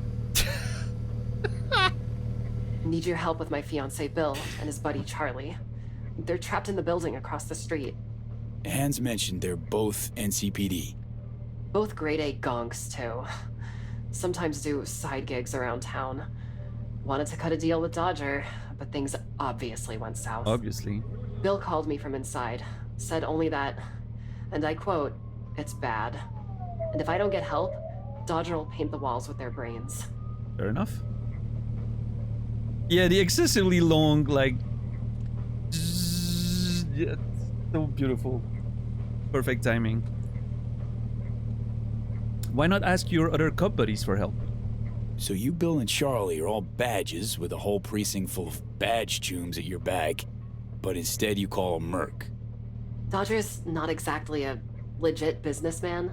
Need your help with my fiancé Bill and his buddy Charlie. They're trapped in the building across the street. Hans mentioned they're both NCPD. Both grade A gonks, too. Sometimes do side gigs around town. Wanted to cut a deal with Dodger, but things obviously went south. Obviously. Bill called me from inside, said only that, and I quote, "It's bad. And if I don't get help, Dodger will paint the walls with their brains." Fair enough. Yeah, the excessively long, like... Yeah, so beautiful. Perfect timing. Why not ask your other cop buddies for help? So you, Bill, and Charlie are all badges with a whole precinct full of badge chooms at your back, but instead you call him Merc. Dodger's not exactly a legit businessman.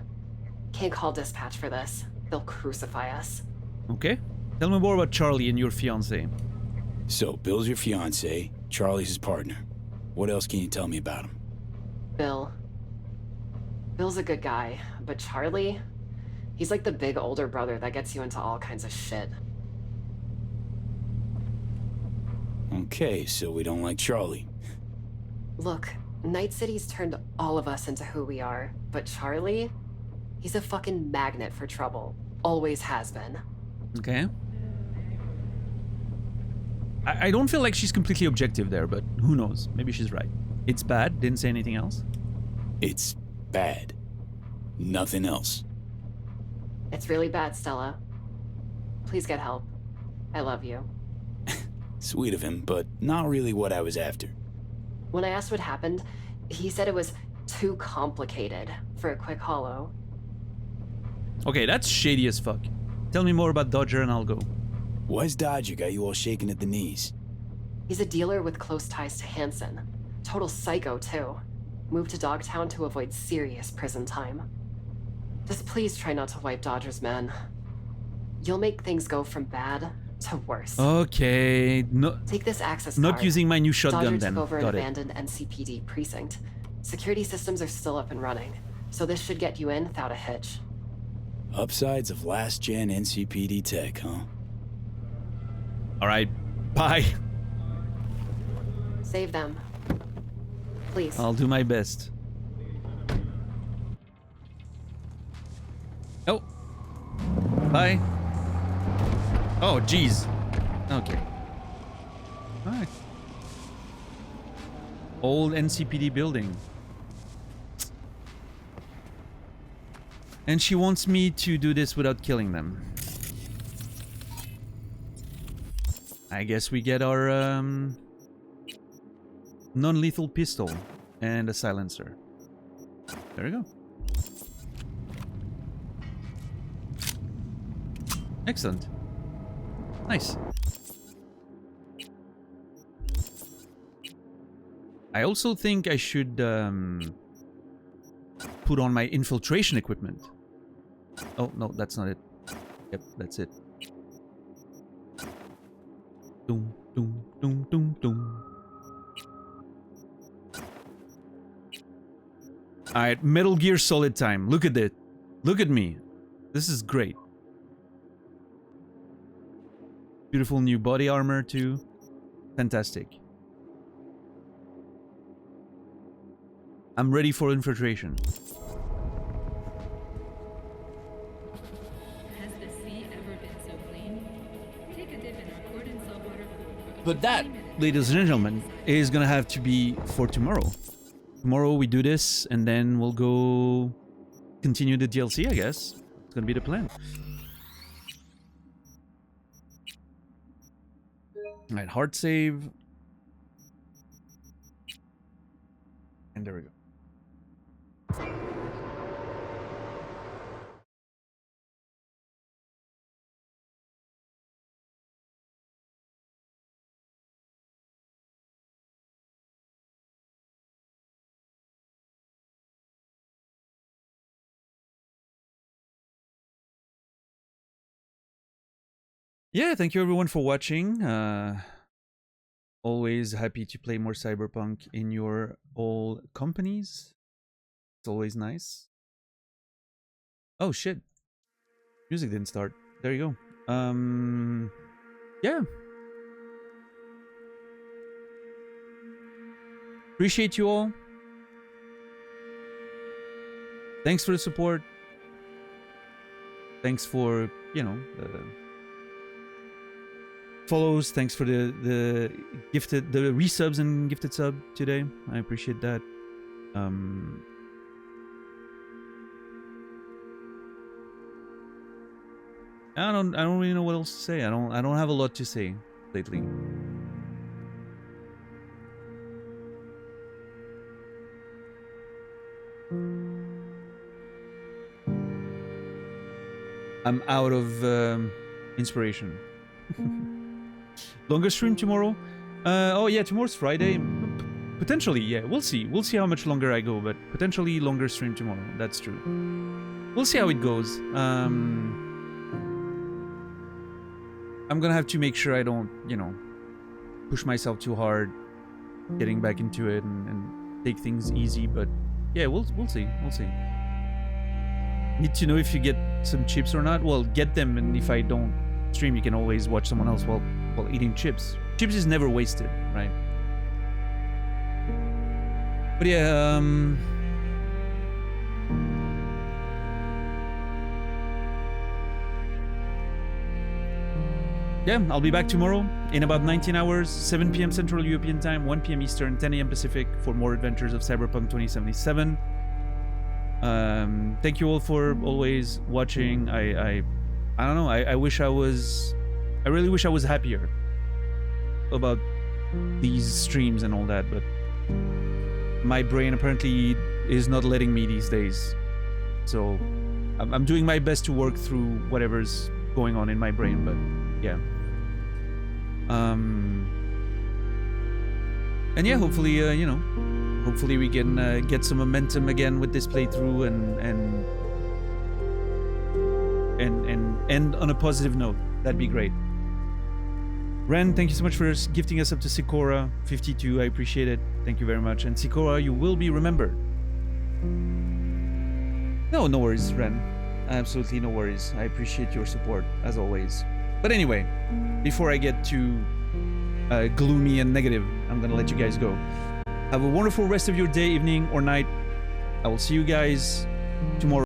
Can't call dispatch for this. They'll crucify us. Okay. Tell me more about Charlie and your fiancé. So, Bill's your fiancé, Charlie's his partner. What else can you tell me about him? Bill. Bill's a good guy, but Charlie... He's like the big older brother that gets you into all kinds of shit. Okay, so we don't like Charlie. Look, Night City's turned all of us into who we are, but Charlie... He's a fucking magnet for trouble. Always has been. Okay. I don't feel like she's completely objective there, but who knows? Maybe she's right. It's bad. Didn't say anything else. It's bad. Nothing else. It's really bad, Stella. Please get help. I love you. Sweet of him, but not really what I was after. When I asked what happened, he said it was too complicated for a quick holo. Okay, that's shady as fuck. Tell me more about Dodger and I'll go. Why's Dodger got you all shaking at the knees? He's a dealer with close ties to Hansen. Total psycho, too. Moved to Dogtown to avoid serious prison time. Just please try not to wipe Dodger's men. You'll make things go from bad to worse. Okay, no. Take this access Not card. using my new shotgun Dodger then. took over Got an it. abandoned NCPD precinct. Security systems are still up and running, so this should get you in without a hitch. Upsides of last-gen NCPD tech, huh? All right, bye. Save them. Please. I'll do my best. Oh. Bye. Oh, jeez. Okay. Alright. Old NCPD building. And she wants me to do this without killing them. I guess we get our non-lethal pistol and a silencer. There we go. Excellent. Nice. I also think I should put on my infiltration equipment. Oh, no, that's not it. Yep, that's it. Doom, doom, doom, doom, doom. Alright, Metal Gear Solid time. Look at it. Look at me. This is great. Beautiful new body armor too. Fantastic. I'm ready for infiltration. Has the sea ever been so clean? Take a dip in our cordon saltwater pool. But that, ladies and gentlemen, is gonna have to be for tomorrow. Tomorrow we do this, and then we'll go continue the DLC, I guess. It's gonna be the plan. Alright, hard save. And there we go. Yeah, thank you everyone for watching. Always happy to play more Cyberpunk in your all companies. It's always nice. Oh shit. Music didn't start. There you go. Yeah. Appreciate you all. Thanks for the support. Thanks for, you know, follows. Thanks for the gifted, the resubs and gifted sub today. I appreciate that. I don't really know what else to say. I don't have a lot to say lately. I'm out of inspiration. Longer stream tomorrow? Oh yeah, tomorrow's Friday. Potentially, yeah. We'll see. We'll see how much longer I go, but potentially longer stream tomorrow. That's true. We'll see how it goes. I'm gonna have to make sure I don't, you know, push myself too hard, getting back into it and take things easy. But yeah, we'll see. We'll see. Need to know if you get some chips or not. Well, get them, and if I don't stream, you can always watch someone else while eating chips. Chips is never wasted, right? But yeah, yeah, I'll be back tomorrow in about 19 hours, 7 p.m. Central European Time, 1 p.m. Eastern, 10 a.m. Pacific for more adventures of Cyberpunk 2077. Thank you all for always watching. I don't know. I really wish I was happier about these streams and all that, but my brain apparently is not letting me these days. So I'm doing my best to work through whatever's going on in my brain, but yeah. And yeah, hopefully, you know, hopefully we can get some momentum again with this playthrough and end on a positive note. That'd be great. Ren, thank you so much for gifting us up to Sikora 52. I appreciate it. Thank you very much. And Sikora, you will be remembered. No worries, Ren. Absolutely no worries. I appreciate your support, as always. But anyway, before I get too gloomy and negative, I'm gonna let you guys go. Have a wonderful rest of your day, evening, or night. I will see you guys tomorrow.